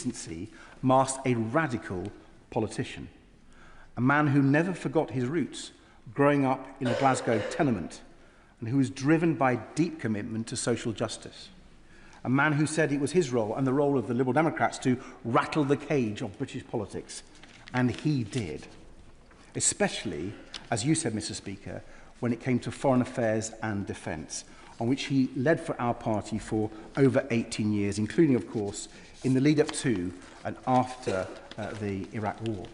decency masked a radical politician, a man who never forgot his roots, growing up in a Glasgow tenement, and who was driven by deep commitment to social justice. A man who said it was his role and the role of the Liberal Democrats to rattle the cage of British politics, and he did. Especially, as you said, Mr. Speaker, when it came to foreign affairs and defence, on which he led for our party for over 18 years, including, of course, in the lead-up to and after the Iraq War.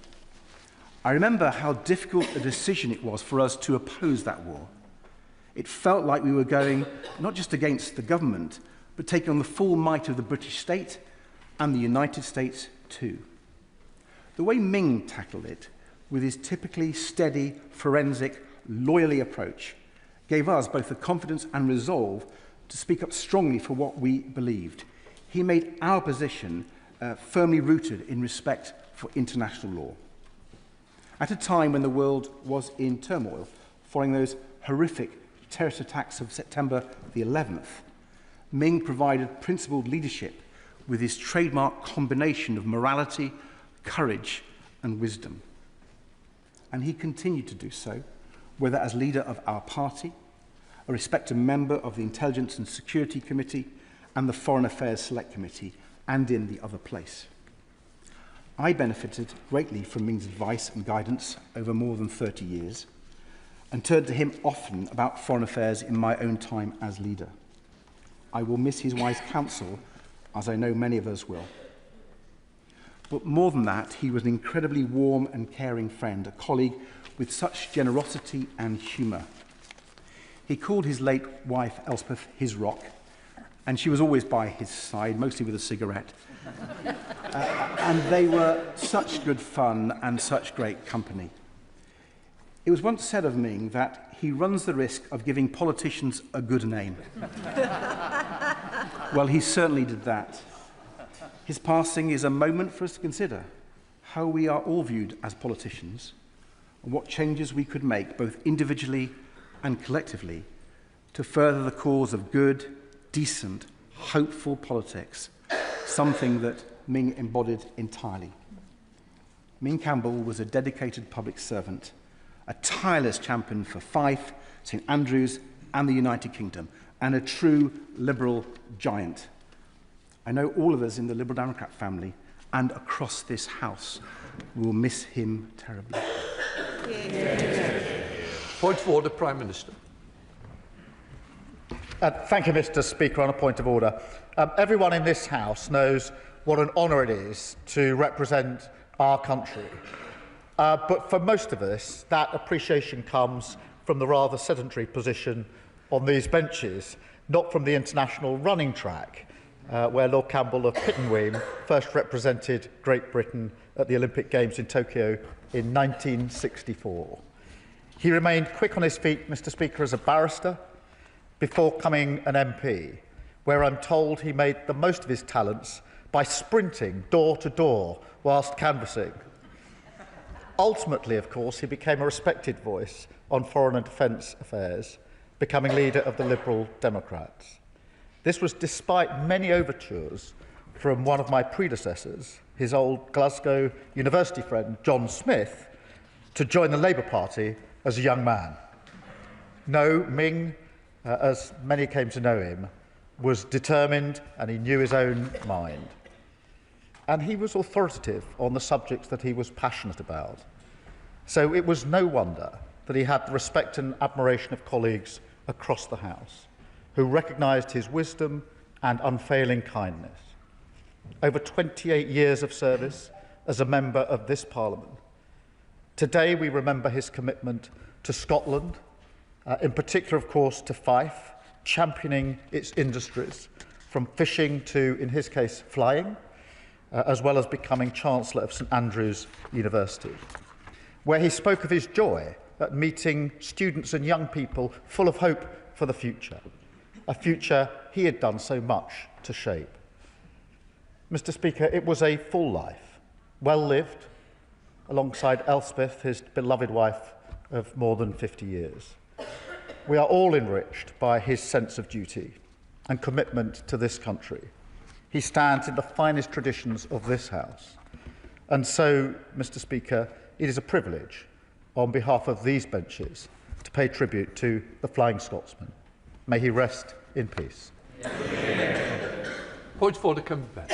I remember how difficult a decision it was for us to oppose that war. It felt like we were going not just against the government, but taking on the full might of the British state and the United States too. The way Ming tackled it, with his typically steady, forensic, lawyerly approach, gave us both the confidence and resolve to speak up strongly for what we believed. He made our position firmly rooted in respect for international law. At a time when the world was in turmoil, following those horrific terrorist attacks of September the 11th, Ming provided principled leadership with his trademark combination of morality, courage, and wisdom. And he continued to do so, whether as leader of our party, a respected member of the Intelligence and Security Committee and the Foreign Affairs Select Committee, and in the other place. I benefited greatly from Ming's advice and guidance over more than 30 years, and turned to him often about foreign affairs in my own time as leader. I will miss his wise counsel, as I know many of us will. But more than that, he was an incredibly warm and caring friend, a colleague with such generosity and humour. He called his late wife, Elspeth, his rock, and she was always by his side, mostly with a cigarette. And they were such good fun and such great company. It was once said of Ming that he runs the risk of giving politicians a good name. Well, he certainly did that. His passing is a moment for us to consider how we are all viewed as politicians and what changes we could make, both individually and collectively, to further the cause of good, decent, hopeful politics, something that Ming embodied entirely. Ming Campbell was a dedicated public servant, a tireless champion for Fife, St Andrews and the United Kingdom, and a true Liberal giant. I know all of us in the Liberal Democrat family and across this House will miss him terribly. Point of order, Prime Minister. Thank you, Mr. Speaker. On a point of order, everyone in this House knows what an honour it is to represent our country. But for most of us, that appreciation comes from the rather sedentary position on these benches, not from the international running track, where Lord Campbell of Pittenweem first represented Great Britain at the Olympic Games in Tokyo in 1964. He remained quick on his feet, Mr. Speaker, as a barrister before becoming an MP, where I'm told he made the most of his talents by sprinting door to door whilst canvassing. Ultimately, of course, he became a respected voice on foreign and defence affairs, becoming leader of the Liberal Democrats. This was despite many overtures from one of my predecessors, his old Glasgow University friend, John Smith, to join the Labour Party as a young man. No, Ming, as many came to know him, was determined and he knew his own mind. And he was authoritative on the subjects that he was passionate about. So it was no wonder that he had the respect and admiration of colleagues across the House, who recognised his wisdom and unfailing kindness. Over 28 years of service as a member of this Parliament. Today we remember his commitment to Scotland, in particular, of course, to Fife, championing its industries, from fishing to, in his case, flying, as well as becoming Chancellor of St Andrews University, where he spoke of his joy at meeting students and young people full of hope for the future, a future he had done so much to shape. Mr. Speaker, it was a full life, well lived, alongside Elspeth, his beloved wife of more than 50 years. We are all enriched by his sense of duty and commitment to this country. He stands in the finest traditions of this House. And so, Mr. Speaker, it is a privilege, on behalf of these benches, to pay tribute to the Flying Scotsman. May he rest in peace. Point of order, come back.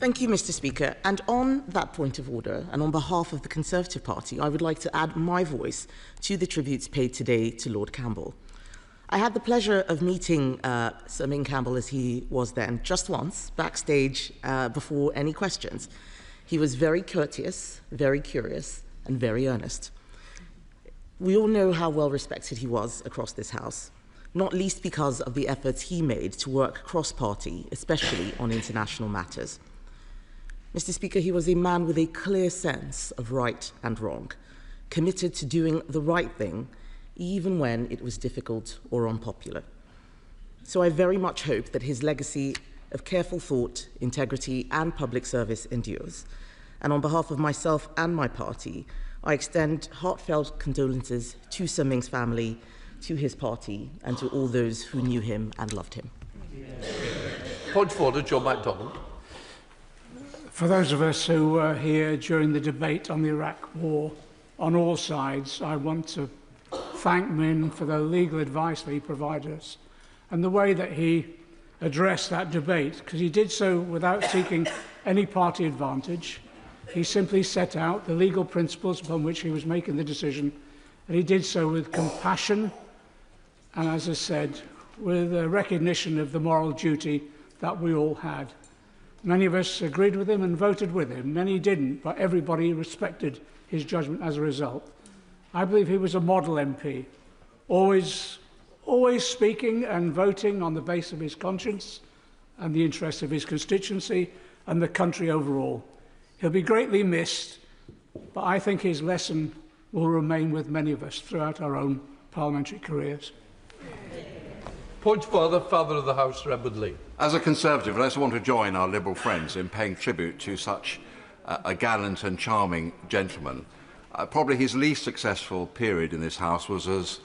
Thank you, Mr. Speaker. And on that point of order, and on behalf of the Conservative Party, I would like to add my voice to the tributes paid today to Lord Campbell. I had the pleasure of meeting Sir Ming Campbell, as he was then, just once, backstage, before any questions. He was very courteous, very curious, and very earnest. We all know how well respected he was across this House, not least because of the efforts he made to work cross-party, especially on international matters. Mr. Speaker, he was a man with a clear sense of right and wrong, committed to doing the right thing, even when it was difficult or unpopular. So I very much hope that his legacy of careful thought, integrity, and public service endures. And on behalf of myself and my party, I extend heartfelt condolences to Sir Ming's family, to his party, and to all those who knew him and loved him. Point of order, John MacDonald. For those of us who were here during the debate on the Iraq War, on all sides, I want to thank Min for the legal advice that he provided us and the way that he addressed that debate, because he did so without seeking any party advantage. He simply set out the legal principles upon which he was making the decision, and he did so with compassion and, as I said, with a recognition of the moral duty that we all had. Many of us agreed with him and voted with him. Many didn't, but everybody respected his judgment as a result. I believe he was a model MP, always speaking and voting on the basis of his conscience and the interests of his constituency and the country overall. He'll be greatly missed, but I think his lesson will remain with many of us throughout our own parliamentary careers. Point of order, Father of the House, Redwood Lee. As a Conservative, I also want to join our Liberal friends in paying tribute to such a gallant and charming gentleman. Probably his least successful period in this House was as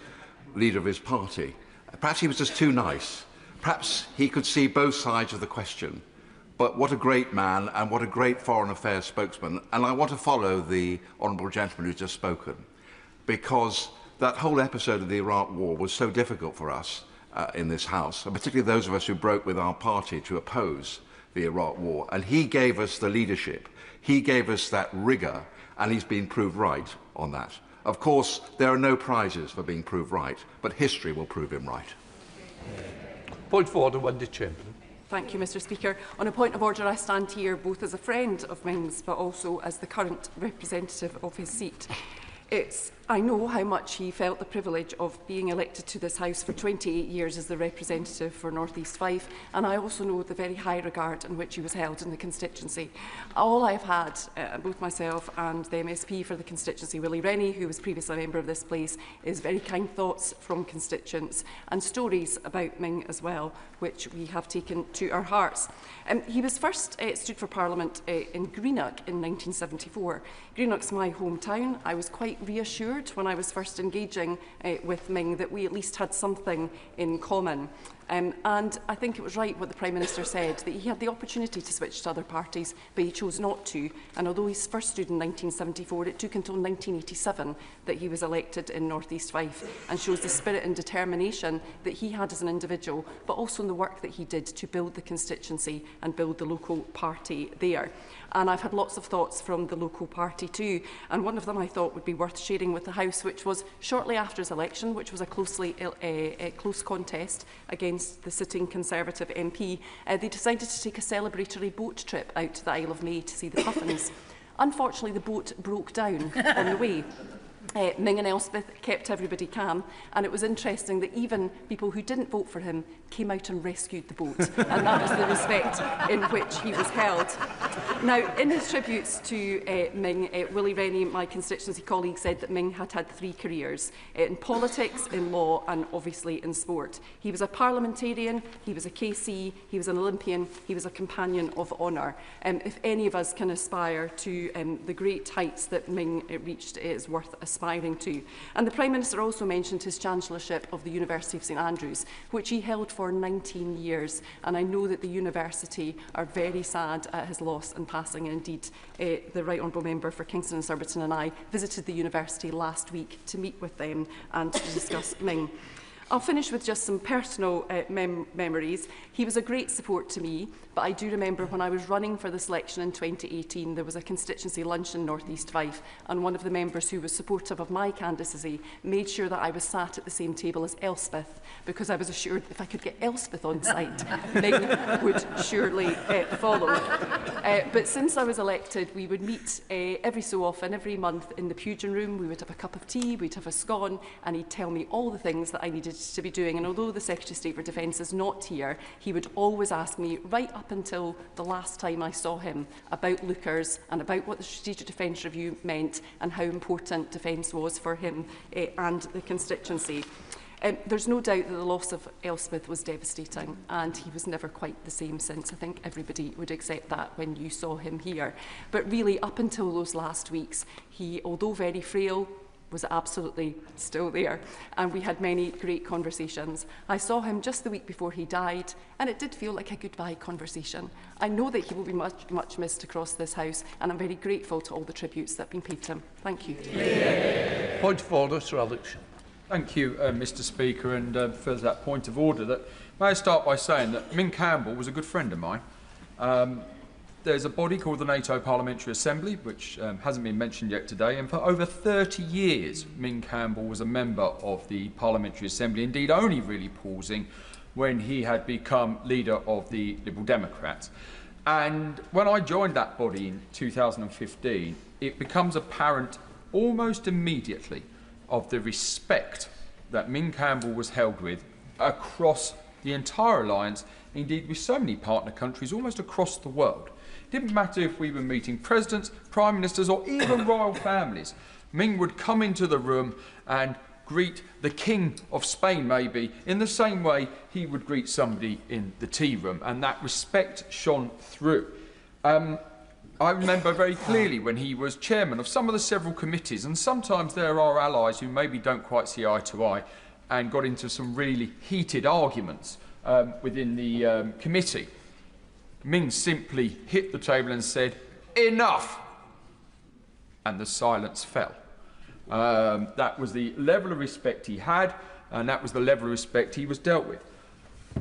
leader of his party. Perhaps he was just too nice. Perhaps he could see both sides of the question. But what a great man and what a great foreign affairs spokesman. And I want to follow the honourable gentleman who's just spoken, because that whole episode of the Iraq War was so difficult for us in this House, and particularly those of us who broke with our party to oppose the Iraq War. And he gave us the leadership. He gave us that rigour, and he's been proved right on that. Of course, there are no prizes for being proved right, but history will prove him right. Point of order, Wendy Chamberlain. Thank you, Mr. Speaker. On a point of order, I stand here both as a friend of Ming's, but also as the current representative of his seat. I know how much he felt the privilege of being elected to this House for 28 years as the representative for North East Fife, and I also know the very high regard in which he was held in the constituency. All I've had, both myself and the MSP for the constituency, Willie Rennie, who was previously a member of this place, is very kind thoughts from constituents and stories about Ming as well, which we have taken to our hearts. He was first stood for Parliament in Greenock in 1974. Greenock's my hometown. I was quite reassured when I was first engaging with Ming that we at least had something in common. And I think it was right what the Prime Minister said, that he had the opportunity to switch to other parties, but he chose not to. And although he first stood in 1974, it took until 1987 that he was elected in North East Fife, and shows the spirit and determination that he had as an individual, but also in the work that he did to build the constituency and build the local party there. And I've had lots of thoughts from the local party too, and one of them I thought would be worth sharing with the House, which was shortly after his election, which was a close contest against the sitting Conservative MP, they decided to take a celebratory boat trip out to the Isle of May to see the puffins. Unfortunately, the boat broke down on the way. Ming and Elspeth kept everybody calm, and it was interesting that even people who didn't vote for him came out and rescued the boat, and that was the respect in which he was held. Now, in his tributes to Ming, Willie Rennie, my constituency colleague, said that Ming had had 3 careers, in politics, in law and obviously in sport. He was a parliamentarian, he was a KC, he was an Olympian, he was a companion of honour. If any of us can aspire to the great heights that Ming reached, it is worth a aspiring to. And the Prime Minister also mentioned his chancellorship of the University of St Andrews, which he held for 19 years. And I know that the university are very sad at his loss and passing. And indeed, the Right Honourable Member for Kingston and Surbiton and I visited the university last week to meet with them and to discuss Ming. I'll finish with just some personal memories. He was a great support to me, but I do remember when I was running for this election in 2018, there was a constituency lunch in North East Fife, and one of the members who was supportive of my candidacy made sure that I was sat at the same table as Elspeth, because I was assured if I could get Elspeth on site, Ming would surely follow. But since I was elected, we would meet every so often, every month in the Pugin room. We would have a cup of tea, we'd have a scone, and he'd tell me all the things that I needed to be doing. And although the Secretary of State for Defence is not here, he would always ask me, right up until the last time I saw him, about Lookers and about what the Strategic Defence Review meant and how important defence was for him and the constituency. There's no doubt that the loss of Elspeth was devastating, and he was never quite the same since. I think everybody would accept that when you saw him here. But really, up until those last weeks, he, although very frail, was absolutely still there, and we had many great conversations. I saw him just the week before he died, and it did feel like a goodbye conversation. I know that he will be much, much missed across this House, and I'm very grateful to all the tributes that have been paid to him. Thank you. Point of order, Sir Alex. Thank you, Mr Speaker, and for that point of order, that may I start by saying that Ming Campbell was a good friend of mine. There's a body called the NATO Parliamentary Assembly, which hasn't been mentioned yet today, and for over 30 years Ming Campbell was a member of the Parliamentary Assembly, indeed only really pausing when he had become leader of the Liberal Democrats. And when I joined that body in 2015, it becomes apparent almost immediately of the respect that Ming Campbell was held with across the entire alliance, indeed with so many partner countries almost across the world. It didn't matter if we were meeting presidents, prime ministers or even royal families. Ming would come into the room and greet the King of Spain, maybe, in the same way he would greet somebody in the tea room, and that respect shone through. I remember very clearly when he was chairman of some of the several committees, and sometimes there are allies who maybe don't quite see eye to eye and got into some really heated arguments within the committee. Ming simply hit the table and said, "Enough!" And the silence fell. That was the level of respect he had, and that was the level of respect he was dealt with.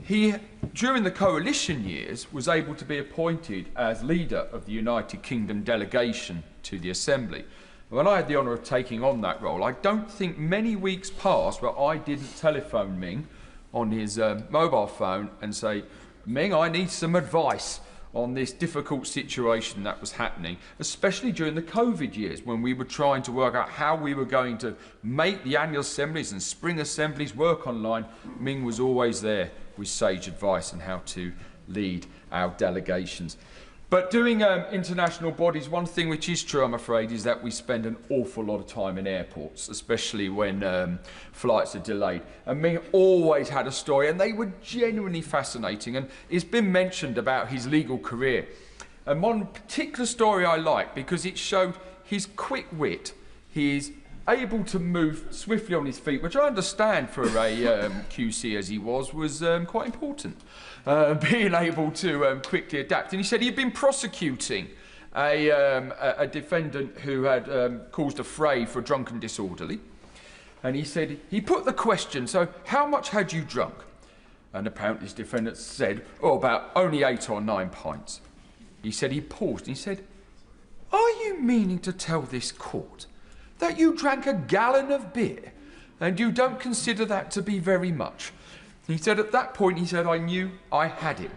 He, during the coalition years, was able to be appointed as leader of the United Kingdom delegation to the Assembly. When I had the honour of taking on that role, I don't think many weeks passed where I didn't telephone Ming on his mobile phone and say, "Ming, I need some advice on this difficult situation that was happening," especially during the COVID years when we were trying to work out how we were going to make the annual assemblies and spring assemblies work online. Ming was always there with sage advice on how to lead our delegations. But doing international bodies, one thing which is true, I'm afraid, is that we spend an awful lot of time in airports, especially when flights are delayed. And Ming always had a story, and they were genuinely fascinating. And it's been mentioned about his legal career. And one particular story I like, because it showed his quick wit, his able to move swiftly on his feet, which I understand for a QC as he was quite important. Being able to quickly adapt. And he said he'd been prosecuting a defendant who had caused a fray for a drunken disorderly. And he said, he put the question, "So how much had you drunk?" And apparently this defendant said, "Oh, about only 8 or 9 pints. He said he paused and he said, "Are you meaning to tell this court that you drank a gallon of beer and you don't consider that to be very much?" He said at that point, he said, "I knew I had him."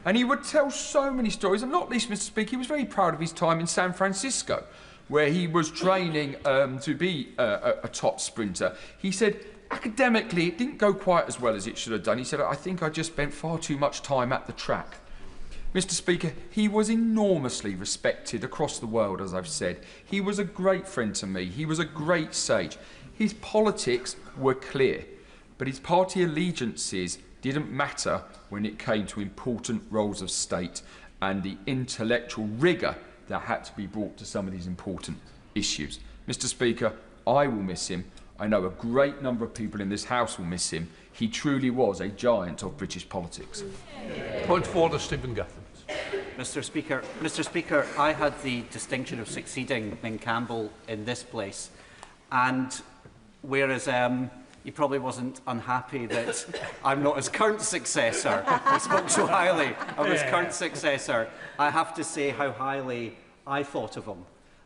And he would tell so many stories, and not least, Mr. Speaker, he was very proud of his time in San Francisco, where he was training to be a top sprinter. He said, academically, it didn't go quite as well as it should have done. He said, "I think I just spent far too much time at the track." Mr. Speaker, he was enormously respected across the world, as I've said. He was a great friend to me. He was a great sage. His politics were clear, but his party allegiances didn't matter when it came to important roles of state and the intellectual rigour that had to be brought to some of these important issues. Mr. Speaker, I will miss him. I know a great number of people in this House will miss him. He truly was a giant of British politics. Point of order, Stephen Gathens. Mr. Speaker, I had the distinction of succeeding Ming Campbell in this place, and whereas he probably wasn't unhappy that I'm not his current successor, he spoke so highly of his current successor, I have to say how highly I thought of him.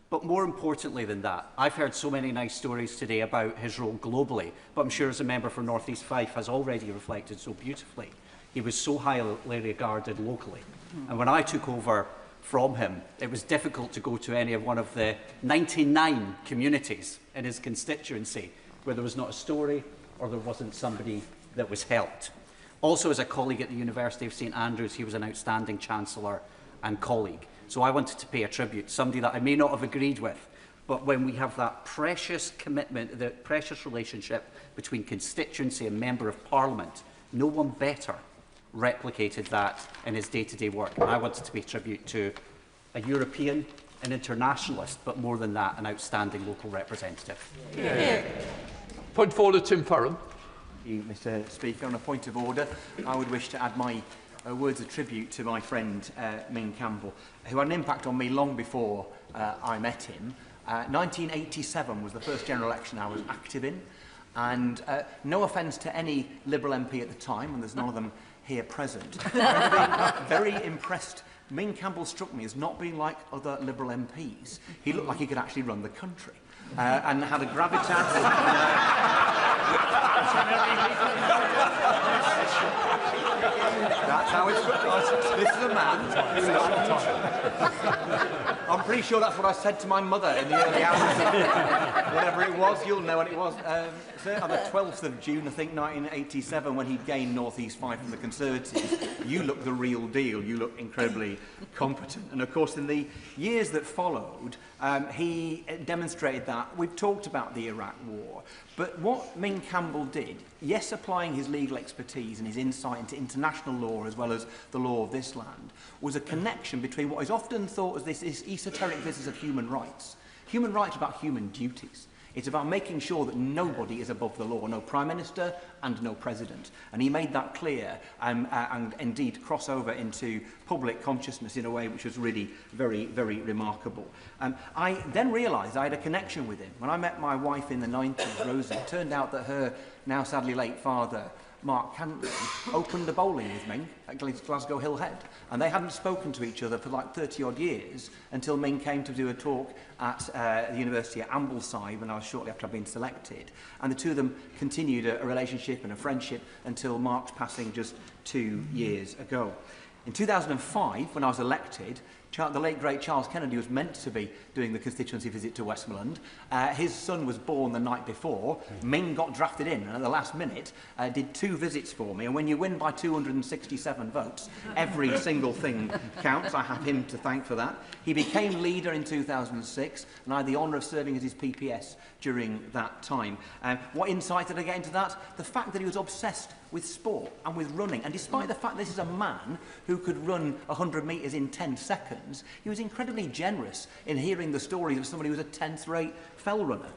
But more importantly than that, I've heard so many nice stories today about his role globally, but I'm sure as a member for North East Fife has already reflected so beautifully. He was so highly regarded locally. And when I took over from him, it was difficult to go to any of one of the 99 communities in his constituency where there was not a story or there wasn't somebody that was helped. Also, as a colleague at the University of St Andrews, he was an outstanding Chancellor and colleague. So I wanted to pay a tribute, somebody that I may not have agreed with, but when we have that precious commitment, the precious relationship between constituency and Member of Parliament, no one better replicated that in his day-to-day work. And I wanted to pay tribute to a European, an internationalist, but more than that, an outstanding local representative. Point of order, Tim Farron. Thank you, Mr. Speaker. On a point of order, I would wish to add my words of tribute to my friend Ming Campbell, who had an impact on me long before I met him. 1987 was the first general election I was active in, and no offence to any Liberal MP at the time, and there's none of them here present, very impressed. Ming Campbell struck me as not being like other Liberal MPs. He looked like he could actually run the country and had a gravitas. That's how it's got. This is a man. I'm pretty sure that's what I said to my mother in the early hours. Whatever it was, you'll know what it was. On the 12th of June, I think, 1987, when he gained North East Fife from the Conservatives, you look the real deal. You look incredibly competent. And of course, in the years that followed, he demonstrated that. We've talked about the Iraq War, but what Ming Campbell did, yes, applying his legal expertise and his insight into international law as well as the law of this land, was a connection between what is often thought as this esoteric business of human rights. Human rights are about human duties. It's about making sure that nobody is above the law, no Prime Minister and no President. And he made that clear and indeed cross over into public consciousness in a way which was really very, very remarkable. I then realised I had a connection with him. When I met my wife in the 90s, Rosie, it turned out that her now sadly late father, Mark Cantley, opened a bowling with Ming at Glasgow Hill Head, and they hadn't spoken to each other for like 30-odd years until Ming came to do a talk at the University at Ambleside when I was shortly after I'd been selected, and the two of them continued a relationship and a friendship until Mark's passing just 2 years ago. In 2005, when I was elected, the late, great Charles Kennedy was meant to be doing the constituency visit to Westmoreland. His son was born the night before. Ming got drafted in, and at the last minute did 2 visits for me. And when you win by 267 votes, every single thing counts. I have him to thank for that. He became leader in 2006, and I had the honour of serving as his PPS during that time. What insight did I get into that? The fact that he was obsessed with sport and with running. And despite the fact this is a man who could run 100 metres in 10 seconds, he was incredibly generous in hearing the stories of somebody who was a 10th-rate fell runner.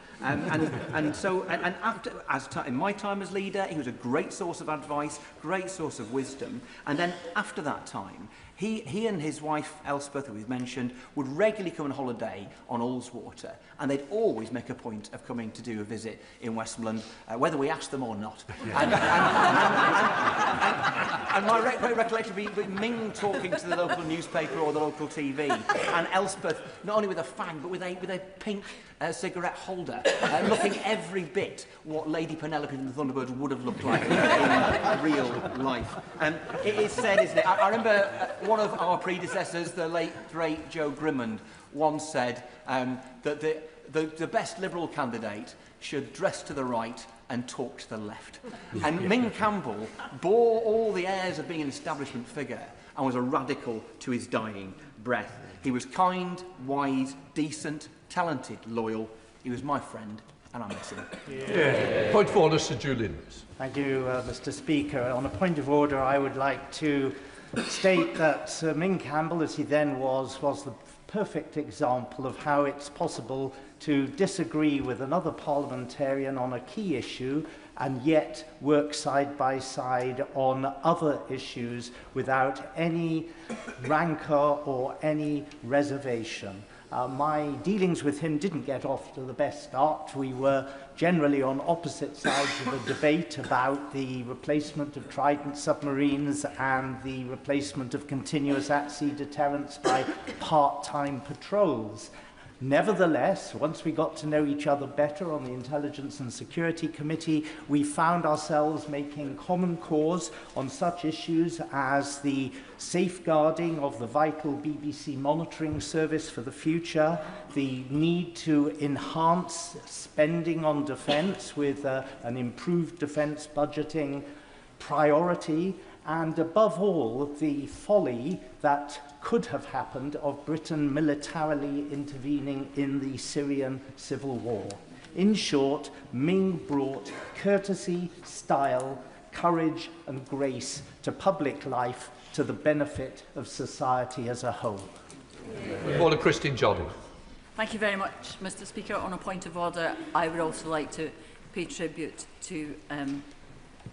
In my time as leader, he was a great source of advice, great source of wisdom. And then after that time, he and his wife, Elspeth, who we've mentioned, would regularly come on holiday on Ullswater, and they'd always make a point of coming to do a visit in Westmoreland, whether we asked them or not. And my recollection would be Ming talking to the local newspaper or the local TV, and Elspeth, not only with a fag, but with a pink cigarette holder, looking every bit what Lady Penelope from the Thunderbirds would have looked like in real life. It is said, isn't it? I remember one of our predecessors, the late, great Joe Grimmond, once said that the best Liberal candidate should dress to the right and talk to the left. And Ming Campbell bore all the airs of being an establishment figure and was a radical to his dying breath. He was kind, wise, decent, talented, loyal. He was my friend, and I miss him. Point of order, Sir Julian. Thank you, Mr. Speaker. On a point of order, I would like to state that Sir Ming Campbell, as he then was the perfect example of how it's possible to disagree with another parliamentarian on a key issue and yet work side by side on other issues without any rancour or any reservation. My dealings with him didn't get off to the best start. We were generally on opposite sides of a debate about the replacement of Trident submarines and the replacement of continuous at-sea deterrence by part-time patrols. Nevertheless, once we got to know each other better on the Intelligence and Security Committee, we found ourselves making common cause on such issues as the safeguarding of the vital BBC monitoring service for the future, the need to enhance spending on defence with an improved defence budgeting priority, and above all, the folly that could have happened of Britain militarily intervening in the Syrian civil war. In short, Ming brought courtesy, style, courage and grace to public life to the benefit of society as a whole. Order, Christine Jolly. Thank you very much, Mr. Speaker. On a point of order, I would also like to pay tribute to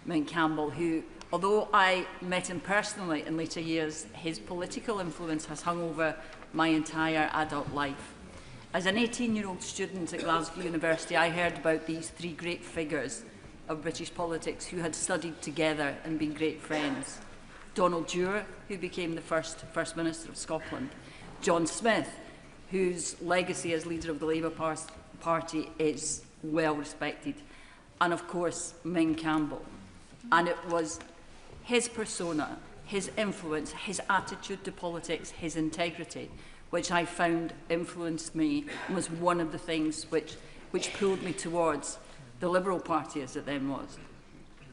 Ming Campbell, who, although I met him personally in later years, his political influence has hung over my entire adult life. As an 18-year-old student at Glasgow University, I heard about these three great figures of British politics who had studied together and been great friends. Donald Dewar, who became the First Minister of Scotland. John Smith, whose legacy as leader of the Labour Party is well respected. And of course, Ming Campbell. And it was his persona, his influence, his attitude to politics, his integrity, which I found influenced me, and was one of the things which pulled me towards the Liberal Party as it then was.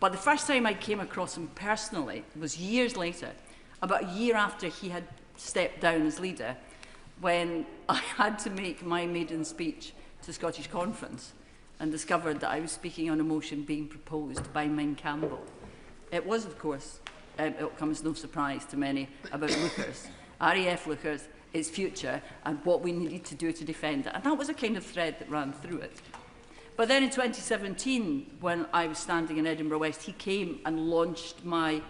But the first time I came across him personally was years later, about a year after he had stepped down as leader, when I had to make my maiden speech to the Scottish Conference and discovered that I was speaking on a motion being proposed by Ming Campbell. It was, of course, it comes no surprise to many, about Lookers, RAF Lookers, its future, and what we needed to do to defend it. And that was a kind of thread that ran through it. But then in 2017, when I was standing in Edinburgh West, he came and launched my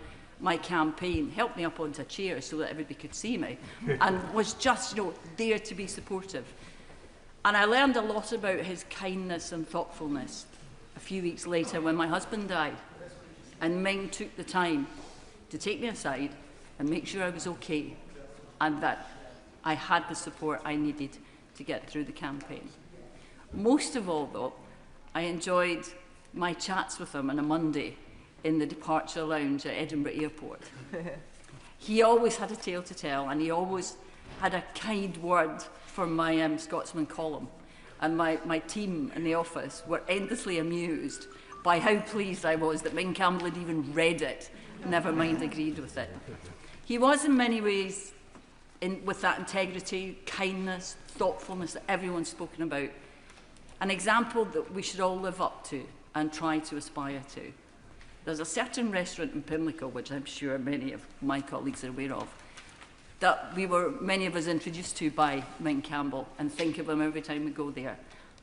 campaign, helped me up onto a chair so that everybody could see me, and was just, there to be supportive. And I learned a lot about his kindness and thoughtfulness a few weeks later when my husband died. And Ming took the time to take me aside and make sure I was okay and that I had the support I needed to get through the campaign. Most of all, though, I enjoyed my chats with him on a Monday in the departure lounge at Edinburgh Airport. He always had a tale to tell, and he always had a kind word for my Scotsman column. And my team in the office were endlessly amused by how pleased I was that Ming Campbell had even read it, never mind agreed with it. He was in many ways, with that integrity, kindness, thoughtfulness that everyone's spoken about, an example that we should all live up to and try to aspire to. There's a certain restaurant in Pimlico, which I'm sure many of my colleagues are aware of, that many of us introduced to by Ming Campbell and think of him every time we go there.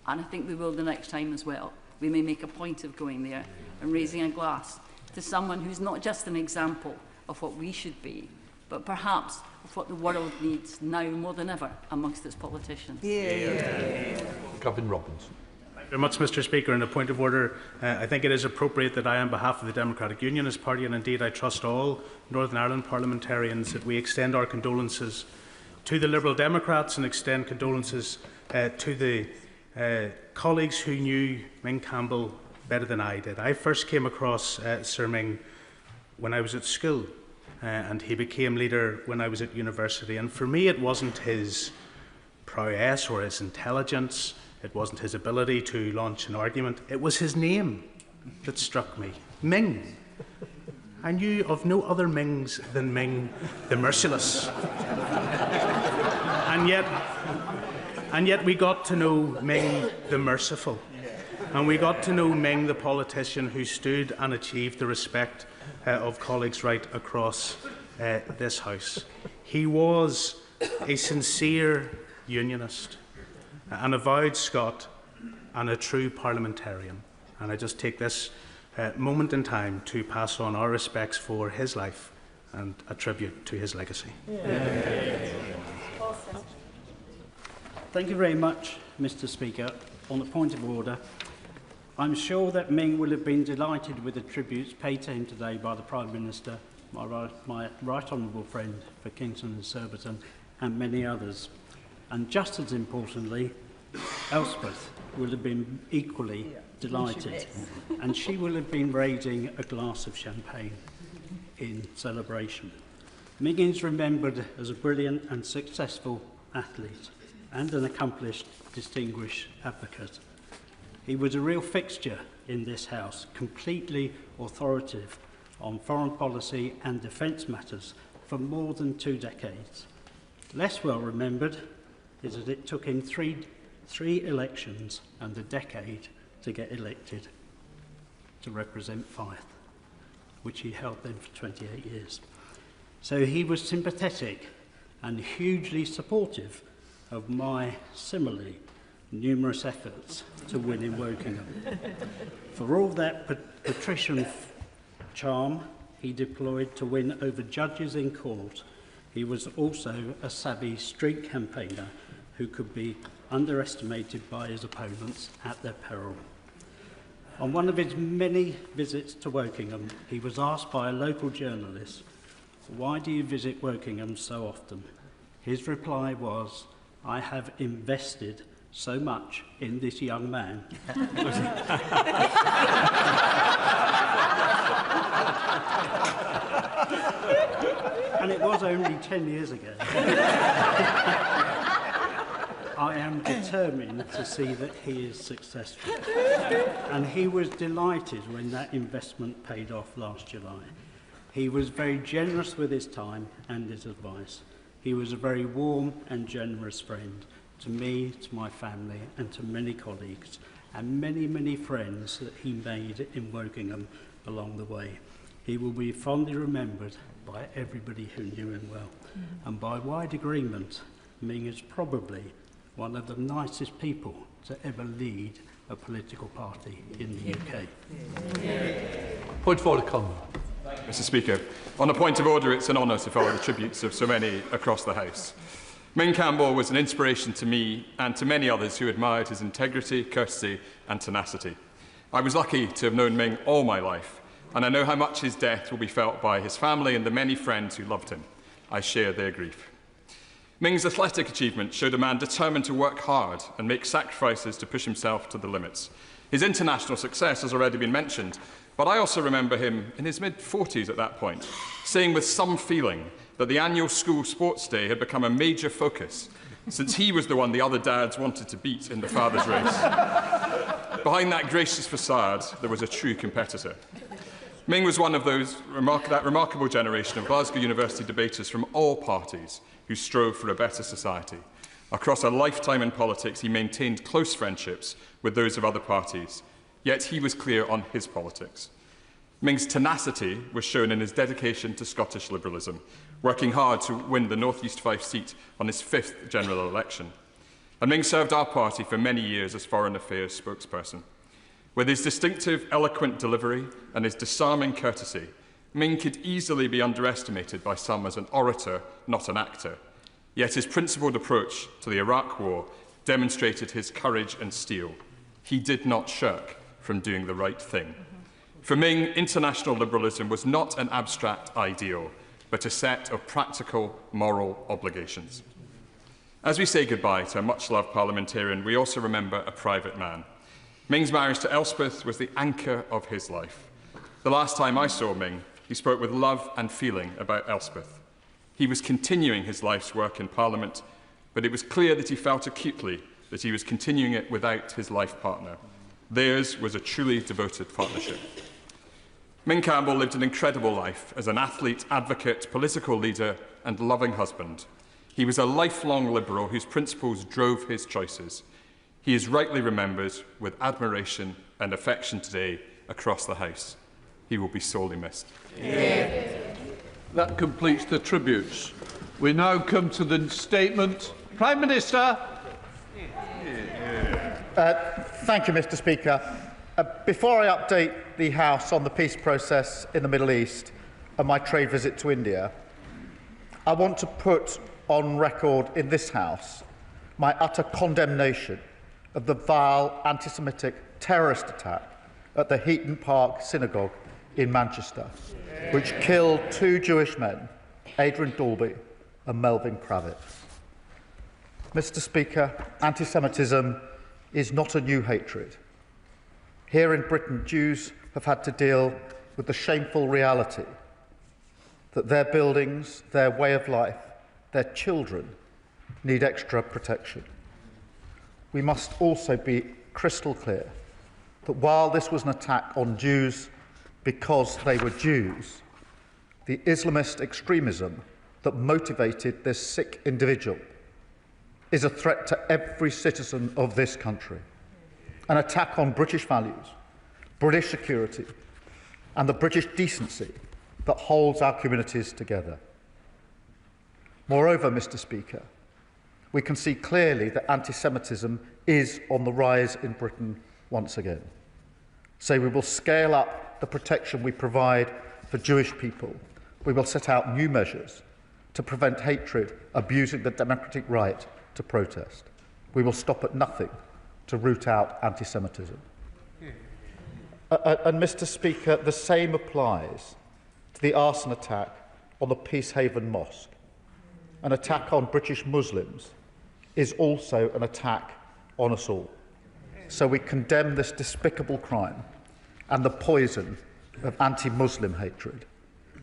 And I think we will the next time as well. We may make a point of going there and raising a glass to someone who's not just an example of what we should be, but perhaps of what the world needs now more than ever amongst its politicians. Gavin Robbins. Thank you very much, Mr. Speaker. In a point of order, I think it is appropriate that I, on behalf of the Democratic Unionist Party, and indeed I trust all Northern Ireland parliamentarians, that we extend our condolences to the Liberal Democrats and extend condolences to the colleagues who knew Ming Campbell better than I did. I first came across Sir Ming when I was at school, and he became leader when I was at university. And for me, it wasn't his prowess or his intelligence, it wasn't his ability to launch an argument, it was his name that struck me, Ming. I knew of no other Mings than Ming the Merciless. And yet we got to know Ming the Merciful. And we got to know Ming the politician who stood and achieved the respect of colleagues right across this House. He was a sincere unionist, an avowed Scot and a true parliamentarian. And I just take this moment in time to pass on our respects for his life and a tribute to his legacy. Thank you very much, Mr. Speaker. On the point of order, I'm sure that Ming will have been delighted with the tributes paid to him today by the Prime Minister, my right honourable friend for Kingston and Surbiton, and many others. And just as importantly, Elspeth will have been equally delighted, and she will have been raising a glass of champagne in celebration. Ming is remembered as a brilliant and successful athlete and an accomplished, distinguished advocate. He was a real fixture in this House, completely authoritative on foreign policy and defence matters for more than 2 decades. Less well remembered is that it took him three elections and a decade to get elected to represent Fife, which he held then for 28 years. So he was sympathetic and hugely supportive of my similarly numerous efforts to win in Wokingham. For all that patrician charm he deployed to win over judges in court, he was also a savvy street campaigner who could be underestimated by his opponents at their peril. On one of his many visits to Wokingham, he was asked by a local journalist, "Why do you visit Wokingham so often?" His reply was, "I have invested so much in this young man." And it was only 10 years ago. I am determined to see that he is successful. And he was delighted when that investment paid off last July. He was very generous with his time and his advice. He was a very warm and generous friend to me, to my family, and to many colleagues, and many, many friends that he made in Wokingham along the way. He will be fondly remembered by everybody who knew him well. And by wide agreement, Ming is probably one of the nicest people to ever lead a political party in the UK. Point of order, Conway. Mr. Speaker, on a point of order, it's an honour to follow the tributes of so many across the House. Ming Campbell was an inspiration to me and to many others who admired his integrity, courtesy and tenacity. I was lucky to have known Ming all my life, and I know how much his death will be felt by his family and the many friends who loved him. I share their grief. Ming's athletic achievement showed a man determined to work hard and make sacrifices to push himself to the limits. His international success has already been mentioned, but I also remember him in his mid-40s at that point, saying with some feeling that the annual school sports day had become a major focus, since he was the one the other dads wanted to beat in the father's race. Behind that gracious facade, there was a true competitor. Ming was one of that remarkable generation of Glasgow University debaters from all parties who strove for a better society. Across a lifetime in politics, he maintained close friendships with those of other parties, yet he was clear on his politics. Ming's tenacity was shown in his dedication to Scottish liberalism, working hard to win the North East Fife seat on his 5th general election. And Ming served our party for many years as Foreign Affairs spokesperson. With his distinctive, eloquent delivery and his disarming courtesy, Ming could easily be underestimated by some as an orator, not an actor. Yet his principled approach to the Iraq War demonstrated his courage and steel. He did not shirk from doing the right thing. For Ming, international liberalism was not an abstract ideal, but a set of practical moral obligations. As we say goodbye to a much-loved parliamentarian, we also remember a private man. Ming's marriage to Elspeth was the anchor of his life. The last time I saw Ming, he spoke with love and feeling about Elspeth. He was continuing his life's work in Parliament, but it was clear that he felt acutely that he was continuing it without his life partner. Theirs was a truly devoted partnership. Ming Campbell lived an incredible life as an athlete, advocate, political leader and loving husband. He was a lifelong liberal whose principles drove his choices. He is rightly remembered with admiration and affection today across the House. He will be sorely missed. Yeah. That completes the tributes. We now come to the statement. Prime Minister. Thank you, Mr. Speaker. Before I update the House on the peace process in the Middle East and my trade visit to India, I want to put on record in this House my utter condemnation of the vile anti-Semitic terrorist attack at the Heaton Park Synagogue in Manchester, which killed 2 Jewish men, Adrian Dalby and Melvin Kravitz. Mr. Speaker, anti-Semitism is not a new hatred. Here in Britain, Jews have had to deal with the shameful reality that their buildings, their way of life, their children need extra protection. We must also be crystal clear that while this was an attack on Jews because they were Jews, the Islamist extremism that motivated this sick individual is a threat to every citizen of this country, an attack on British values, British security, and the British decency that holds our communities together. Moreover, Mr. Speaker, we can see clearly that anti-Semitism is on the rise in Britain once again. So we will scale up the protection we provide for Jewish people. We will set out new measures to prevent hatred abusing the democratic right to protest. We will stop at nothing to root out anti-Semitism. And Mr. Speaker, the same applies to the arson attack on the Peacehaven Mosque. An attack on British Muslims is also an attack on us all. So we condemn this despicable crime and the poison of anti-Muslim hatred.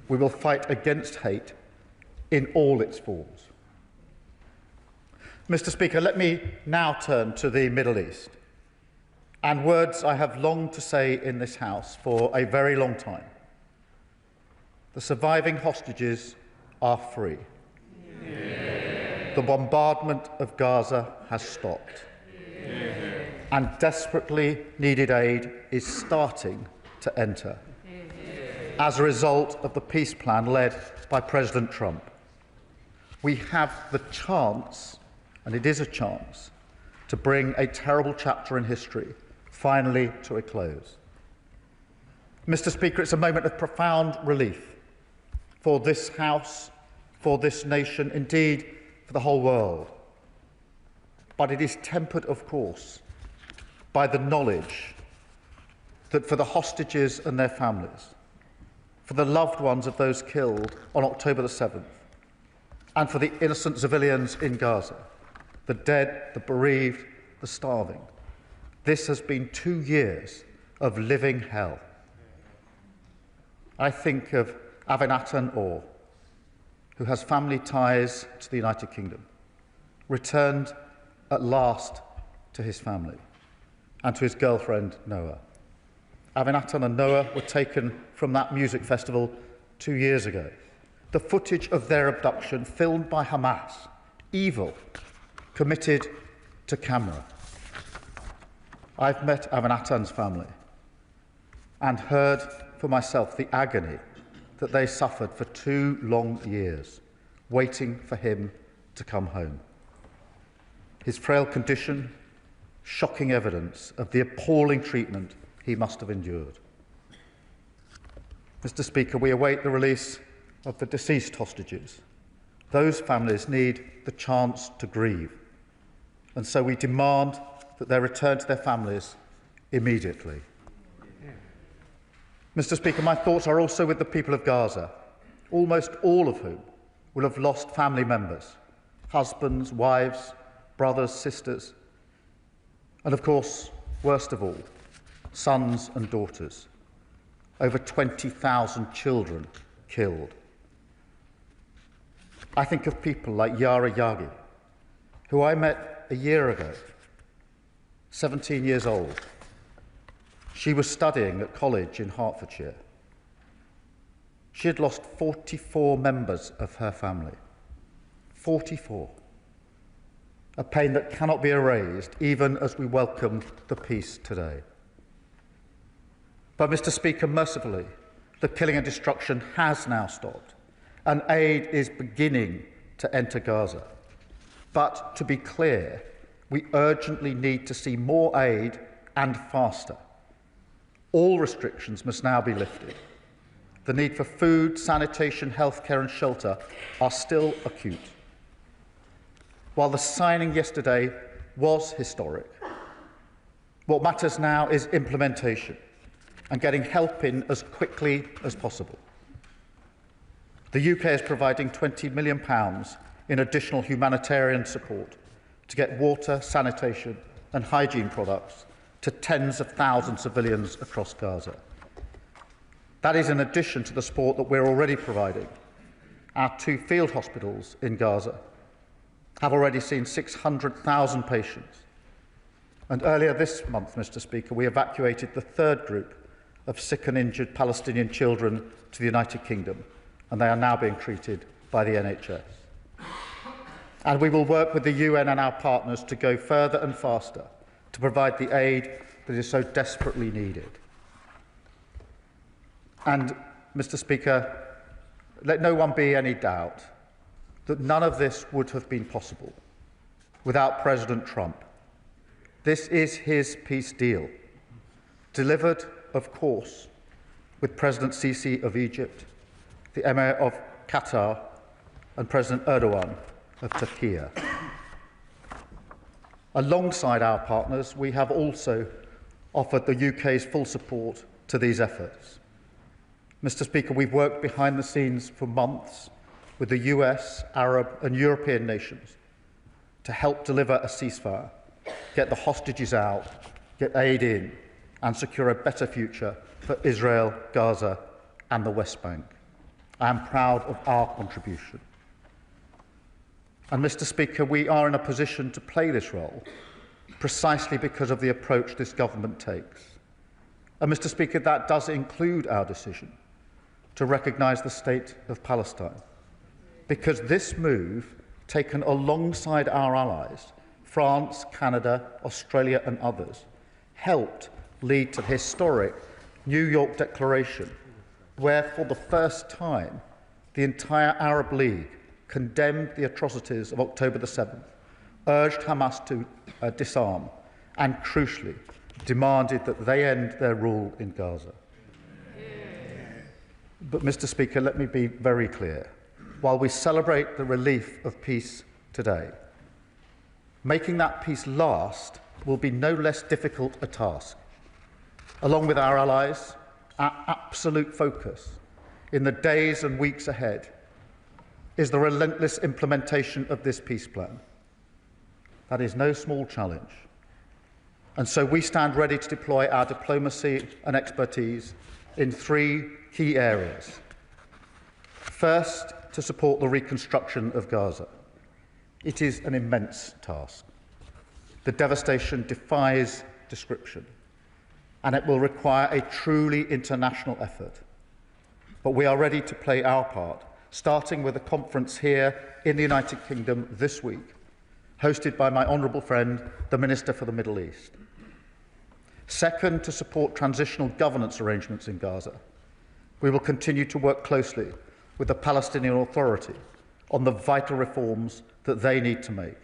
We will fight against hate in all its forms. Mr. Speaker, let me now turn to the Middle East, and words I have longed to say in this House for a very long time. The surviving hostages are free. Yeah. The bombardment of Gaza has stopped. Yeah. And desperately needed aid is starting to enter as a result of the peace plan led by President Trump. We have the chance, and it is a chance, to bring a terrible chapter in history finally to a close. Mr. Speaker, it's a moment of profound relief for this House, for this nation, indeed for the whole world. But it is tempered, of course, by the knowledge that for the hostages and their families, for the loved ones of those killed on October the 7th, and for the innocent civilians in Gaza, the dead, the bereaved, the starving, this has been 2 years of living hell. I think of Avinatan Orr, who has family ties to the United Kingdom, returned at last to his family and to his girlfriend, Noah. Avinatan and Noah were taken from that music festival 2 years ago. The footage of their abduction, filmed by Hamas, evil, committed to camera. I've met Avinatan's family and heard for myself the agony that they suffered for 2 long years, waiting for him to come home. His frail condition, shocking evidence of the appalling treatment he must have endured. Mr. Speaker, we await the release of the deceased hostages. Those families need the chance to grieve, and so we demand that they return to their families immediately. Mr. Speaker, my thoughts are also with the people of Gaza, almost all of whom will have lost family members, husbands, wives, brothers, sisters, and of course, worst of all, sons and daughters. Over 20,000 children killed. I think of people like Yara Yagi, who I met a year ago, 17 years old. She was studying at college in Hertfordshire. She had lost 44 members of her family. 44. A pain that cannot be erased, even as we welcome the peace today. But, Mr. Speaker, mercifully, the killing and destruction has now stopped, and aid is beginning to enter Gaza. But to be clear, we urgently need to see more aid and faster. All restrictions must now be lifted. The need for food, sanitation, healthcare and shelter are still acute. While the signing yesterday was historic, what matters now is implementation and getting help in as quickly as possible. The UK is providing £20 million in additional humanitarian support to get water, sanitation and hygiene products to tens of thousands of civilians across Gaza. That is in addition to the support that we're already providing. Our 2 field hospitals in Gaza have already seen 600,000 patients. And earlier this month, Mr. Speaker, we evacuated the 3rd group of sick and injured Palestinian children to the United Kingdom, and they are now being treated by the NHS. And we will work with the UN and our partners to go further and faster to provide the aid that is so desperately needed. And, Mr. Speaker, let no one be any doubt that none of this would have been possible without President Trump. This is his peace deal, delivered, of course, with President Sisi of Egypt, the Emir of Qatar, and President Erdogan of Turkey. Alongside our partners, we have also offered the UK's full support to these efforts. Mr. Speaker, we've worked behind the scenes for months with the US, Arab and European nations to help deliver a ceasefire, get the hostages out, get aid in and secure a better future for Israel, Gaza and the West Bank. I am proud of our contribution. And, Mr. Speaker, we are in a position to play this role precisely because of the approach this government takes. And, Mr. Speaker, that does include our decision to recognise the State of Palestine, because this move, taken alongside our allies, France, Canada, Australia and others, helped lead to the historic New York Declaration, where for the first time the entire Arab League condemned the atrocities of October the 7th, urged Hamas to disarm and, crucially, demanded that they end their rule in Gaza. But, Mr. Speaker, let me be very clear. While we celebrate the relief of peace today, making that peace last will be no less difficult a task. Along with our allies, our absolute focus in the days and weeks ahead is the relentless implementation of this peace plan. That is no small challenge. And so we stand ready to deploy our diplomacy and expertise in 3 key areas. First, to support the reconstruction of Gaza. It is an immense task. The devastation defies description, and it will require a truly international effort. But we are ready to play our part, starting with a conference here in the United Kingdom this week, hosted by my honourable friend, the Minister for the Middle East. Second, to support transitional governance arrangements in Gaza. We will continue to work closely with the Palestinian Authority on the vital reforms that they need to make.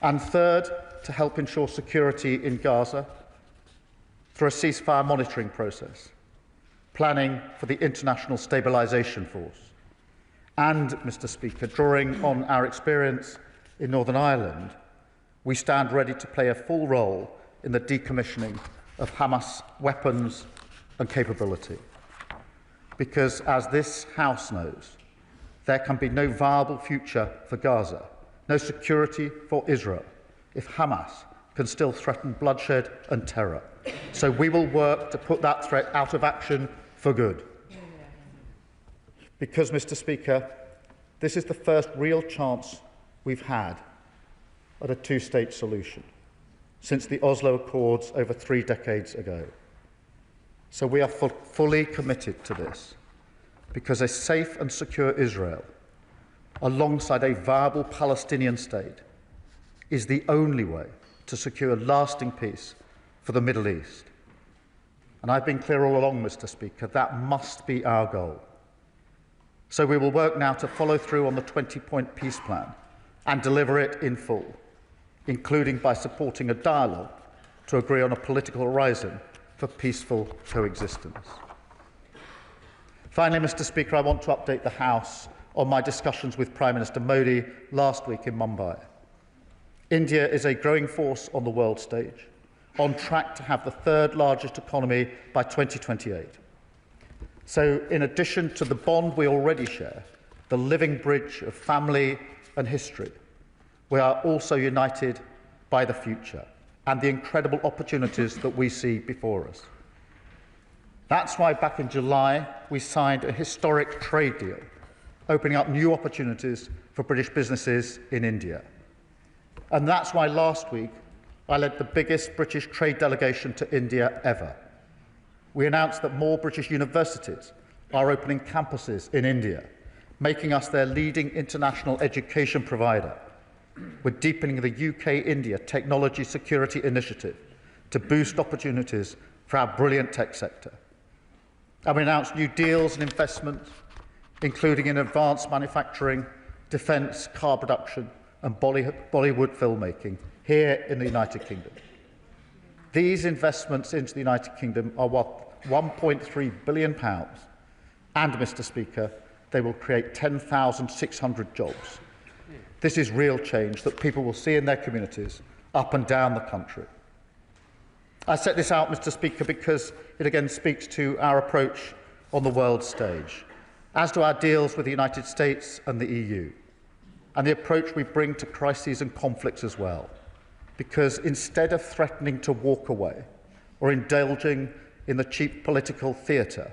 And third, to help ensure security in Gaza through a ceasefire monitoring process, planning for the International Stabilisation Force. And, Mr. Speaker, drawing on our experience in Northern Ireland, we stand ready to play a full role in the decommissioning of Hamas weapons and capability. Because, as this House knows, there can be no viable future for Gaza, no security for Israel, if Hamas can still threaten bloodshed and terror. So we will work to put that threat out of action for good. Because, Mr. Speaker, this is the first real chance we've had at a 2-state solution since the Oslo Accords over 3 decades ago. So we are fully committed to this, because a safe and secure Israel, alongside a viable Palestinian state, is the only way to secure lasting peace for the Middle East. And I've been clear all along, Mr. Speaker, that must be our goal. So we will work now to follow through on the 20-point peace plan and deliver it in full, including by supporting a dialogue to agree on a political horizon for peaceful coexistence. Finally, Mr. Speaker, I want to update the House on my discussions with Prime Minister Modi last week in Mumbai. India is a growing force on the world stage, on track to have the third largest economy by 2028. So, in addition to the bond we already share, the living bridge of family and history, we are also united by the future and the incredible opportunities that we see before us. That's why back in July we signed a historic trade deal, opening up new opportunities for British businesses in India. And that's why last week I led the biggest British trade delegation to India ever. We announced that more British universities are opening campuses in India, making us their leading international education provider. We're deepening the UK-India Technology Security Initiative to boost opportunities for our brilliant tech sector. And we announced new deals and investments, including in advanced manufacturing, defence, car production and Bollywood filmmaking here in the United Kingdom. These investments into the United Kingdom are worth £1.3 billion, and, Mr. Speaker, they will create 10,600 jobs. This is real change that people will see in their communities up and down the country. I set this out, Mr. Speaker, because it again speaks to our approach on the world stage, as do our deals with the United States and the EU, and the approach we bring to crises and conflicts as well. Because instead of threatening to walk away or indulging in the cheap political theatre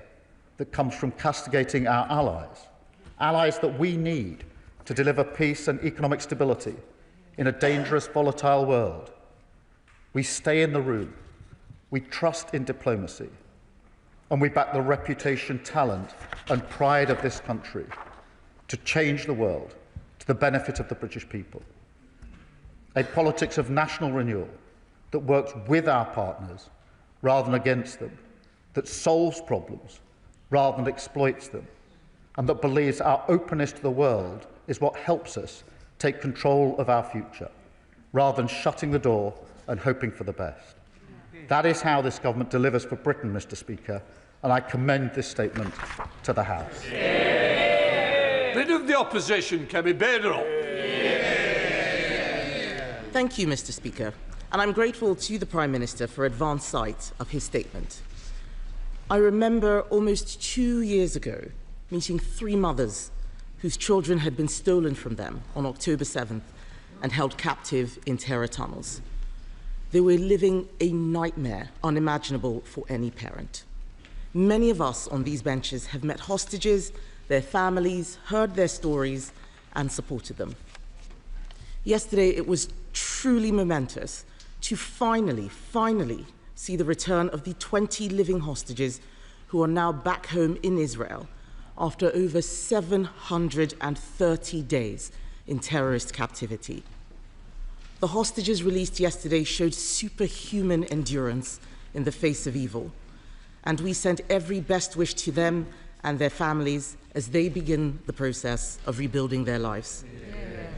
that comes from castigating our allies that we need to deliver peace and economic stability in a dangerous, volatile world, we stay in the room, we trust in diplomacy, and we back the reputation, talent and pride of this country to change the world to the benefit of the British people. A politics of national renewal that works with our partners rather than against them, that solves problems rather than exploits them, and that believes our openness to the world is what helps us take control of our future, rather than shutting the door and hoping for the best. That is how this government delivers for Britain, Mr. Speaker, and I commend this statement to the House. Leader of the Opposition, Kemi Bedro. Thank you, Mr. Speaker, and I'm grateful to the Prime Minister for advance sight of his statement. I remember almost 2 years ago meeting 3 mothers whose children had been stolen from them on October 7th and held captive in terror tunnels. They were living a nightmare unimaginable for any parent. Many of us on these benches have met hostages, their families, heard their stories, and supported them. Yesterday, it was truly momentous to finally see the return of the 20 living hostages who are now back home in Israel after over 730 days in terrorist captivity. The hostages released yesterday showed superhuman endurance in the face of evil, and we send every best wish to them and their families as they begin the process of rebuilding their lives. Yeah.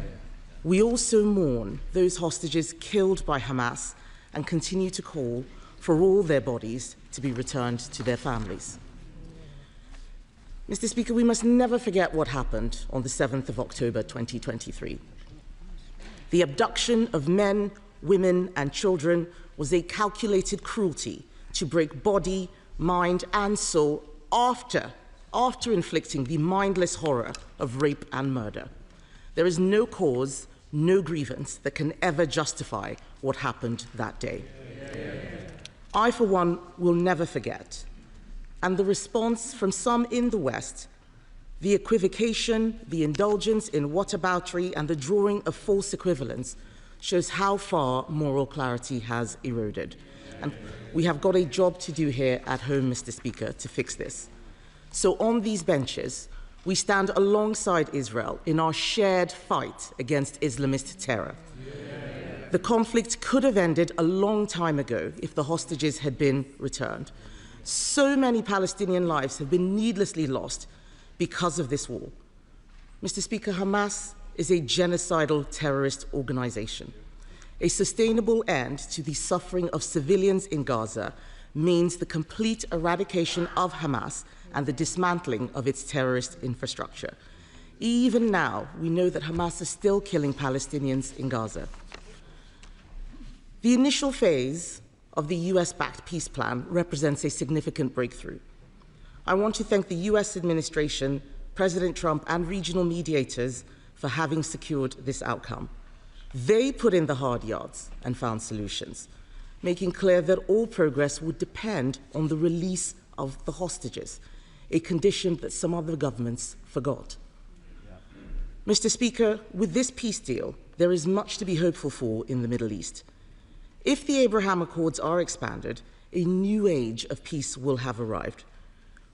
We also mourn those hostages killed by Hamas and continue to call for all their bodies to be returned to their families. Mr. Speaker, we must never forget what happened on the 7th of October 2023. The abduction of men, women, and children was a calculated cruelty to break body, mind, and soul after inflicting the mindless horror of rape and murder. There is no cause, no grievance that can ever justify what happened that day. I, for one, will never forget. And the response from some in the West, the equivocation, the indulgence in whataboutery, and the drawing of false equivalence shows how far moral clarity has eroded. And we have got a job to do here at home, Mr. Speaker, to fix this. So on these benches, we stand alongside Israel in our shared fight against Islamist terror. The conflict could have ended a long time ago if the hostages had been returned. So many Palestinian lives have been needlessly lost because of this war. Mr. Speaker, Hamas is a genocidal terrorist organization. A sustainable end to the suffering of civilians in Gaza means the complete eradication of Hamas and the dismantling of its terrorist infrastructure. Even now, we know that Hamas is still killing Palestinians in Gaza. The initial phase of the US-backed peace plan represents a significant breakthrough. I want to thank the US administration, President Trump, and regional mediators for having secured this outcome. They put in the hard yards and found solutions, making clear that all progress would depend on the release of the hostages, a condition that some other governments forgot. Mr. Speaker, with this peace deal, there is much to be hopeful for in the Middle East. If the Abraham Accords are expanded, a new age of peace will have arrived.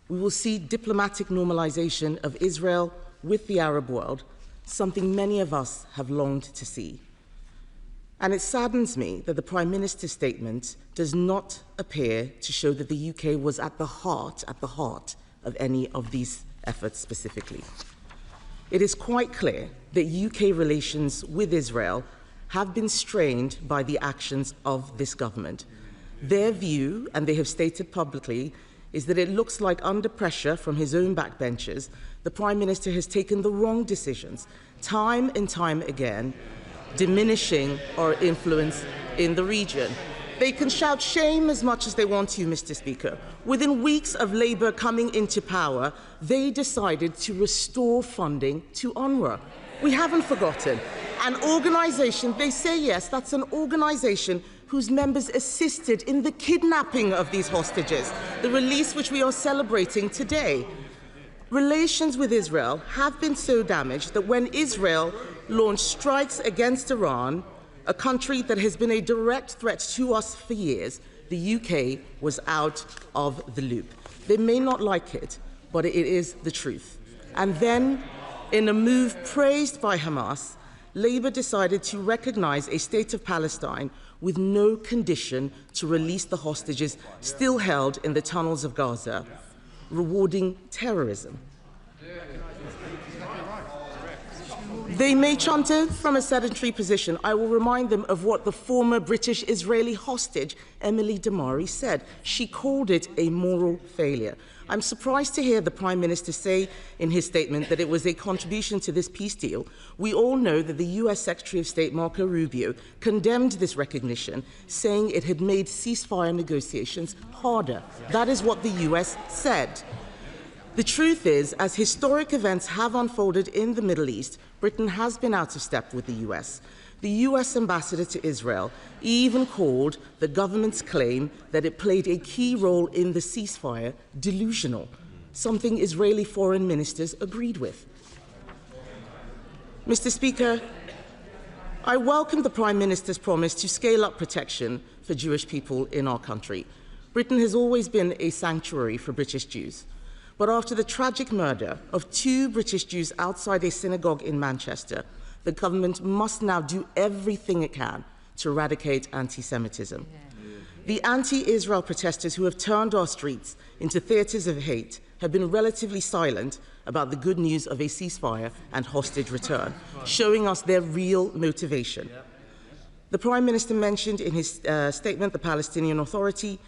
We will see diplomatic normalization of Israel with the Arab world, something many of us have longed to see. And it saddens me that the Prime Minister's statement does not appear to show that the UK was at the heart of any of these efforts specifically. It is quite clear that UK relations with Israel have been strained by the actions of this government. Their view, and they have stated publicly, is that it looks like under pressure from his own backbenchers, the Prime Minister has taken the wrong decisions, time and time again, diminishing our influence in the region. They can shout shame as much as they want to, Mr. Speaker. Within weeks of Labour coming into power, they decided to restore funding to UNRWA. We haven't forgotten. An organisation, they say yes, that's an organisation whose members assisted in the kidnapping of these hostages, the release which we are celebrating today. Relations with Israel have been so damaged that when Israel launched strikes against Iran, a country that has been a direct threat to us for years, the UK was out of the loop. They may not like it, but it is the truth. And then, in a move praised by Hamas, Labour decided to recognise a state of Palestine with no condition to release the hostages still held in the tunnels of Gaza, rewarding terrorism. They may chant it from a sedentary position. I will remind them of what the former British-Israeli hostage, Emily Damari, said. She called it a moral failure. I'm surprised to hear the Prime Minister say in his statement that it was a contribution to this peace deal. We all know that the US Secretary of State, Marco Rubio, condemned this recognition, saying it had made ceasefire negotiations harder. That is what the US said. The truth is, as historic events have unfolded in the Middle East, Britain has been out of step with the US. The US ambassador to Israel even called the government's claim that it played a key role in the ceasefire delusional, something Israeli foreign ministers agreed with. Mr. Speaker, I welcome the Prime Minister's promise to scale up protection for Jewish people in our country. Britain has always been a sanctuary for British Jews. But after the tragic murder of 2 British Jews outside a synagogue in Manchester, the government must now do everything it can to eradicate anti-Semitism. The anti-Israel protesters who have turned our streets into theatres of hate have been relatively silent about the good news of a ceasefire and hostage return, showing us their real motivation. The Prime Minister mentioned in his statement the Palestinian Authority.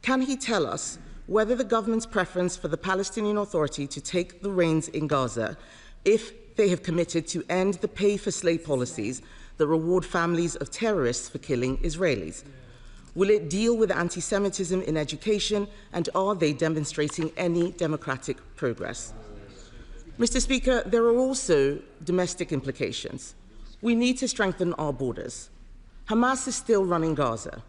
Can he tell us whether the government's preference for the Palestinian Authority to take the reins in Gaza, if they have committed to end the pay-for-slay policies that reward families of terrorists for killing Israelis? Will it deal with anti-Semitism in education, and are they demonstrating any democratic progress? Mr. Speaker, there are also domestic implications. We need to strengthen our borders. Hamas is still running Gaza.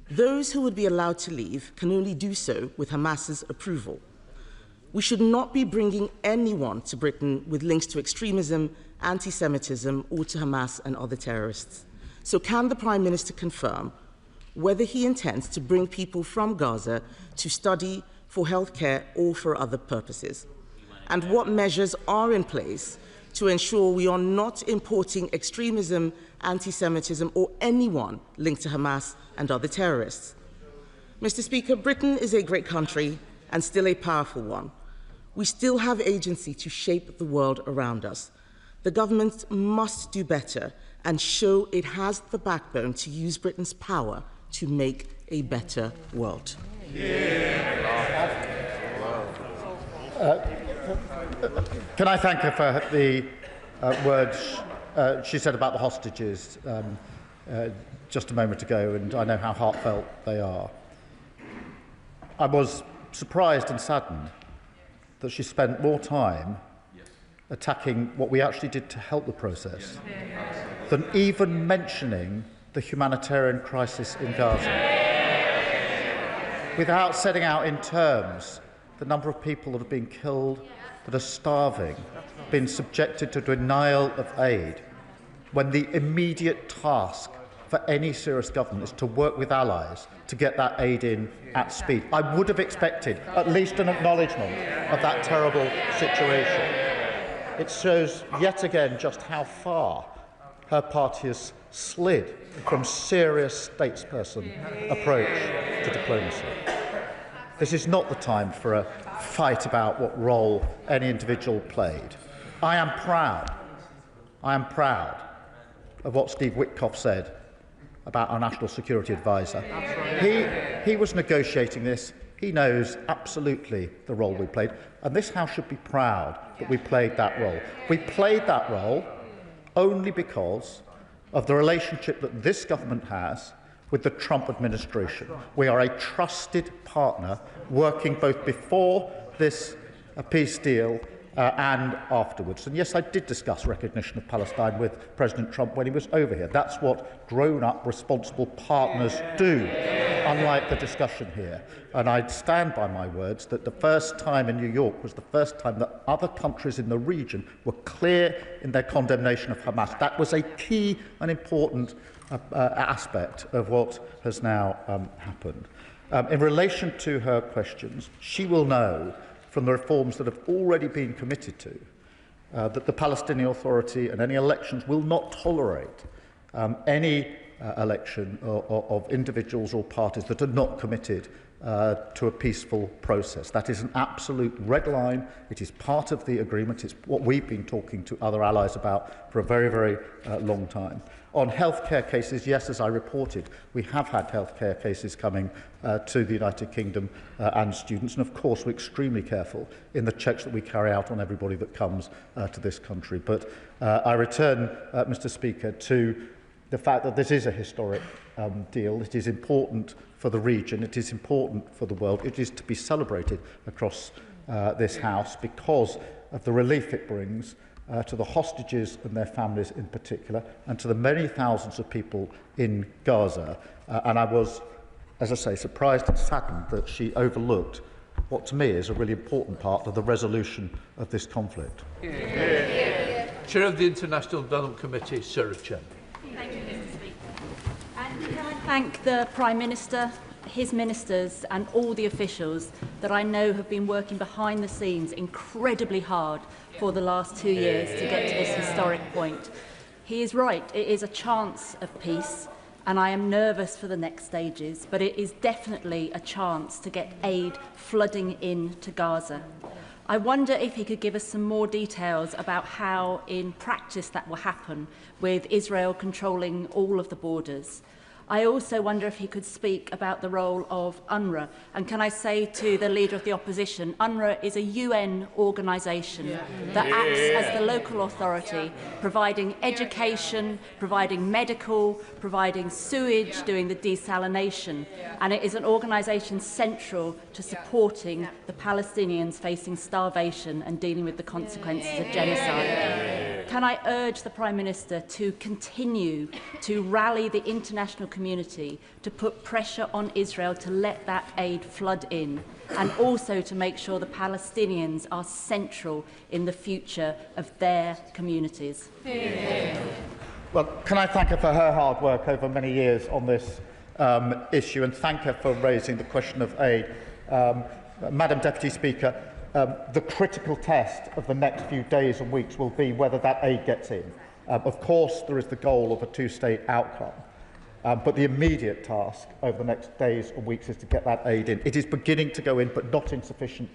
Those who would be allowed to leave can only do so with Hamas's approval. We should not be bringing anyone to Britain with links to extremism, anti-Semitism, or to Hamas and other terrorists. So can the Prime Minister confirm whether he intends to bring people from Gaza to study, for healthcare, or for other purposes? And what measures are in place to ensure we are not importing extremism, anti-Semitism, or anyone linked to Hamas and other terrorists? Mr. Speaker, Britain is a great country and still a powerful one. We still have agency to shape the world around us. The government must do better and show it has the backbone to use Britain's power to make a better world. Can I thank her for the words she said about the hostages just a moment ago, and I know how heartfelt they are. I was surprised and saddened that she spent more time attacking what we actually did to help the process than even mentioning the humanitarian crisis in Gaza, without setting out in terms the number of people that have been killed, that are starving, been subjected to denial of aid, when the immediate task for any serious government is to work with allies to get that aid in at speed. I would have expected at least an acknowledgement of that terrible situation. It shows yet again just how far her party has slid from serious statesperson approach to diplomacy. This is not the time for a fight about what role any individual played. I am proud of what Steve Witkoff said about our National Security Advisor. He was negotiating this. He knows absolutely the role we played, and this House should be proud that we played that role. We played that role only because of the relationship that this government has with the Trump administration. We are a trusted partner working both before this peace deal and afterwards. And yes, I did discuss recognition of Palestine with President Trump when he was over here. That's what grown-up, responsible partners do, unlike the discussion here. And I'd stand by my words that the first time in New York was the first time that other countries in the region were clear in their condemnation of Hamas. That was a key and important aspect of what has now happened. In relation to her questions, she will know from the reforms that have already been committed to, that the Palestinian Authority and any elections will not tolerate any election of individuals or parties that are not committed to a peaceful process. That is an absolute red line. It is part of the agreement. It's what we've been talking to other allies about for a very, very long time. On healthcare cases, yes, as I reported, we have had healthcare cases coming to the United Kingdom and students, and of course we're extremely careful in the checks that we carry out on everybody that comes to this country. But I return, Mr. Speaker, to the fact that this is a historic deal. It is important for the region, it is important for the world, it is to be celebrated across this House because of the relief it brings to the hostages and their families in particular, and to the many thousands of people in Gaza. And I was, as I say, surprised and saddened that she overlooked what to me is a really important part of the resolution of this conflict. Chair of the International Development Committee, Sarah Chen. Thank you, Mr. Speaker. And can I thank the Prime Minister, his ministers and all the officials that I know have been working behind the scenes incredibly hard for the last 2 years to get to this historic point. He is right, it is a chance of peace, and I am nervous for the next stages, but it is definitely a chance to get aid flooding into Gaza. I wonder if he could give us some more details about how in practice that will happen, with Israel controlling all of the borders. I also wonder if he could speak about the role of UNRWA. And can I say to the Leader of the Opposition, UNRWA is a UN organisation that acts as the local authority, providing education, providing medical, providing sewage, doing the desalination. And it is an organisation central to supporting the Palestinians facing starvation and dealing with the consequences of genocide. Can I urge the Prime Minister to continue to rally the international community to put pressure on Israel to let that aid flood in, and also to make sure the Palestinians are central in the future of their communities? Well, can I thank her for her hard work over many years on this issue, and thank her for raising the question of aid. Madam Deputy Speaker, the critical test of the next few days and weeks will be whether that aid gets in. Of course, there is the goal of a two-state outcome, but the immediate task over the next days and weeks is to get that aid in. It is beginning to go in, but not in sufficient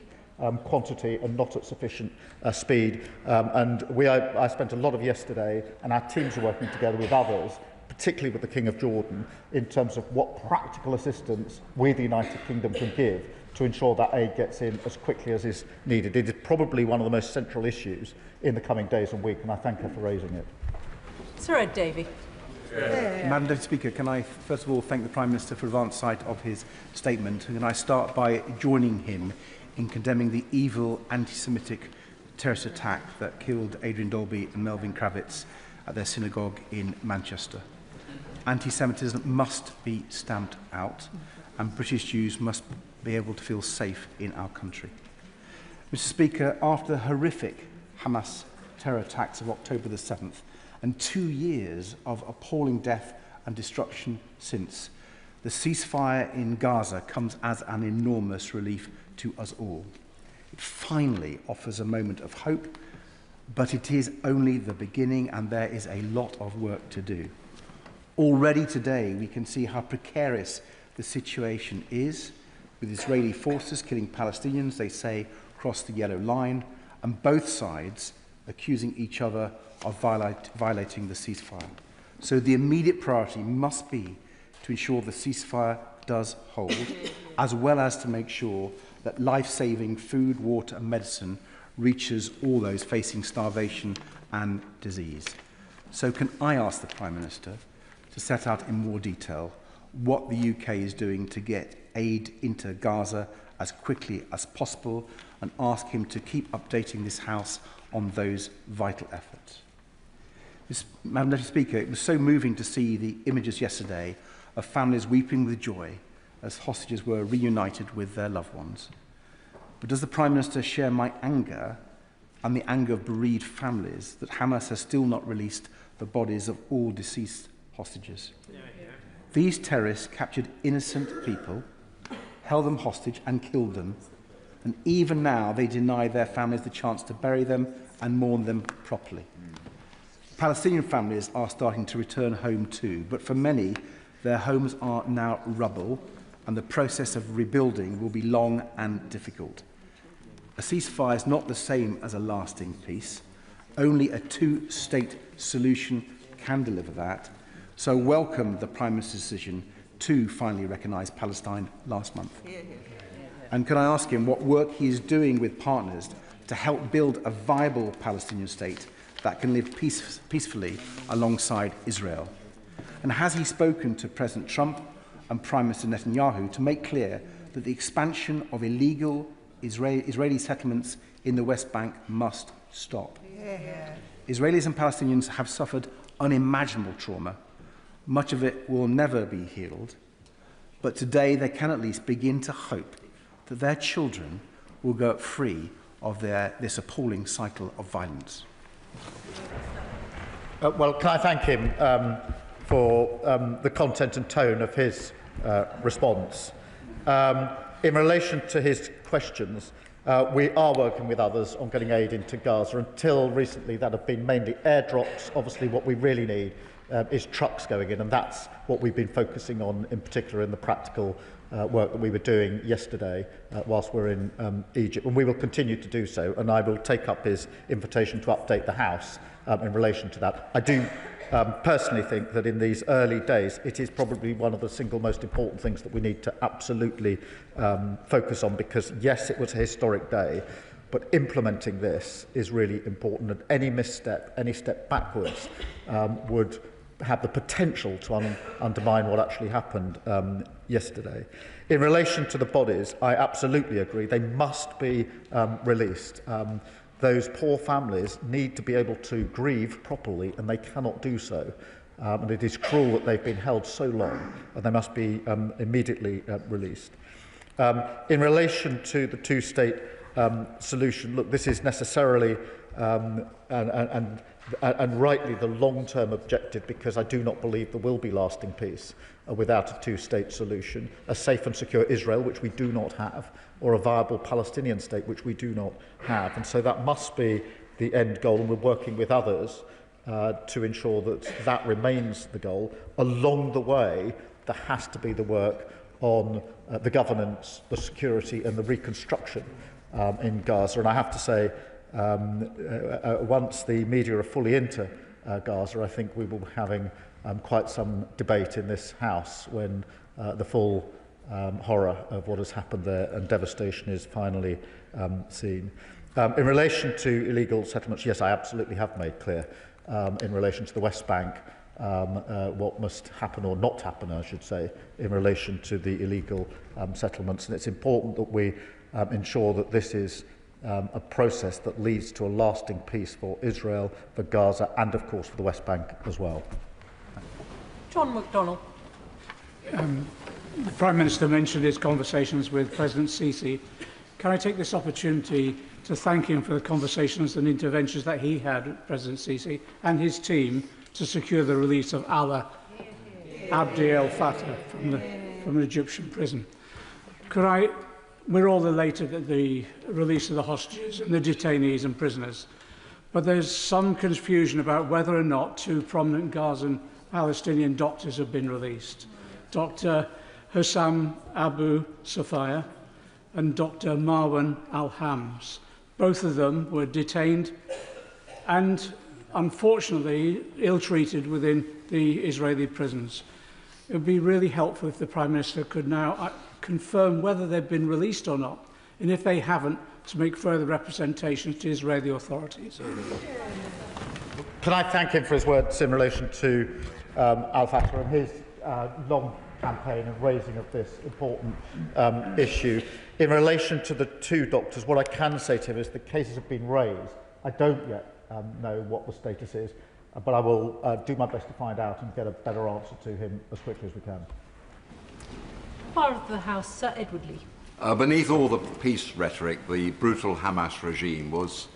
quantity and not at sufficient speed. I spent a lot of yesterday, and our teams are working together with others, particularly with the King of Jordan, in terms of what practical assistance we, the United Kingdom, can give to ensure that aid gets in as quickly as is needed. It is probably one of the most central issues in the coming days and weeks, and I thank her for raising it. Sir Ed Davey. Madam Deputy Speaker, can I first of all thank the Prime Minister for advance sight of his statement, and can I start by joining him in condemning the evil anti-Semitic terrorist attack that killed Adrian Dolby and Melvin Kravitz at their synagogue in Manchester. Anti-Semitism must be stamped out, and British Jews must be able to feel safe in our country. Mr. Speaker, after the horrific Hamas terror attacks of October the 7th, and 2 years of appalling death and destruction since, the ceasefire in Gaza comes as an enormous relief to us all. It finally offers a moment of hope, but it is only the beginning, and there is a lot of work to do. Already today, we can see how precarious the situation is, with Israeli forces killing Palestinians, they say, across the yellow line, and both sides accusing each other of violating the ceasefire. So the immediate priority must be to ensure the ceasefire does hold, as well as to make sure that life-saving food, water and medicine reaches all those facing starvation and disease. So can I ask the Prime Minister to set out in more detail what the UK is doing to get aid into Gaza as quickly as possible, and ask him to keep updating this House on those vital efforts. Madam Deputy Speaker, it was so moving to see the images yesterday of families weeping with joy as hostages were reunited with their loved ones. But does the Prime Minister share my anger and the anger of bereaved families that Hamas has still not released the bodies of all deceased hostages? These terrorists captured innocent people, held them hostage and killed them, and even now they deny their families the chance to bury them and mourn them properly. Palestinian families are starting to return home too, but for many, their homes are now rubble, and the process of rebuilding will be long and difficult. A ceasefire is not the same as a lasting peace. Only a two-state solution can deliver that. So welcome the Prime Minister's decision to finally recognise Palestine last month. And can I ask him what work he is doing with partners to help build a viable Palestinian state that can live peacefully alongside Israel? And has he spoken to President Trump and Prime Minister Netanyahu to make clear that the expansion of illegal Israeli settlements in the West Bank must stop? Israelis and Palestinians have suffered unimaginable trauma. Much of it will never be healed, but today they can at least begin to hope that their children will go free of this appalling cycle of violence. Well, can I thank him for the content and tone of his response. In relation to his questions, we are working with others on getting aid into Gaza. Until recently, that have been mainly airdrops. Obviously, what we really need is trucks going in, and that's what we've been focusing on, in particular in the practical work that we were doing yesterday whilst we're in Egypt, and we will continue to do so, and I will take up his invitation to update the House in relation to that. I do personally think that in these early days it is probably one of the single most important things that we need to absolutely focus on, because yes, it was a historic day, but implementing this is really important, and any misstep, any step backwards would have the potential to undermine what actually happened yesterday. In relation to the bodies, I absolutely agree. They must be released. Those poor families need to be able to grieve properly, and they cannot do so. And it is cruel that they've been held so long, and they must be immediately released. In relation to the two-state solution, look, this is necessarily and rightly the long-term objective, because I do not believe there will be lasting peace without a two-state solution, a safe and secure Israel, which we do not have, or a viable Palestinian state, which we do not have. And so that must be the end goal, and we're working with others to ensure that that remains the goal. Along the way, there has to be the work on the governance, the security and the reconstruction in Gaza. And I have to say, once the media are fully into Gaza, I think we will be having quite some debate in this House when the full horror of what has happened there and devastation is finally seen. In relation to illegal settlements, yes, I absolutely have made clear in relation to the West Bank what must happen or not happen, I should say, in relation to the illegal settlements. And it's important that we ensure that this is a process that leads to a lasting peace for Israel, for Gaza, and of course for the West Bank as well. John McDonnell. The Prime Minister mentioned his conversations with President Sisi. Can I take this opportunity to thank him for the conversations and interventions that he had with President Sisi and his team to secure the release of Allah Abdi el-Fattah from an Egyptian prison? We're all elated at the release of the hostages and the detainees and prisoners, but there's some confusion about whether or not two prominent Gazan Palestinian doctors have been released. Dr. Hussam Abu Safia and Dr. Marwan Al-Hams. Both of them were detained and, unfortunately, ill-treated within the Israeli prisons. It would be really helpful if the Prime Minister could now confirm whether they've been released or not, and if they haven't, to make further representations to Israeli authorities. Can I thank him for his words in relation to Al-Fattah and his long campaign and raising of this important issue. In relation to the two doctors, what I can say to him is the cases have been raised. I don't yet know what the status is, but I will do my best to find out and get a better answer to him as quickly as we can. Part of the House, Sir Edward Lee. Beneath all the peace rhetoric, the brutal Hamas regime was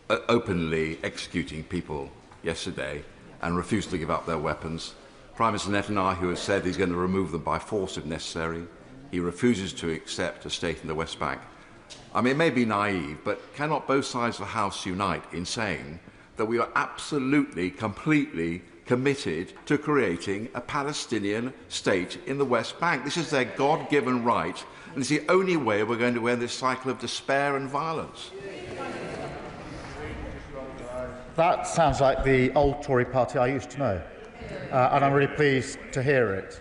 openly executing people yesterday and refused to give up their weapons. Prime Minister Netanyahu has said he's going to remove them by force if necessary. He refuses to accept a state in the West Bank. I mean, it may be naive, but cannot both sides of the House unite in saying that we are absolutely, completely committed to creating a Palestinian state in the West Bank? This is their God-given right, and it's the only way we're going to end this cycle of despair and violence. That sounds like the old Tory party I used to know, and I'm really pleased to hear it,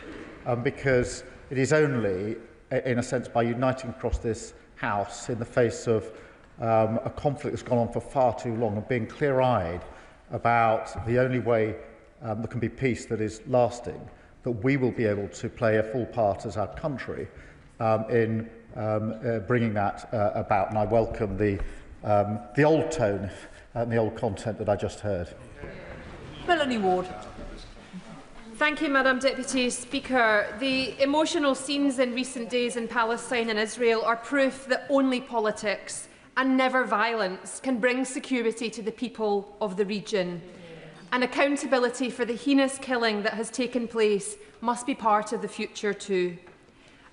because it is only, in a sense, by uniting across this House in the face of a conflict that's gone on for far too long and being clear-eyed about the only way there can be peace that is lasting, that we will be able to play a full part as our country in bringing that about. And I welcome the old tone and the old content that I just heard. Melanie Ward. Thank you, Madam Deputy Speaker. The emotional scenes in recent days in Palestine and Israel are proof that only politics and never violence can bring security to the people of the region. And accountability for the heinous killing that has taken place must be part of the future too.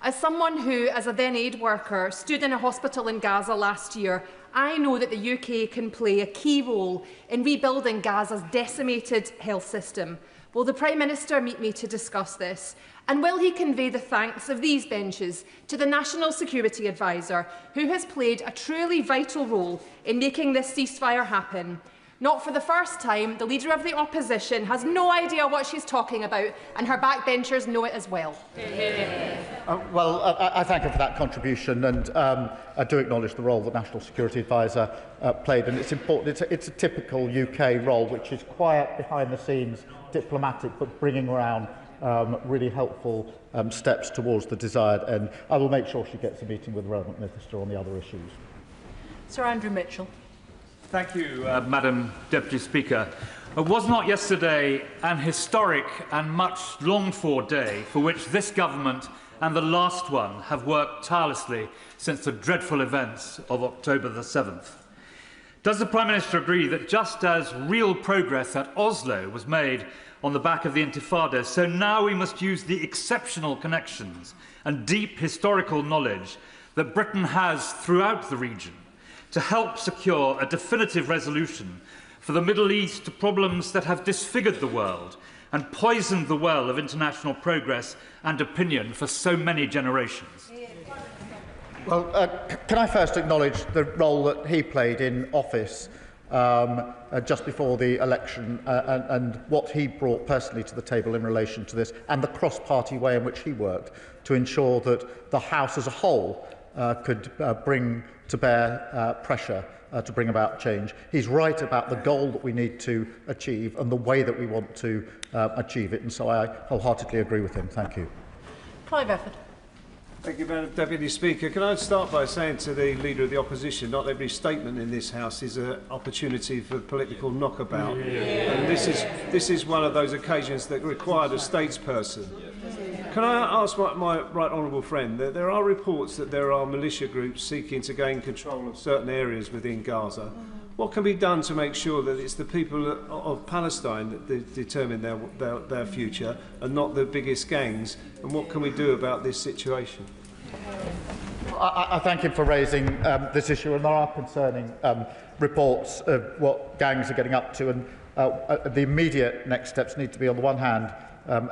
As someone who, as a then aid worker, stood in a hospital in Gaza last year, I know that the UK can play a key role in rebuilding Gaza's decimated health system. Will the Prime Minister meet me to discuss this? And will he convey the thanks of these benches to the National Security Advisor, who has played a truly vital role in making this ceasefire happen? Not for the first time, the Leader of the Opposition has no idea what she's talking about, and her backbenchers know it as well. I thank her for that contribution, and I do acknowledge the role that National Security Advisor played, and it's important. It's a typical UK role, which is quiet, behind the scenes, diplomatic, but bringing around really helpful steps towards the desired end. I will make sure she gets a meeting with the relevant minister on the other issues. Sir Andrew Mitchell. Thank you, Madam Deputy Speaker. Was not yesterday an historic and much longed-for day for which this government and the last one have worked tirelessly since the dreadful events of October the 7th? Does the Prime Minister agree that just as real progress at Oslo was made on the back of the Intifada, so now we must use the exceptional connections and deep historical knowledge that Britain has throughout the region to help secure a definitive resolution for the Middle East problems that have disfigured the world and poisoned the well of international progress and opinion for so many generations? Well, can I first acknowledge the role that he played in office just before the election and what he brought personally to the table in relation to this, and the cross-party way in which he worked to ensure that the House as a whole could bring to bear pressure to bring about change. He's right about the goal that we need to achieve and the way that we want to achieve it, and so I wholeheartedly agree with him. Thank you. Clive Efford. Thank you, Madam Deputy Speaker. Can I start by saying to the Leader of the Opposition, not every statement in this House is an opportunity for political knockabout. And this is one of those occasions that required a statesperson. Can I ask my right honourable friend, that there are reports that there are militia groups seeking to gain control of certain areas within Gaza. What can be done to make sure that it's the people of Palestine that determine their future and not the biggest gangs? And what can we do about this situation? I thank him for raising this issue, and there are concerning reports of what gangs are getting up to, and the immediate next steps need to be, on the one hand,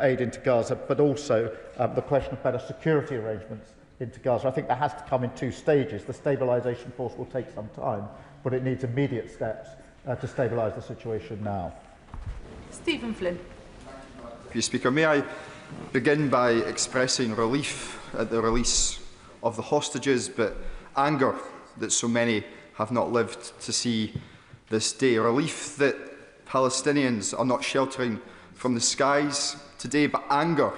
aid into Gaza, but also the question of better security arrangements into Gaza. I think that has to come in two stages. The stabilisation force will take some time, but it needs immediate steps to stabilise the situation now. Stephen Flynn. Mr. Speaker, may I begin by expressing relief at the release of the hostages, but anger that so many have not lived to see this day. Relief that Palestinians are not sheltering from the skies today, but anger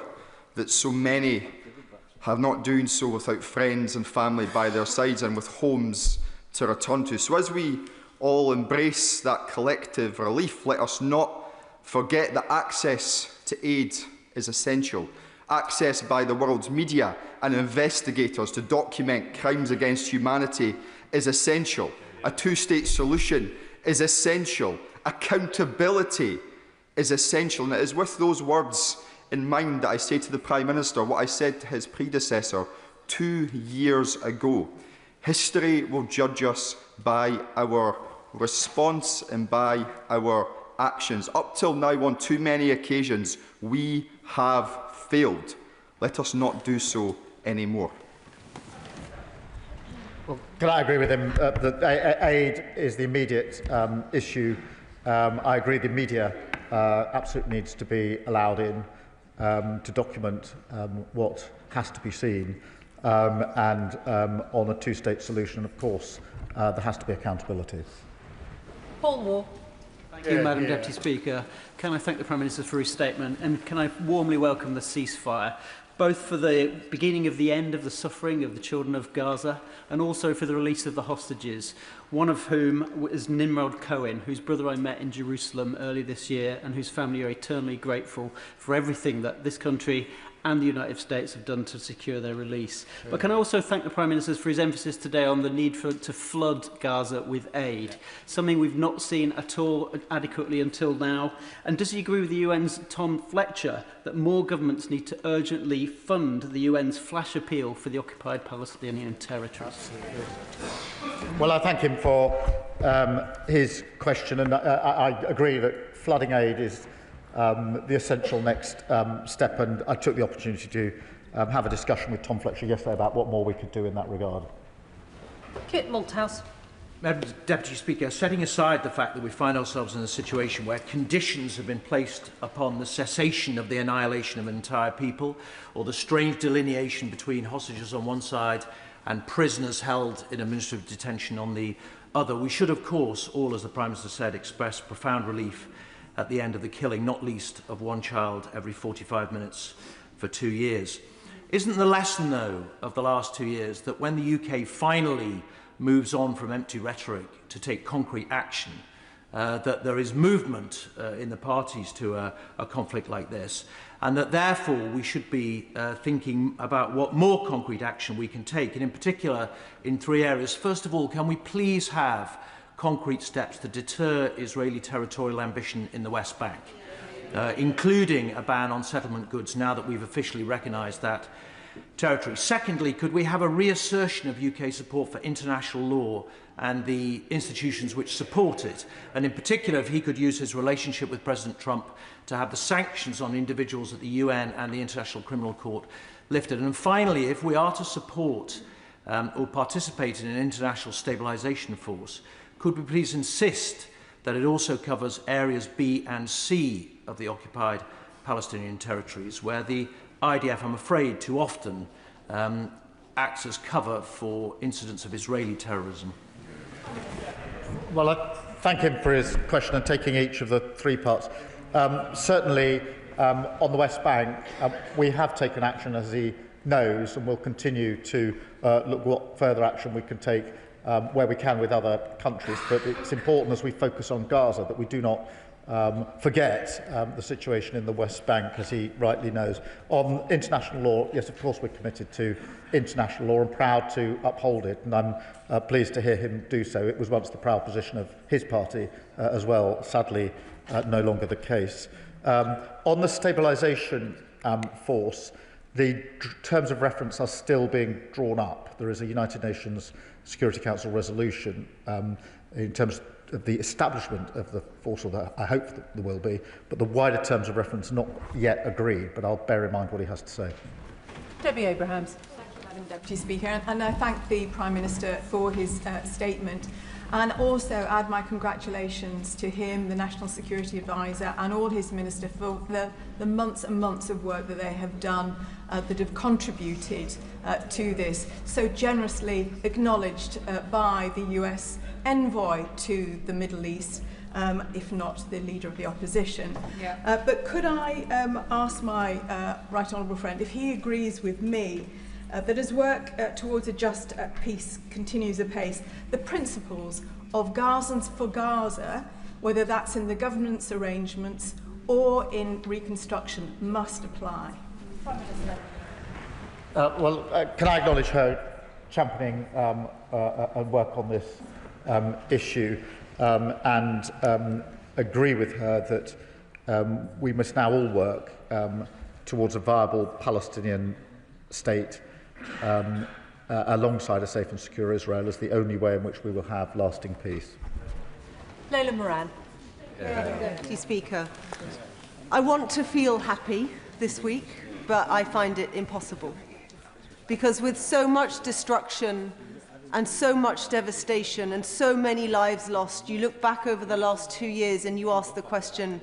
that so many have not doing so without friends and family by their sides and with homes to return to. So as we all embrace that collective relief, let us not forget that access to aid is essential. Access by the world's media and investigators to document crimes against humanity is essential. A two-state solution is essential. Accountability is essential. And it is with those words in mind that I say to the Prime Minister what I said to his predecessor 2 years ago. History will judge us by our response and by our actions. Up till now, on too many occasions, we have failed. Let us not do so anymore. Well, can I agree with him that aid is the immediate issue? I agree the media absolutely needs to be allowed in to document what has to be seen. And on a two-state solution, of course, there has to be accountability. Paul Moore. Thank you, Madam Deputy Speaker. Can I thank the Prime Minister for his statement, and can I warmly welcome the ceasefire, both for the beginning of the end of the suffering of the children of Gaza and also for the release of the hostages, one of whom is Nimrod Cohen, whose brother I met in Jerusalem early this year and whose family are eternally grateful for everything that this country and the United States have done to secure their release. Sure. But can I also thank the Prime Minister for his emphasis today on the need to flood Gaza with aid, something we've not seen at all adequately until now. And does he agree with the UN's Tom Fletcher that more governments need to urgently fund the UN's flash appeal for the occupied Palestinian territories? Absolutely. Well, I thank him for his question, and I agree that flooding aid is the essential next step, and I took the opportunity to have a discussion with Tom Fletcher yesterday about what more we could do in that regard. Kit Malthouse. Madam Deputy Speaker, setting aside the fact that we find ourselves in a situation where conditions have been placed upon the cessation of the annihilation of an entire people, or the strange delineation between hostages on one side and prisoners held in administrative detention on the other, we should, of course, all, as the Prime Minister said, express profound relief at the end of the killing, not least of one child every 45 minutes for 2 years. Isn't the lesson, though, of the last 2 years that when the UK finally moves on from empty rhetoric to take concrete action, that there is movement in the parties to a conflict like this, and that therefore we should be thinking about what more concrete action we can take, and in particular in 3 areas. First of all, can we please have concrete steps to deter Israeli territorial ambition in the West Bank, including a ban on settlement goods now that we've officially recognised that territory? Secondly, could we have a reassertion of UK support for international law and the institutions which support it? And in particular, if he could use his relationship with President Trump to have the sanctions on individuals at the UN and the International Criminal Court lifted. And finally, if we are to support or participate in an international stabilisation force, could we please insist that it also covers areas B and C of the occupied Palestinian territories, where the IDF, I'm afraid, too often acts as cover for incidents of Israeli terrorism? Well, I thank him for his question and taking each of the three parts. Certainly, on the West Bank, we have taken action, as he knows, and will continue to look what further action we can take where we can with other countries. But it's important, as we focus on Gaza, that we do not forget the situation in the West Bank, as he rightly knows. On international law, yes, of course we're committed to international law and proud to uphold it, and I'm pleased to hear him do so. It was once the proud position of his party as well, sadly no longer the case. On the stabilisation force, the terms of reference are still being drawn up. There is a United Nations Security Council resolution in terms of the establishment of the force, or I hope that there will be, but the wider terms of reference not yet agreed, but I'll bear in mind what he has to say. Debbie Abrahams. Thank you, Madam Deputy Speaker, and I thank the Prime Minister for his statement, and also add my congratulations to him, the National Security Advisor, and all his ministers for the months and months of work that they have done that have contributed to this, so generously acknowledged by the US envoy to the Middle East, if not the leader of the opposition. Yeah. But could I ask my right honourable friend if he agrees with me that as work towards a just peace continues apace, the principles of Gazans for Gaza, whether that's in the governance arrangements or in Reconstruction, must apply? Can I acknowledge her championing and work on this issue and agree with her that we must now all work towards a viable Palestinian state alongside a safe and secure Israel as the only way in which we will have lasting peace. Leila Moran. Deputy Speaker, I want to feel happy this week, but I find it impossible. Because with so much destruction and so much devastation and so many lives lost, you look back over the last 2 years and you ask the question,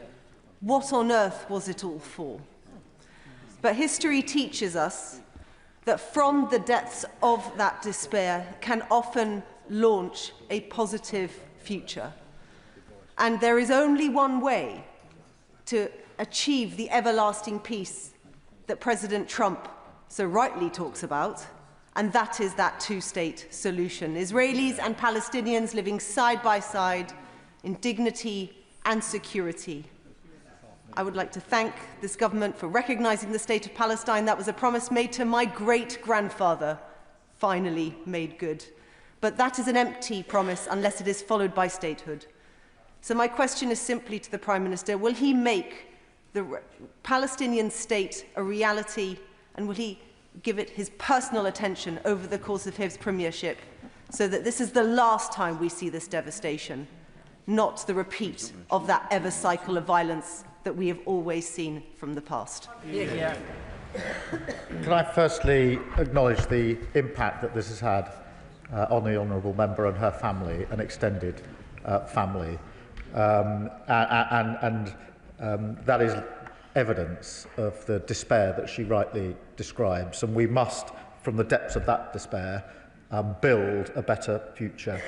what on earth was it all for? But history teaches us that from the depths of that despair can often launch a positive future. And there is only one way to achieve the everlasting peace that President Trump so rightly talks about, and that is that two-state solution. Israelis and Palestinians living side by side in dignity and security. I would like to thank this government for recognising the state of Palestine. That was a promise made to my great-grandfather, finally made good. But that is an empty promise unless it is followed by statehood. So my question is simply to the Prime Minister, will he make the Palestinian state a reality, and will he give it his personal attention over the course of his premiership so that this is the last time we see this devastation, not the repeat of that ever cycle of violence that we have always seen from the past? Yeah. Can I firstly acknowledge the impact that this has had on the honourable member and her family, an extended family, that is evidence of the despair that she rightly describes, and we must, from the depths of that despair, build a better future.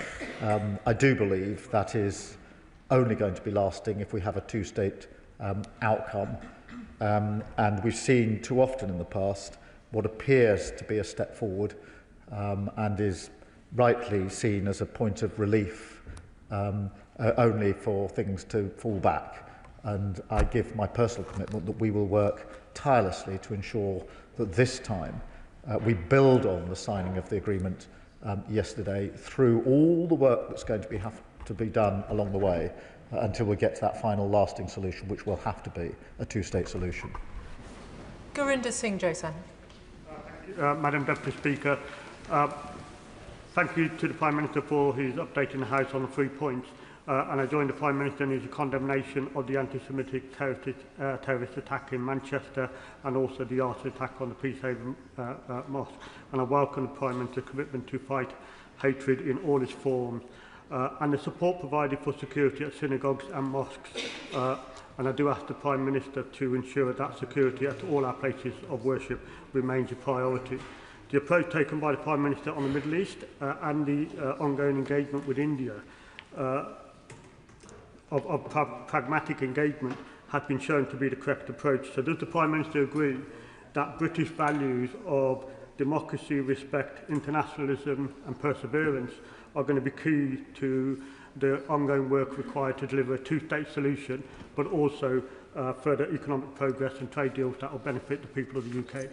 I do believe that is only going to be lasting if we have a two-state outcome, and we've seen too often in the past what appears to be a step forward and is rightly seen as a point of relief only for things to fall back. And I give my personal commitment that we will work tirelessly to ensure that this time we build on the signing of the agreement yesterday through all the work that's going to have to be done along the way until we get to that final lasting solution, which will have to be a two-state solution. Gurinder Singh Josan. Madam Deputy Speaker, thank you to the Prime Minister for his updating the House on the 3 points. and I join the Prime Minister in his condemnation of the anti-Semitic terrorist attack in Manchester and also the arson attack on the Peacehaven Mosque. And I welcome the Prime Minister's commitment to fight hatred in all its forms and the support provided for security at synagogues and mosques. And I do ask the Prime Minister to ensure that security at all our places of worship remains a priority. The approach taken by the Prime Minister on the Middle East and the ongoing engagement with India of pragmatic engagement has been shown to be the correct approach. So does the Prime Minister agree that British values of democracy, respect, internationalism and perseverance are going to be key to the ongoing work required to deliver a two-state solution, but also further economic progress and trade deals that will benefit the people of the UK?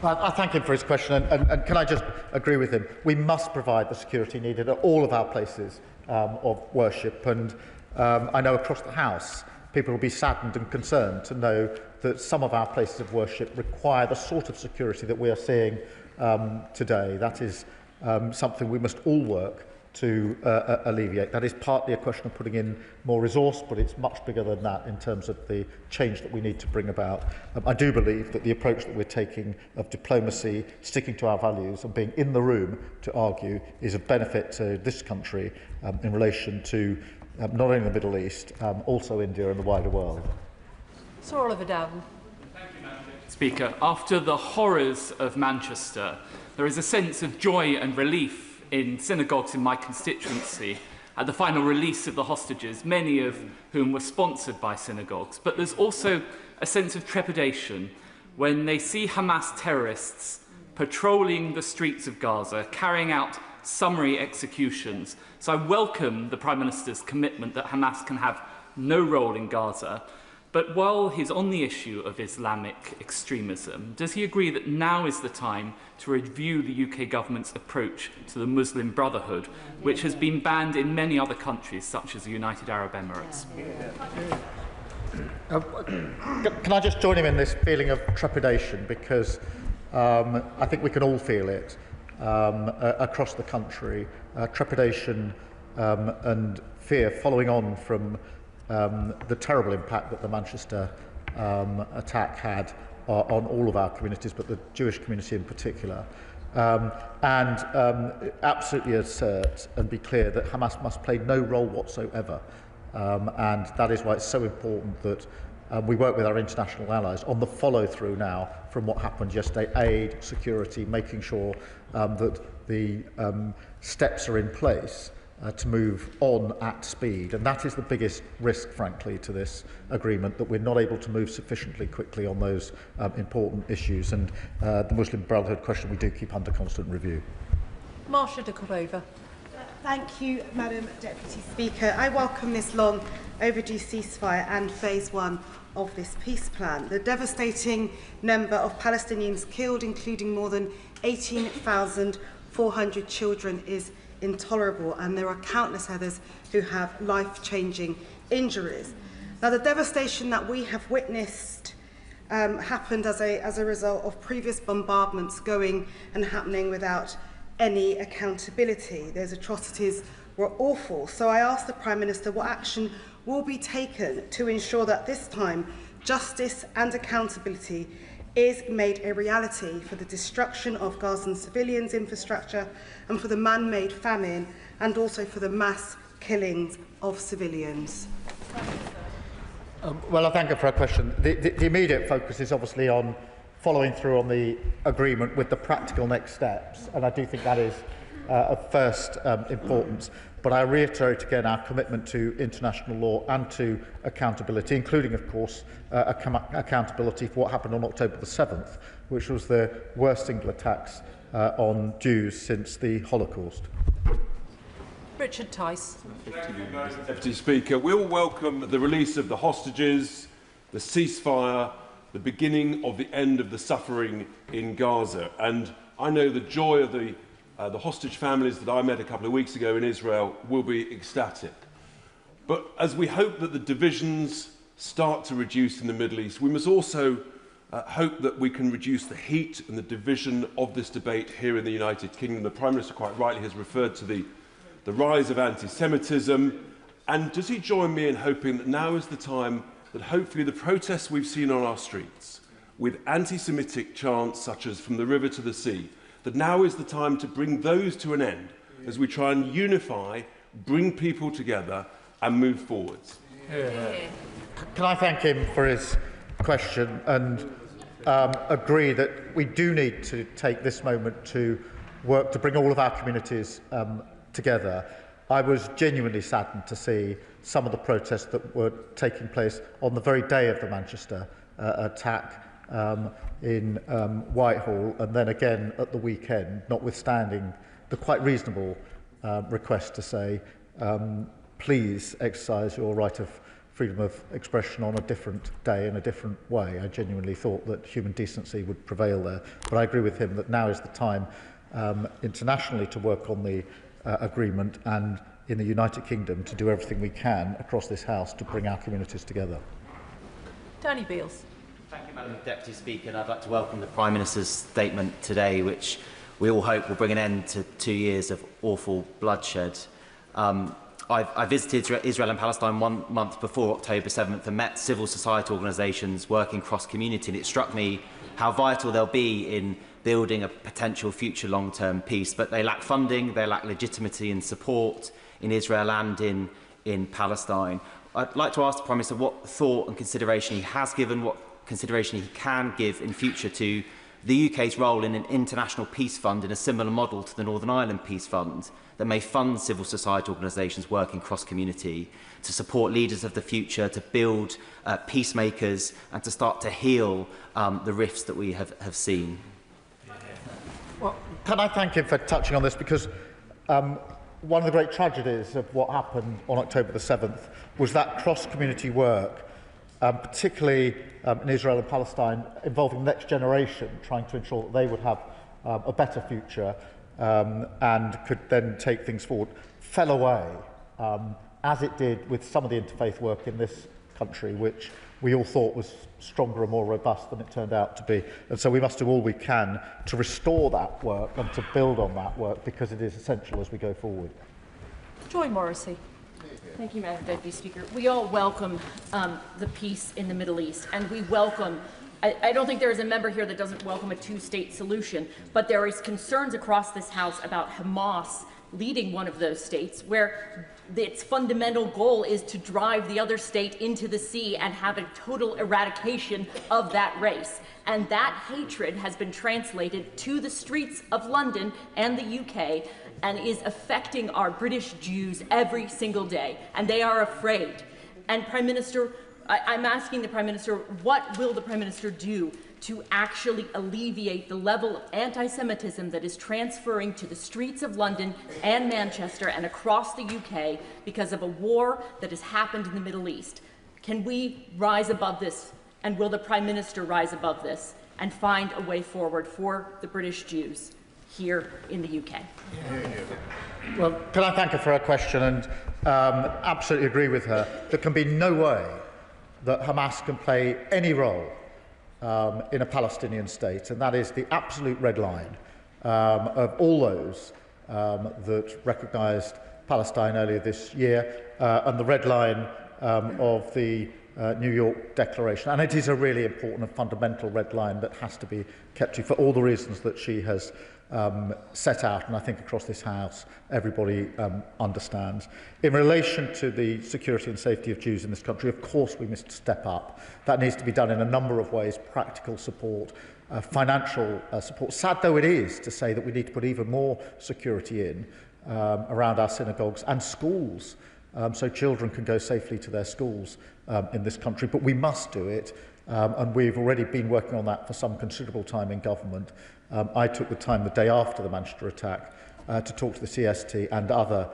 I thank him for his question, and can I just agree with him? We must provide the security needed at all of our places of worship, and I know across the House people will be saddened and concerned to know that some of our places of worship require the sort of security that we are seeing today. That is something we must all work to alleviate. That is partly a question of putting in more resource, but it's much bigger than that in terms of the change that we need to bring about. I do believe that the approach that we're taking of diplomacy, sticking to our values and being in the room to argue is of benefit to this country in relation to not only the Middle East, also India and the wider world. Sir Oliver Dowden. Speaker, after the horrors of Manchester, there is a sense of joy and relief in synagogues in my constituency at the final release of the hostages, many of whom were sponsored by synagogues. But there's also a sense of trepidation when they see Hamas terrorists patrolling the streets of Gaza, carrying out summary executions. So I welcome the Prime Minister's commitment that Hamas can have no role in Gaza. But while he's on the issue of Islamic extremism, does he agree that now is the time to review the UK government's approach to the Muslim Brotherhood, which has been banned in many other countries, such as the United Arab Emirates? Can I just join him in this feeling of trepidation, because I think we can all feel it across the country, trepidation and fear following on from the terrible impact that the Manchester attack had on all of our communities, but the Jewish community in particular. Absolutely assert and be clear that Hamas must play no role whatsoever. And that is why it's so important that we work with our international allies on the follow-through now from what happened yesterday: aid, security, making sure that the steps are in place to move on at speed. And that is the biggest risk, frankly, to this agreement, that we're not able to move sufficiently quickly on those important issues. And the Muslim Brotherhood question we do keep under constant review. Marsha de Cordova. Thank you, Madam Deputy Speaker. I welcome this long overdue ceasefire and phase one of this peace plan. The devastating number of Palestinians killed, including more than 18,400 children, is intolerable, and there are countless others who have life-changing injuries. Now, the devastation that we have witnessed happened as a result of previous bombardments going and happening without any accountability. Those atrocities were awful. So I asked the Prime Minister what action will be taken to ensure that this time justice and accountability is made a reality for the destruction of Gazan civilians' infrastructure and for the man-made famine, and also for the mass killings of civilians. Well, I thank her for her question. The immediate focus is obviously on following through on the agreement with the practical next steps, and I do think that is of first importance. But I reiterate again our commitment to international law and to accountability, including, of course, accountability for what happened on October the 7th, which was the worst single attacks on Jews since the Holocaust. Richard Tice. Deputy Speaker, we all welcome the release of the hostages, the ceasefire, the beginning of the end of the suffering in Gaza. And I know the joy of the hostage families that I met a couple of weeks ago in Israel will be ecstatic. But as we hope that the divisions start to reduce in the Middle East, we must also hope that we can reduce the heat and the division of this debate here in the United Kingdom. The Prime Minister quite rightly has referred to the the rise of anti-Semitism, and does he join me in hoping that now is the time that hopefully the protests we've seen on our streets, with anti-Semitic chants such as "From the river to the sea," that now is the time to bring those to an end as we try and unify, bring people together and move forwards? Can I thank him for his question and agree that we do need to take this moment to work to bring all of our communities together. I was genuinely saddened to see some of the protests that were taking place on the very day of the Manchester attack in Whitehall, and then again at the weekend, notwithstanding the quite reasonable request to say, please exercise your right of freedom of expression on a different day in a different way. I genuinely thought that human decency would prevail there, but I agree with him that now is the time internationally to work on the agreement, and in the United Kingdom to do everything we can across this House to bring our communities together. Danny Beales. Thank you, Madam Deputy Speaker, and I'd like to welcome the Prime Minister's statement today, which we all hope will bring an end to 2 years of awful bloodshed. I visited Israel and Palestine 1 month before October 7th and met civil society organisations working cross-community, and it struck me how vital they'll be in building a potential future long-term peace. But they lack funding, they lack legitimacy and support in Israel and in Palestine. I'd like to ask the Prime Minister what thought and consideration he has given, what consideration he can give in future to the UK's role in an international peace fund in a similar model to the Northern Ireland Peace Fund that may fund civil society organisations working cross-community to support leaders of the future, to build peacemakers and to start to heal the rifts that we have seen. Well, can I thank him for touching on this, because one of the great tragedies of what happened on October the 7th was that cross-community work, particularly in Israel and Palestine, involving the next generation, trying to ensure that they would have a better future and could then take things forward, fell away, as it did with some of the interfaith work in this country, which we all thought was stronger and more robust than it turned out to be. And so we must do all we can to restore that work and to build on that work, because it is essential as we go forward. Joy Morrissey. Thank you, Madam Deputy Speaker. We all welcome the peace in the Middle East, and we welcome, I don't think there is a member here that doesn't welcome a two-state solution, but there is concerns across this House about Hamas leading one of those states, where its fundamental goal is to drive the other state into the sea and have a total eradication of that race. And that hatred has been translated to the streets of London and the UK and is affecting our British Jews every single day, and they are afraid. And Prime Minister, I'm asking the Prime Minister, what will the Prime Minister do to actually alleviate the level of anti-Semitism that is transferring to the streets of London and Manchester and across the UK because of a war that has happened in the Middle East? Can we rise above this, and will the Prime Minister rise above this and find a way forward for the British Jews here in the UK? Well, can I thank her for her question, and absolutely agree with her. There can be no way that Hamas can play any role in a Palestinian state, and that is the absolute red line of all those that recognised Palestine earlier this year, and the red line of the New York Declaration. And it is a really important and fundamental red line that has to be kept to for all the reasons that she has set out, and I think across this House everybody understands. In relation to the security and safety of Jews in this country, of course we must step up. That needs to be done in a number of ways: practical support, financial support. Sad though it is to say that we need to put even more security in around our synagogues and schools, so children can go safely to their schools in this country, but we must do it. And we've already been working on that for some considerable time in government. I took the time the day after the Manchester attack to talk to the CST and other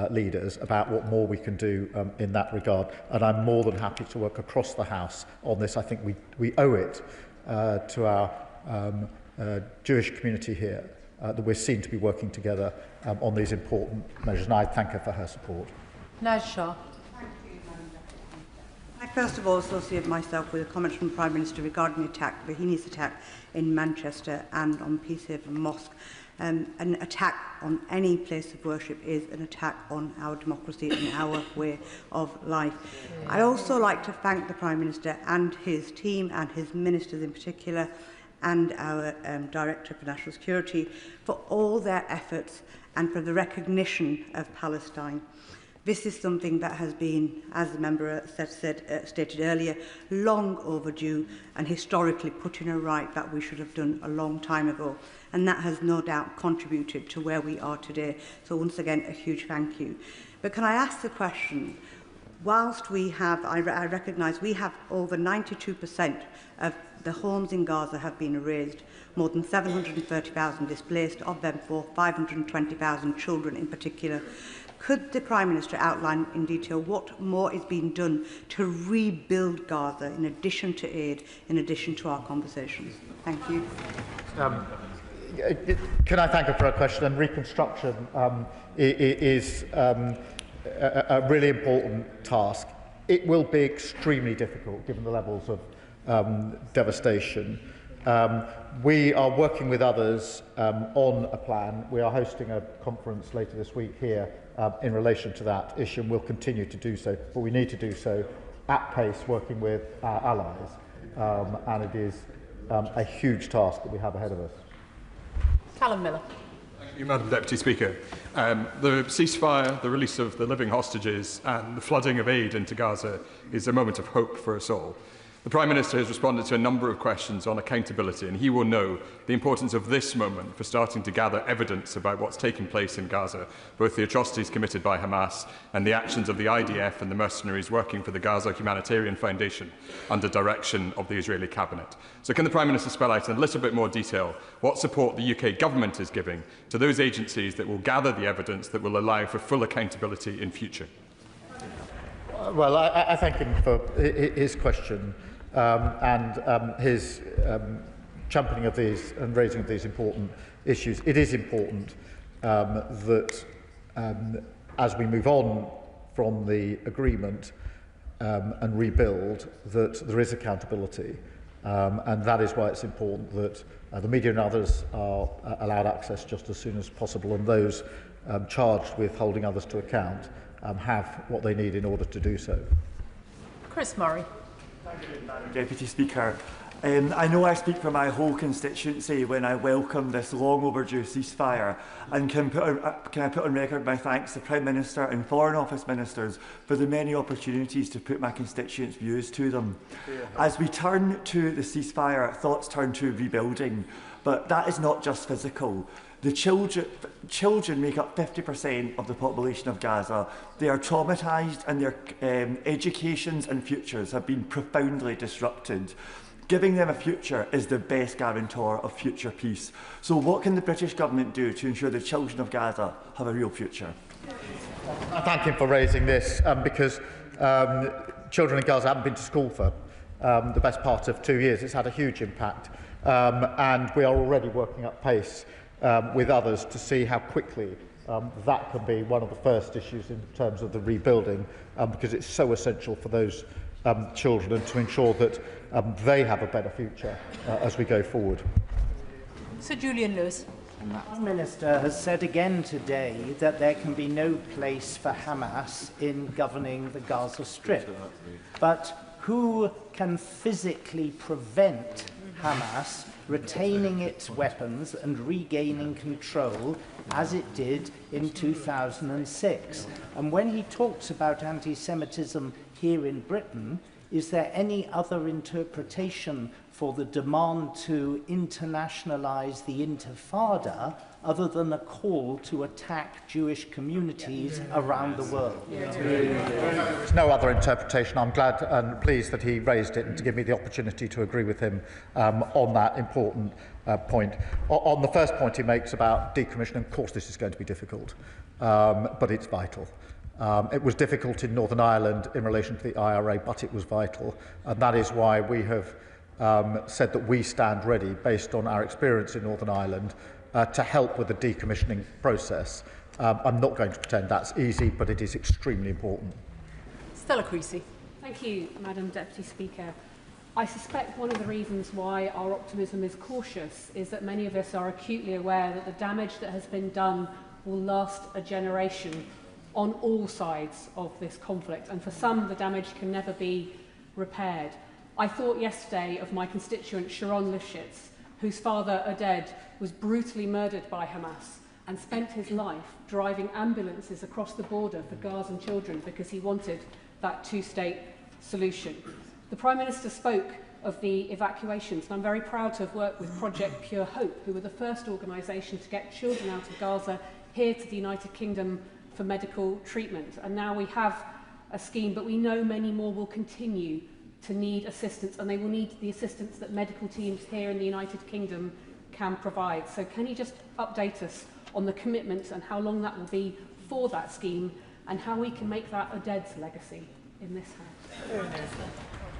leaders about what more we can do in that regard, and I'm more than happy to work across the House on this. I think we owe it to our Jewish community here that we're seen to be working together on these important measures, and I thank her for her support. Naz Shah. I first of all associate myself with the comments from the Prime Minister regarding the Bahini's attack in Manchester and on Peacehaven Mosque. An attack on any place of worship is an attack on our democracy and our way of life. I'd also like to thank the Prime Minister and his team and his ministers in particular and our Director for National Security for all their efforts and for the recognition of Palestine. This is something that has been, as the member stated earlier, long overdue and historically put in a right that we should have done a long time ago. And that has no doubt contributed to where we are today. So once again, a huge thank you. But can I ask the question, whilst we have, I recognise we have over 92% of the homes in Gaza have been erased, more than 730,000 displaced, of them 520,000 children in particular. Could the Prime Minister outline in detail what more is being done to rebuild Gaza in addition to aid, in addition to our conversations? Thank you. Can I thank her for her question? And reconstruction is a really important task. It will be extremely difficult given the levels of devastation. We are working with others on a plan. We are hosting a conference later this week here in relation to that issue, and we'll continue to do so. But we need to do so at pace, working with our allies, and it is a huge task that we have ahead of us. Callum Miller. Thank you, Madam Deputy Speaker. The ceasefire, the release of the living hostages and the flooding of aid into Gaza is a moment of hope for us all. The Prime Minister has responded to a number of questions on accountability, and he will know the importance of this moment for starting to gather evidence about what's taking place in Gaza, both the atrocities committed by Hamas and the actions of the IDF and the mercenaries working for the Gaza Humanitarian Foundation under direction of the Israeli cabinet. So can the Prime Minister spell out in a little bit more detail what support the UK government is giving to those agencies that will gather the evidence that will allow for full accountability in future? Well, I thank him for his question. And his championing of these and raising of these important issues. It is important that as we move on from the agreement and rebuild, that there is accountability. And that is why it's important that the media and others are allowed access just as soon as possible, and those charged with holding others to account have what they need in order to do so. Chris Murray. Thank you, Madam Deputy Speaker. I know I speak for my whole constituency when I welcome this long overdue ceasefire, and can I put on record my thanks to Prime Minister and Foreign Office Ministers for the many opportunities to put my constituents' views to them. As we turn to the ceasefire, thoughts turn to rebuilding, but that is not just physical. The children make up 50% of the population of Gaza. They are traumatised, and their educations and futures have been profoundly disrupted. Giving them a future is the best guarantor of future peace. So what can the British government do to ensure the children of Gaza have a real future? I thank him for raising this because children in Gaza haven't been to school for the best part of 2 years. It's had a huge impact, and we are already working at pace with others to see how quickly that can be one of the first issues in terms of the rebuilding, because it's so essential for those children and to ensure that they have a better future as we go forward. Sir Julian Lewis. The Prime Minister has said again today that there can be no place for Hamas in governing the Gaza Strip. But who can physically prevent Hamas retaining its weapons and regaining control as it did in 2006? And when he talks about anti-Semitism here in Britain, is there any other interpretation for the demand to internationalise the Intifada other than a call to attack Jewish communities around the world? There's no other interpretation. I'm glad and pleased that he raised it and to give me the opportunity to agree with him on that important point. On the first point he makes about decommissioning, of course this is going to be difficult, but it's vital. It was difficult in Northern Ireland in relation to the IRA, but it was vital, and that is why we have said that we stand ready, based on our experience in Northern Ireland, to help with the decommissioning process. I'm not going to pretend that's easy, but it is extremely important. Stella Creasy. Thank you, Madam Deputy Speaker. I suspect one of the reasons why our optimism is cautious is that many of us are acutely aware that the damage that has been done will last a generation on all sides of this conflict, and for some the damage can never be repaired. I thought yesterday of my constituent Sharon Lifshitz, whose father Oded was brutally murdered by Hamas and spent his life driving ambulances across the border for Gazan children because he wanted that two-state solution. The Prime Minister spoke of the evacuations, and I'm very proud to have worked with Project Pure Hope, who were the first organisation to get children out of Gaza here to the United Kingdom for medical treatment. And now we have a scheme, but we know many more will continue to need assistance, and they will need the assistance that medical teams here in the United Kingdom can provide. So can you just update us on the commitment and how long that will be for that scheme, and how we can make that Oded's legacy in this House?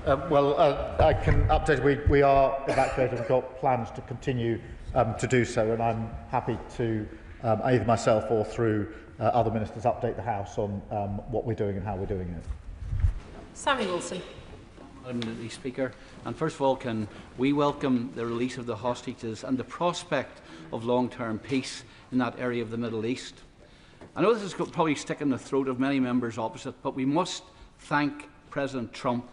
I can update. We are evacuated. We've got plans to continue to do so, and I'm happy to either myself or through other ministers update the House on what we're doing and how we're doing it. Sammy Wilson. Madam Deputy Speaker, and first of all, can we welcome the release of the hostages and the prospect of long-term peace in that area of the Middle East. I know this is probably stick in the throat of many members opposite, but we must thank President Trump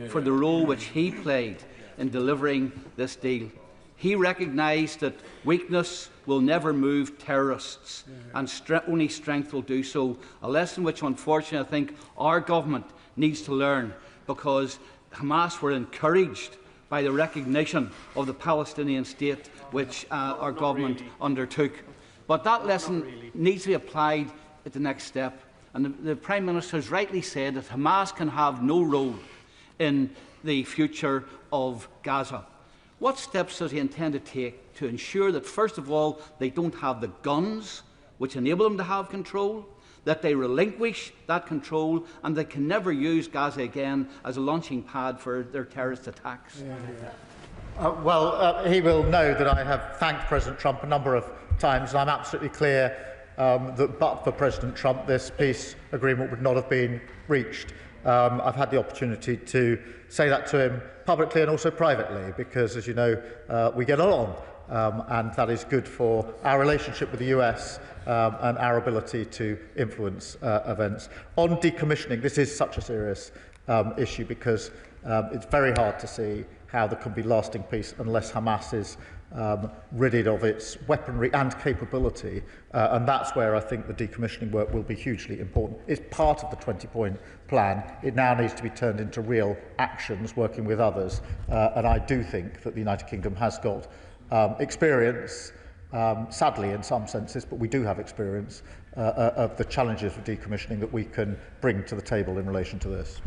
for the role which he played in delivering this deal. He recognised that weakness will never move terrorists, and only strength will do so, a lesson which unfortunately I think our government needs to learn, because Hamas were encouraged by the recognition of the Palestinian state which our government undertook. But that lesson needs to be applied at the next step. And the Prime Minister has rightly said that Hamas can have no role in the future of Gaza. What steps does he intend to take to ensure that, first of all, they don't have the guns which enable them to have control, that they relinquish that control, and they can never use Gaza again as a launching pad for their terrorist attacks? He will know that I have thanked President Trump a number of times, and I'm absolutely clear that but for President Trump, this peace agreement would not have been reached. I've had the opportunity to say that to him publicly and also privately, because, as you know, we get along, and that is good for our relationship with the US and our ability to influence events. On decommissioning, this is such a serious issue, because it's very hard to see how there can be lasting peace unless Hamas is ridded of its weaponry and capability, and that's where I think the decommissioning work will be hugely important. It's part of the 20-point plan. It now needs to be turned into real actions, working with others, and I do think that the United Kingdom has got experience, sadly in some senses, but we do have experience of the challenges of decommissioning that we can bring to the table in relation to this.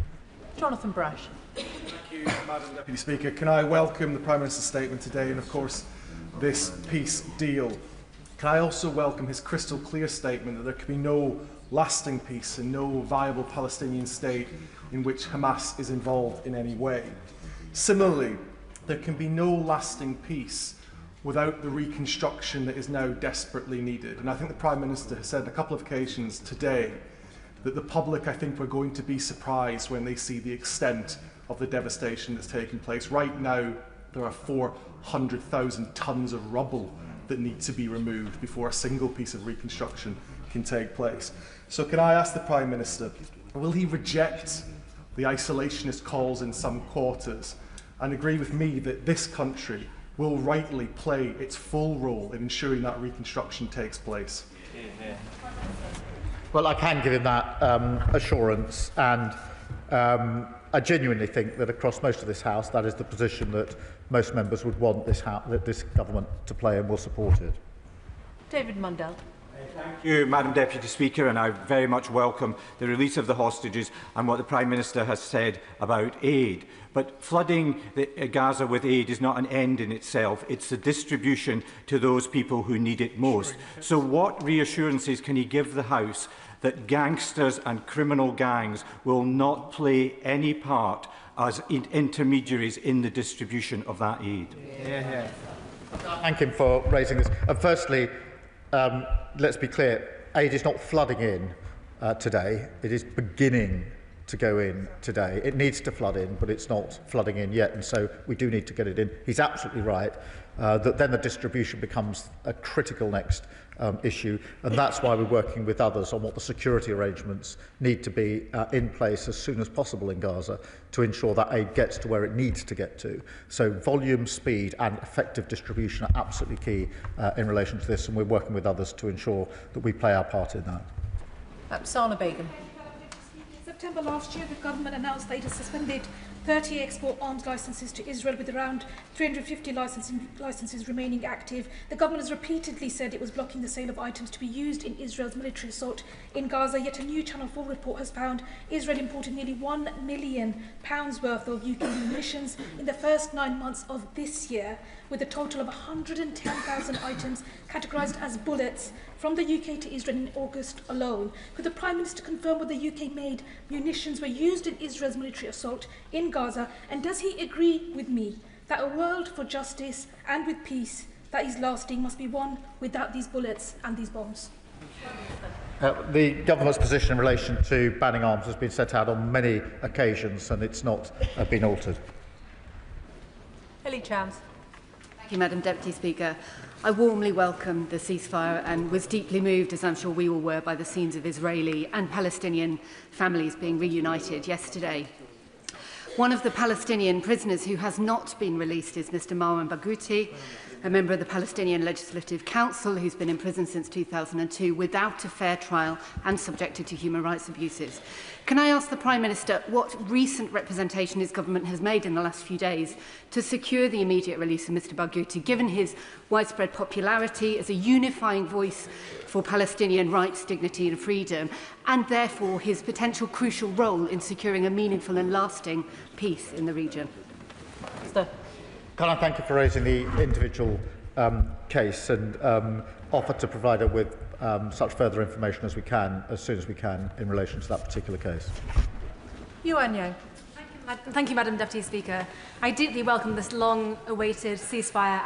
Jonathan Brash. Thank you, Madam Deputy Speaker. Can I welcome the Prime Minister's statement today and, of course, this peace deal? Can I also welcome his crystal clear statement that there can be no lasting peace and no viable Palestinian state in which Hamas is involved in any way? Similarly, there can be no lasting peace without the reconstruction that is now desperately needed. And I think the Prime Minister has said on a couple of occasions today that the public, I think, were going to be surprised when they see the extent of the devastation that's taking place. Right now, there are 400,000 tonnes of rubble that need to be removed before a single piece of reconstruction can take place. So can I ask the Prime Minister, will he reject the isolationist calls in some quarters and agree with me that this country will rightly play its full role in ensuring that reconstruction takes place? Well, I can give him that assurance, and I genuinely think that across most of this House, that is the position that most members would want this government to play, and will support it. David Mundell. Thank you, Madam Deputy Speaker, and I very much welcome the release of the hostages and what the Prime Minister has said about aid. But flooding Gaza with aid is not an end in itself. It's the distribution to those people who need it most. So what reassurances can he give the House that gangsters and criminal gangs will not play any part as intermediaries in the distribution of that aid? Thank him for raising this. Firstly, let's be clear, aid is not flooding in today. It is beginning to go in today. It needs to flood in, but it's not flooding in yet, and so we do need to get it in. He's absolutely right that then the distribution becomes a critical next issue, and that's why we're working with others on what the security arrangements need to be in place as soon as possible in Gaza to ensure that aid gets to where it needs to get to. So volume, speed and effective distribution are absolutely key in relation to this, and we're working with others to ensure that we play our part in that. Sana Begum. September last year, the government announced that it has suspended 30 export arms licences to Israel, with around 350 licences remaining active. The government has repeatedly said it was blocking the sale of items to be used in Israel's military assault in Gaza, yet a new Channel 4 report has found Israel imported nearly £1 million worth of UK munitions in the first 9 months of this year, with a total of 110,000 items categorised as bullets from the UK to Israel in August alone. Could the Prime Minister confirm whether UK-made munitions were used in Israel's military assault in Gaza, and does he agree with me that a world for justice and with peace that is lasting must be won without these bullets and these bombs? The government's position in relation to banning arms has been set out on many occasions, and it's not been altered. Ellie Chams. Thank you, Madam Deputy Speaker. I warmly welcome the ceasefire and was deeply moved, as I'm sure we all were, by the scenes of Israeli and Palestinian families being reunited yesterday. One of the Palestinian prisoners who has not been released is Mr. Marwan Barghouti, a member of the Palestinian Legislative Council who's been in prison since 2002 without a fair trial and subjected to human rights abuses. Can I ask the Prime Minister what recent representation his government has made in the last few days to secure the immediate release of Mr. Barghouti, given his widespread popularity as a unifying voice for Palestinian rights, dignity and freedom, and therefore his potential crucial role in securing a meaningful and lasting peace in the region? Can I thank you for raising the individual case and offer to provide her with such further information as we can, as soon as we can, in relation to that particular case. Yuan Yang. Thank you, Madam Deputy Speaker. I deeply welcome this long-awaited ceasefire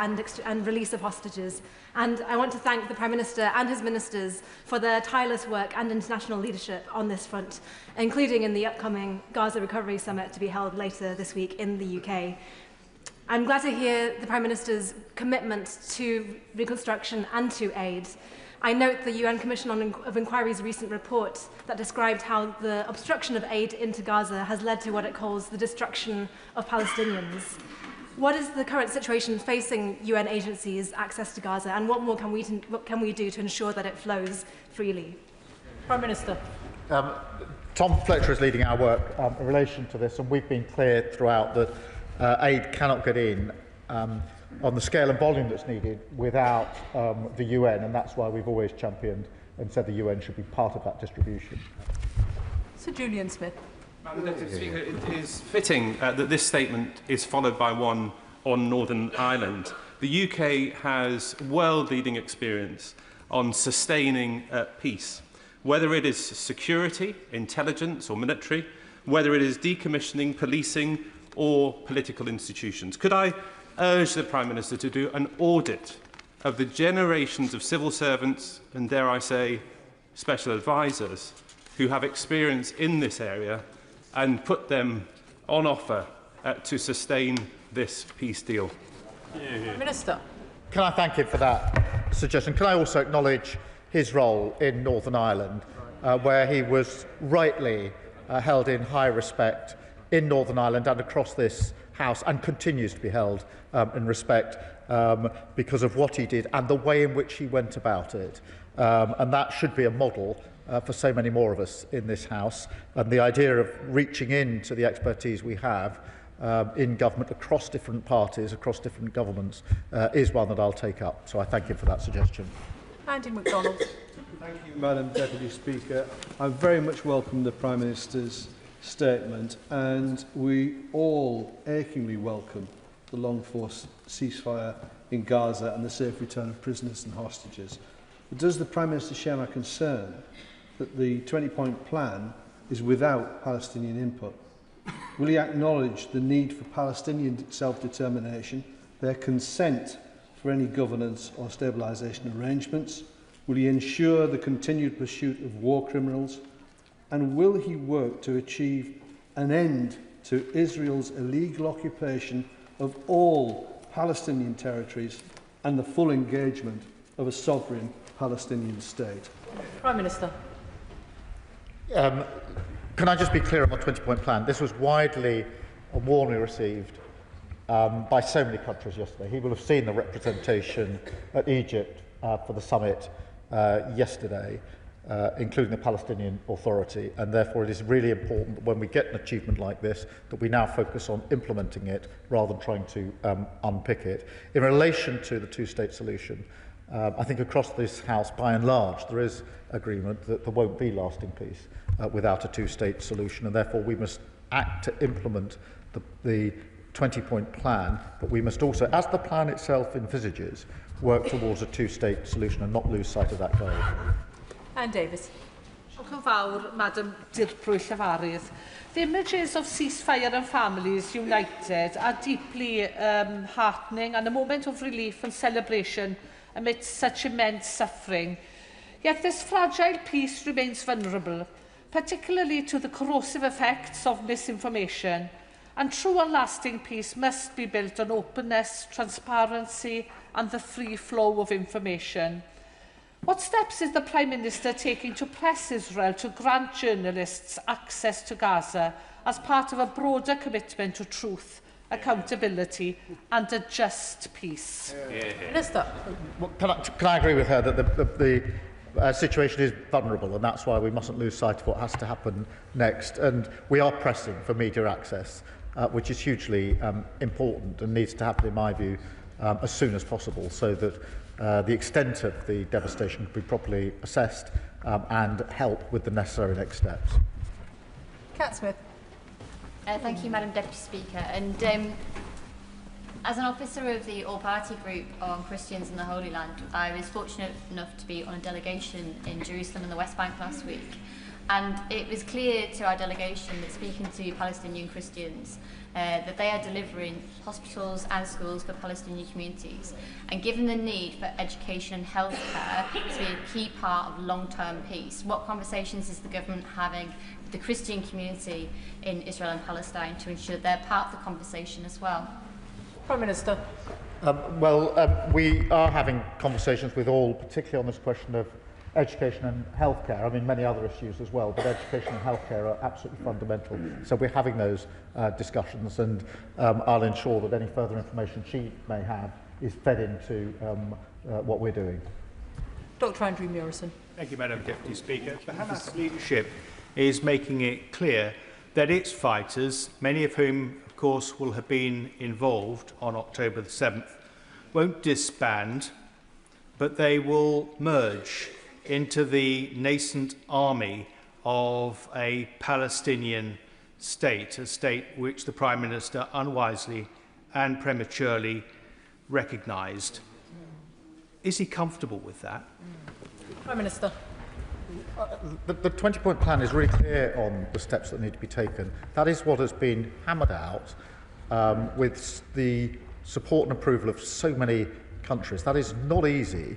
and release of hostages, and I want to thank the Prime Minister and his ministers for their tireless work and international leadership on this front, including in the upcoming Gaza Recovery Summit to be held later this week in the UK. I'm glad to hear the Prime Minister's commitment to reconstruction and to aid. I note the UN Commission of Inquiry's recent report that described how the obstruction of aid into Gaza has led to what it calls the destruction of Palestinians. What is the current situation facing UN agencies' access to Gaza, and what more can we do to ensure that it flows freely? Prime Minister. Tom Fletcher is leading our work in relation to this, and we've been clear throughout that aid cannot get in on the scale and volume that's needed without the UN, and that's why we've always championed and said the UN should be part of that distribution. Sir Julian Smith. Madam Deputy Speaker, it is fitting that this statement is followed by one on Northern Ireland. The UK has world-leading experience on sustaining peace, whether it is security, intelligence or military, whether it is decommissioning, policing or political institutions. Could I urge the Prime Minister to do an audit of the generations of civil servants and, dare I say, special advisers who have experience in this area and put them on offer to sustain this peace deal? Minister. Can I thank him for that suggestion? Can I also acknowledge his role in Northern Ireland, where he was rightly held in high respect in Northern Ireland and across this House, and continues to be held in respect because of what he did and the way in which he went about it. And that should be a model for so many more of us in this House. And the idea of reaching into the expertise we have in government across different parties, across different governments, is one that I'll take up. So I thank you for that suggestion. Andy MacDonald. Thank you, Madam Deputy Speaker. I very much welcome the Prime Minister's statement, and we all achingly welcome the long-force ceasefire in Gaza and the safe return of prisoners and hostages. But does the Prime Minister share my concern that the 20-point plan is without Palestinian input? Will he acknowledge the need for Palestinian self-determination, their consent for any governance or stabilisation arrangements? Will he ensure the continued pursuit of war criminals? And will he work to achieve an end to Israel's illegal occupation of all Palestinian territories and the full engagement of a sovereign Palestinian state? Prime Minister. Can I just be clear on the 20-point plan? This was widely and warmly received by so many countries yesterday. He will have seen the representation at Egypt for the summit yesterday, including the Palestinian Authority, and therefore it is really important that when we get an achievement like this, that we now focus on implementing it rather than trying to unpick it. In relation to the two-state solution, I think across this House, by and large, there is agreement that there won't be lasting peace without a two-state solution, and therefore we must act to implement the 20-point plan, but we must also, as the plan itself envisages, work towards a two-state solution and not lose sight of that goal. Anne Davis. Diolch yn fawr, Madam Dirprwy Llafarydd. The images of ceasefire and families united are deeply heartening and a moment of relief and celebration amidst such immense suffering. Yet this fragile peace remains vulnerable, particularly to the corrosive effects of misinformation. And true and lasting peace must be built on openness, transparency and the free flow of information. What steps is the Prime Minister taking to press Israel to grant journalists access to Gaza as part of a broader commitment to truth, accountability and a just peace? Minister. Well, can I agree with her that the situation is vulnerable, and that's why we mustn't lose sight of what has to happen next. And we are pressing for media access, which is hugely important and needs to happen, in my view, as soon as possible, so that the extent of the devastation can be properly assessed and help with the necessary next steps. Cat Smith. Thank you, Madam Deputy Speaker. And as an officer of the All-Party Group on Christians in the Holy Land, I was fortunate enough to be on a delegation in Jerusalem and the West Bank last week. And it was clear to our delegation that speaking to Palestinian Christians, that they are delivering hospitals and schools for Palestinian communities. And given the need for education and healthcare to be a key part of long-term peace, what conversations is the government having with the Christian community in Israel and Palestine to ensure they're part of the conversation as well? Prime Minister. We are having conversations with all, particularly on this question of education and healthcare. I mean, many other issues as well, but education and healthcare are absolutely fundamental. So we're having those discussions, and I'll ensure that any further information she may have is fed into what we're doing. Dr. Andrew Murison. Thank you, Madam Deputy Speaker. The Hamas leadership is making it clear that its fighters, many of whom, of course, will have been involved on October the 7th, won't disband, but they will merge into the nascent army of a Palestinian state, a state which the Prime Minister unwisely and prematurely recognised. Is he comfortable with that? Prime Minister. The 20-point plan is really clear on the steps that need to be taken. That is what has been hammered out with the support and approval of so many countries. That is not easy.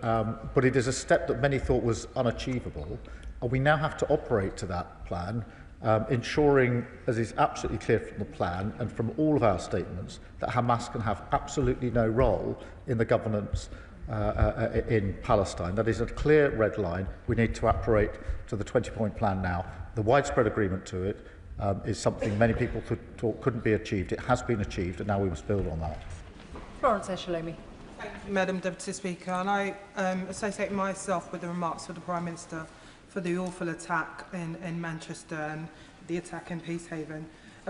But it is a step that many thought was unachievable, and we now have to operate to that plan, ensuring, as is absolutely clear from the plan and from all of our statements, that Hamas can have absolutely no role in the governance in Palestine. That is a clear red line. We need to operate to the 20-point plan now. The widespread agreement to it is something many people thought couldn't be achieved. It has been achieved, and now we must build on that. Florence Eshalomi. Thank you, Madam Deputy Speaker, and I associate myself with the remarks of the Prime Minister for the awful attack in Manchester and the attack in Peacehaven.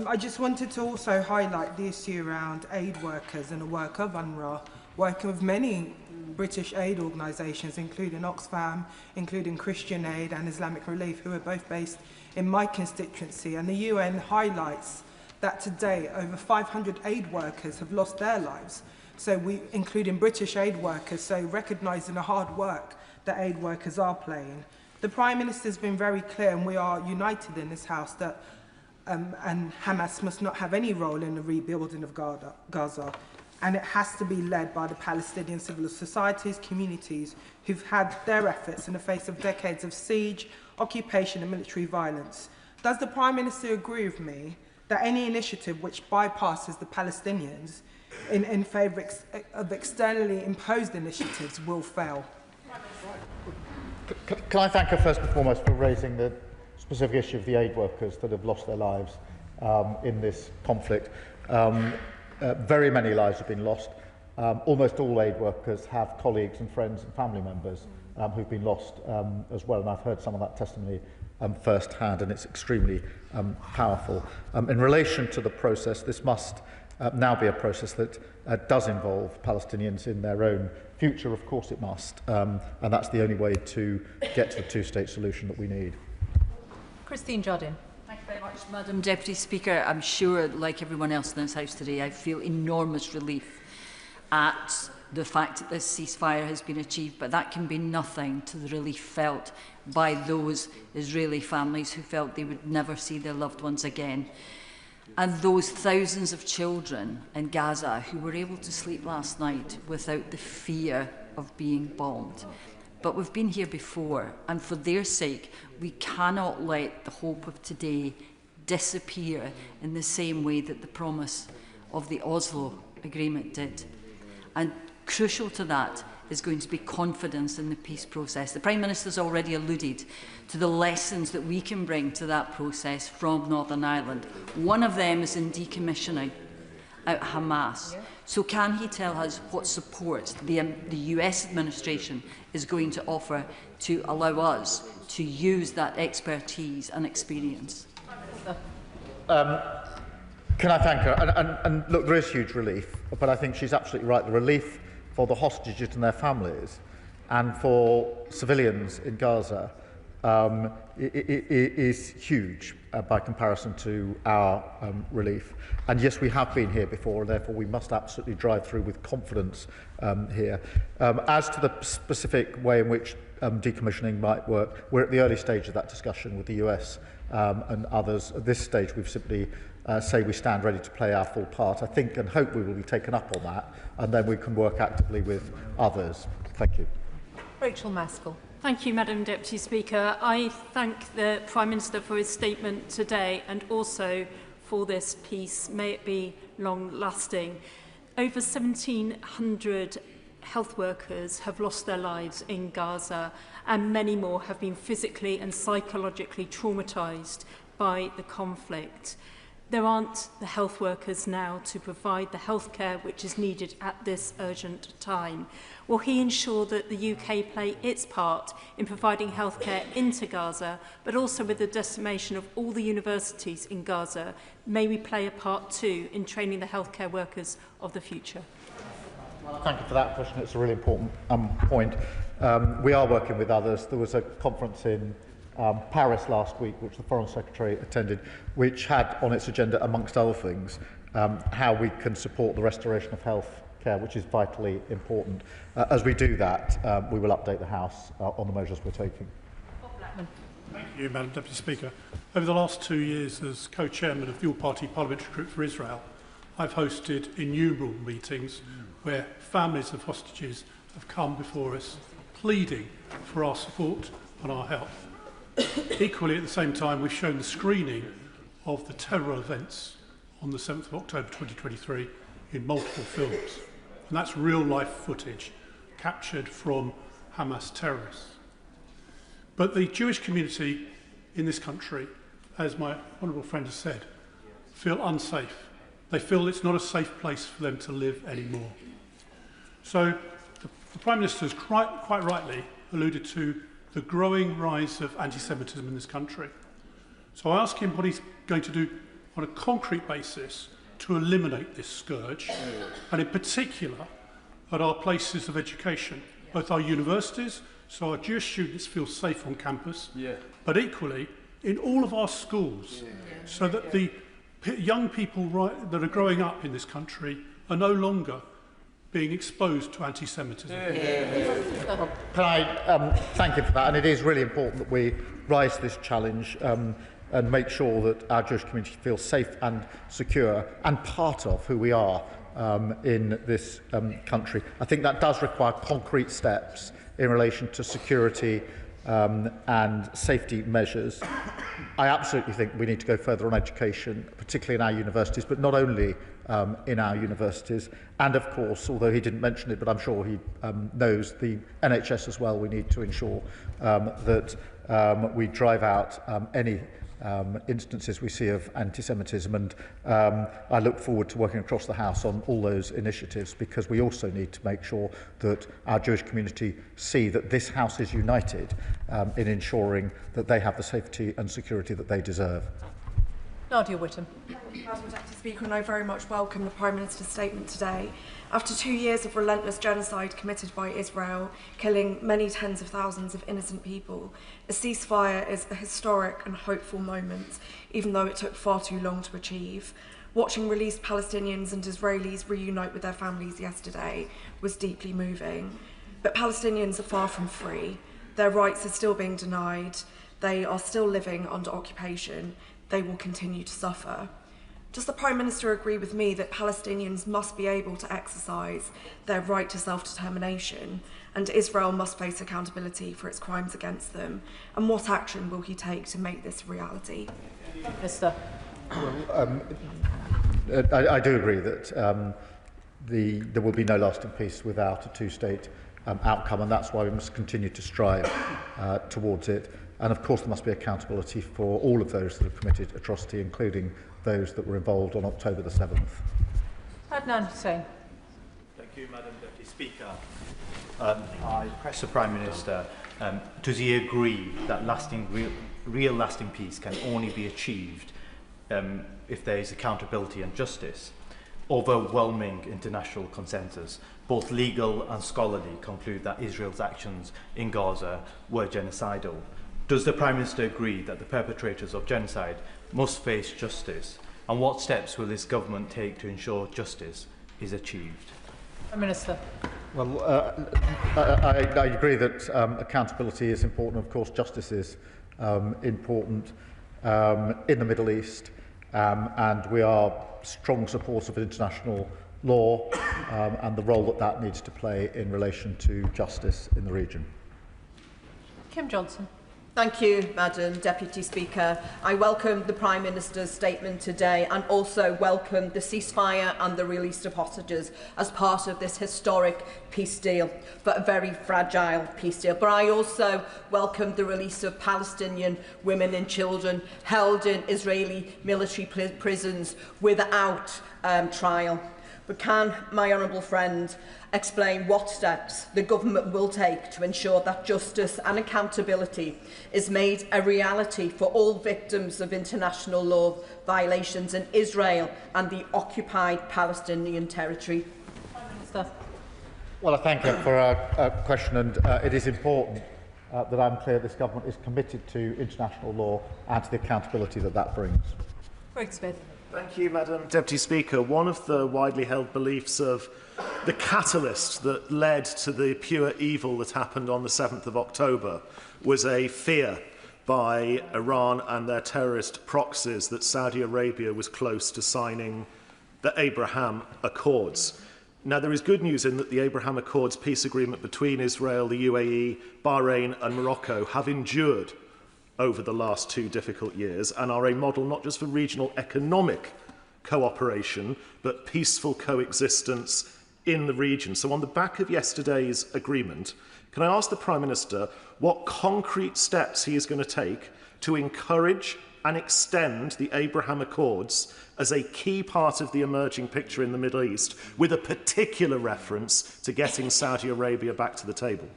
I just wanted to also highlight the issue around aid workers and the work of UNRWA, working with many British aid organisations, including Oxfam, including Christian Aid and Islamic Relief, who are both based in my constituency. And the UN highlights that today over 500 aid workers have lost their lives. So including British aid workers, so recognising the hard work that aid workers are playing. The Prime Minister has been very clear, and we are united in this House, that and Hamas must not have any role in the rebuilding of Gaza. and it has to be led by the Palestinian civil societies, communities who've had their efforts in the face of decades of siege, occupation and military violence. Does the Prime Minister agree with me that any initiative which bypasses the Palestinians in favour of externally imposed initiatives will fail? Can I thank her first and foremost for raising the specific issue of the aid workers that have lost their lives in this conflict. Very many lives have been lost. Almost all aid workers have colleagues and friends and family members who've been lost as well, and I've heard some of that testimony firsthand, and it's extremely powerful. In relation to the process, this must now be a process that does involve Palestinians in their own future. Of course it must, and that's the only way to get to the two-state solution that we need. Christine Jardine. Thank you very much, Madam Deputy Speaker. I'm sure, like everyone else in this House today, I feel enormous relief at the fact that this ceasefire has been achieved, but that can be nothing to the relief felt by those Israeli families who felt they would never see their loved ones again. And those thousands of children in Gaza who were able to sleep last night without the fear of being bombed. But we've been here before, and for their sake, we cannot let the hope of today disappear in the same way that the promise of the Oslo Agreement did. And crucial to that is going to be confidence in the peace process. The Prime Minister's already alluded to the lessons that we can bring to that process from Northern Ireland. One of them is in decommissioning out Hamas. So can he tell us what support the US administration is going to offer to allow us to use that expertise and experience? Can I thank her? And look, there is huge relief, but I think she's absolutely right. The relief for the hostages and their families and for civilians in Gaza is huge by comparison to our relief. And yes, we have been here before, and therefore we must absolutely drive through with confidence here. As to the specific way in which decommissioning might work, we're at the early stage of that discussion with the US and others. At this stage, we've simply say we stand ready to play our full part. I think and hope we will be taken up on that, and then we can work actively with others. Thank you. Rachel Maskell. Thank you, Madam Deputy Speaker. I thank the Prime Minister for his statement today and also for this peace. May it be long-lasting. Over 1,700 health workers have lost their lives in Gaza, and many more have been physically and psychologically traumatised by the conflict. There aren't the health workers now to provide the healthcare which is needed at this urgent time. Will he ensure that the UK play its part in providing healthcare into Gaza, but also with the decimation of all the universities in Gaza? May we play a part too in training the healthcare workers of the future? Thank you for that question. It's a really important point. We are working with others. There was a conference in Paris last week, which the Foreign Secretary attended, which had on its agenda, amongst other things, how we can support the restoration of health care, which is vitally important. As we do that, we will update the House on the measures we're taking. Thank you, Madam Deputy Speaker. Over the last 2 years as co-chairman of the All-Party Parliamentary Group for Israel, I've hosted innumerable meetings where families of hostages have come before us pleading for our support and our help. Equally, at the same time, we've shown the screening of the terror events on the 7th of October 2023 in multiple films. And that's real-life footage captured from Hamas terrorists. But the Jewish community in this country, as my honourable friend has said, feel unsafe. They feel it's not a safe place for them to live anymore. So the Prime Minister has quite rightly alluded to the growing rise of anti-Semitism in this country. So I ask him what he's going to do on a concrete basis to eliminate this scourge, and in particular at our places of education, both our universities, so our Jewish students feel safe on campus, but equally in all of our schools, so that the young people that are growing up in this country are no longer being exposed to anti-Semitism. Can I thank you for that? And it is really important that we rise to this challenge and make sure that our Jewish community feels safe and secure and part of who we are in this country. I think that does require concrete steps in relation to security and safety measures. I absolutely think we need to go further on education, particularly in our universities, but not only in our universities. And of course, although he didn't mention it, but I'm sure he knows, the NHS as well, we need to ensure that we drive out any instances we see of anti-Semitism, and I look forward to working across the House on all those initiatives, because we also need to make sure that our Jewish community see that this House is united in ensuring that they have the safety and security that they deserve. Nadia Whittam. Madam Deputy Speaker, and I very much welcome the Prime Minister's statement today. After 2 years of relentless genocide committed by Israel, killing many tens of thousands of innocent people, a ceasefire is a historic and hopeful moment, even though it took far too long to achieve. Watching released Palestinians and Israelis reunite with their families yesterday was deeply moving. But Palestinians are far from free. Their rights are still being denied. They are still living under occupation. They will continue to suffer. Does the Prime Minister agree with me that Palestinians must be able to exercise their right to self-determination, and Israel must face accountability for its crimes against them? And what action will he take to make this a reality? Minister. I do agree that there will be no lasting peace without a two-state outcome, and that's why we must continue to strive towards it. And of course there must be accountability for all of those that have committed atrocity, including those that were involved on October the 7th. Adnan Hussain. Thank you, Madam Deputy Speaker. I press the Prime Minister, does he agree that real lasting peace can only be achieved if there is accountability and justice? Overwhelming international consensus, both legal and scholarly, conclude that Israel's actions in Gaza were genocidal. Does the Prime Minister agree that the perpetrators of genocide must face justice? And what steps will this government take to ensure justice is achieved? Prime Minister. Well, I agree that accountability is important. Of course, justice is important in the Middle East, and we are strong supporters of international law and the role that that needs to play in relation to justice in the region. Kim Johnson. Thank you, Madam Deputy Speaker. I welcome the Prime Minister's statement today and also welcome the ceasefire and the release of hostages as part of this historic peace deal, but a very fragile peace deal. But I also welcome the release of Palestinian women and children held in Israeli military prisons without trial. But can my honourable friend explain what steps the government will take to ensure that justice and accountability is made a reality for all victims of international law violations in Israel and the occupied Palestinian territory? Prime Minister. Well, I thank you for our question, and it is important that I'm clear this government is committed to international law and to the accountability that that brings. Greg Smith. Thank you, Madam Deputy Speaker. One of the widely held beliefs of the catalyst that led to the pure evil that happened on the 7th of October was a fear by Iran and their terrorist proxies that Saudi Arabia was close to signing the Abraham Accords. Now, there is good news in that the Abraham Accords peace agreement between Israel, the UAE, Bahrain and Morocco have endured over the last 2 difficult years and are a model not just for regional economic cooperation, but peaceful coexistence in the region. So on the back of yesterday's agreement, can I ask the Prime Minister what concrete steps he is going to take to encourage and extend the Abraham Accords as a key part of the emerging picture in the Middle East, with a particular reference to getting Saudi Arabia back to the table?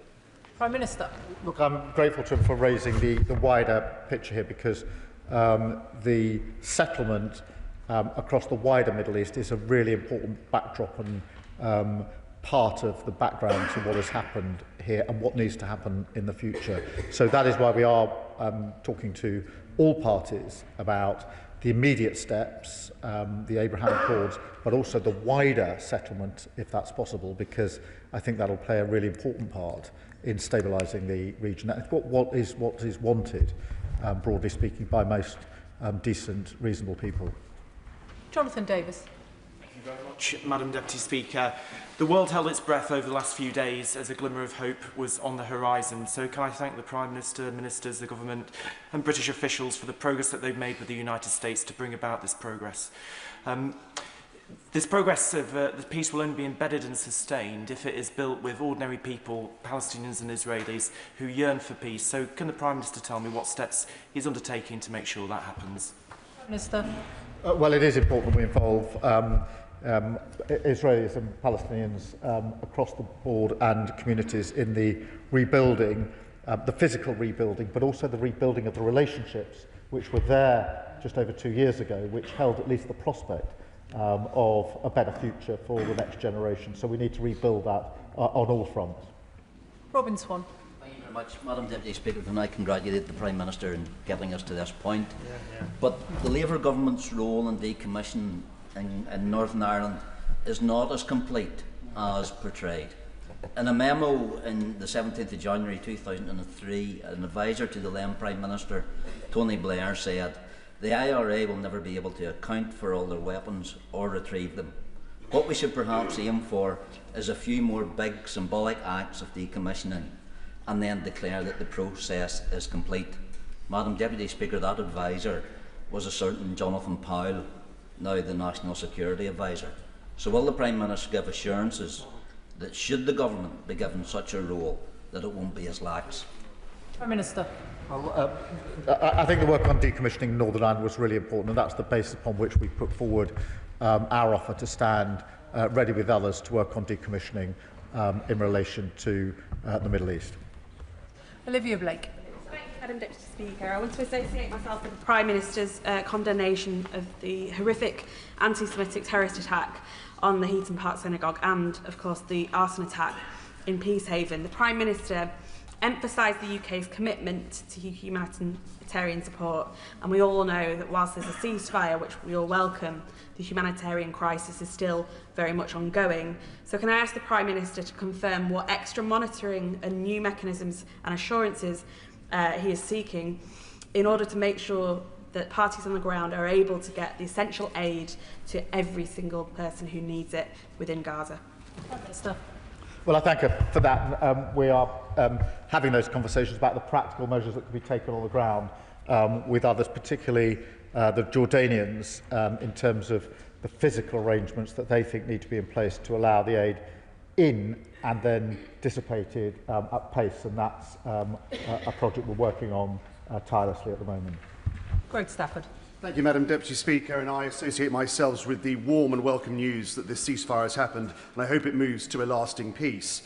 Prime Minister. Look, I'm grateful to him for raising the wider picture here, because the settlement across the wider Middle East is a really important backdrop and part of the background to what has happened here and what needs to happen in the future. So that is why we are talking to all parties about the immediate steps, the Abraham Accords, but also the wider settlement, if that's possible, because I think that will play a really important part in stabilising the region. That's what is wanted, broadly speaking, by most decent, reasonable people. Jonathan Davis. Thank you very much, Madam Deputy Speaker. The world held its breath over the last few days as a glimmer of hope was on the horizon. So can I thank the Prime Minister, Ministers, the Government and British officials for the progress that they've made with the United States to bring about this progress. This progress of the peace will only be embedded and sustained if it is built with ordinary people, Palestinians and Israelis, who yearn for peace. So can the Prime Minister tell me what steps he's undertaking to make sure that happens? Minister. Well, it is important we involve Israelis and Palestinians across the board and communities in the rebuilding, the physical rebuilding, but also the rebuilding of the relationships which were there just over 2 years ago, which held at least the prospect of a better future for the next generation. So we need to rebuild that on all fronts. Robin Swan. Thank you very much, Madam Deputy Speaker. Can I congratulate the Prime Minister in getting us to this point? But the Labour government's role in decommissioning in Northern Ireland is not as complete as portrayed. In a memo in the 17th of January 2003, an advisor to the then Prime Minister, Tony Blair, said, "The IRA will never be able to account for all their weapons or retrieve them. What we should perhaps aim for is a few more big symbolic acts of decommissioning and then declare that the process is complete." Madam Deputy Speaker, that advisor was a certain Jonathan Powell, now the National Security Advisor. So will the Prime Minister give assurances that should the government be given such a role, that it won't be as lax? Prime Minister. I think the work on decommissioning Northern Ireland was really important, and that's the basis upon which we put forward our offer to stand ready with others to work on decommissioning in relation to the Middle East. Olivia Blake. Thank you, Madam Deputy Speaker. I want to associate myself with the Prime Minister's condemnation of the horrific anti-Semitic terrorist attack on the Heaton Park Synagogue and, of course, the arson attack in Peacehaven. The Prime Minister emphasised the UK's commitment to humanitarian support, and we all know that whilst there's a ceasefire, which we all welcome, the humanitarian crisis is still very much ongoing. So can I ask the Prime Minister to confirm what extra monitoring and new mechanisms and assurances he is seeking in order to make sure that parties on the ground are able to get the essential aid to every single person who needs it within Gaza? Prime Minister. Well, I thank her for that. We are having those conversations about the practical measures that can be taken on the ground with others, particularly the Jordanians, in terms of the physical arrangements that they think need to be in place to allow the aid in and then dissipated at pace. And that's a project we're working on tirelessly at the moment. Greg Stafford. Thank you, Madam Deputy Speaker, and I associate myself with the warm and welcome news that this ceasefire has happened, and I hope it moves to a lasting peace.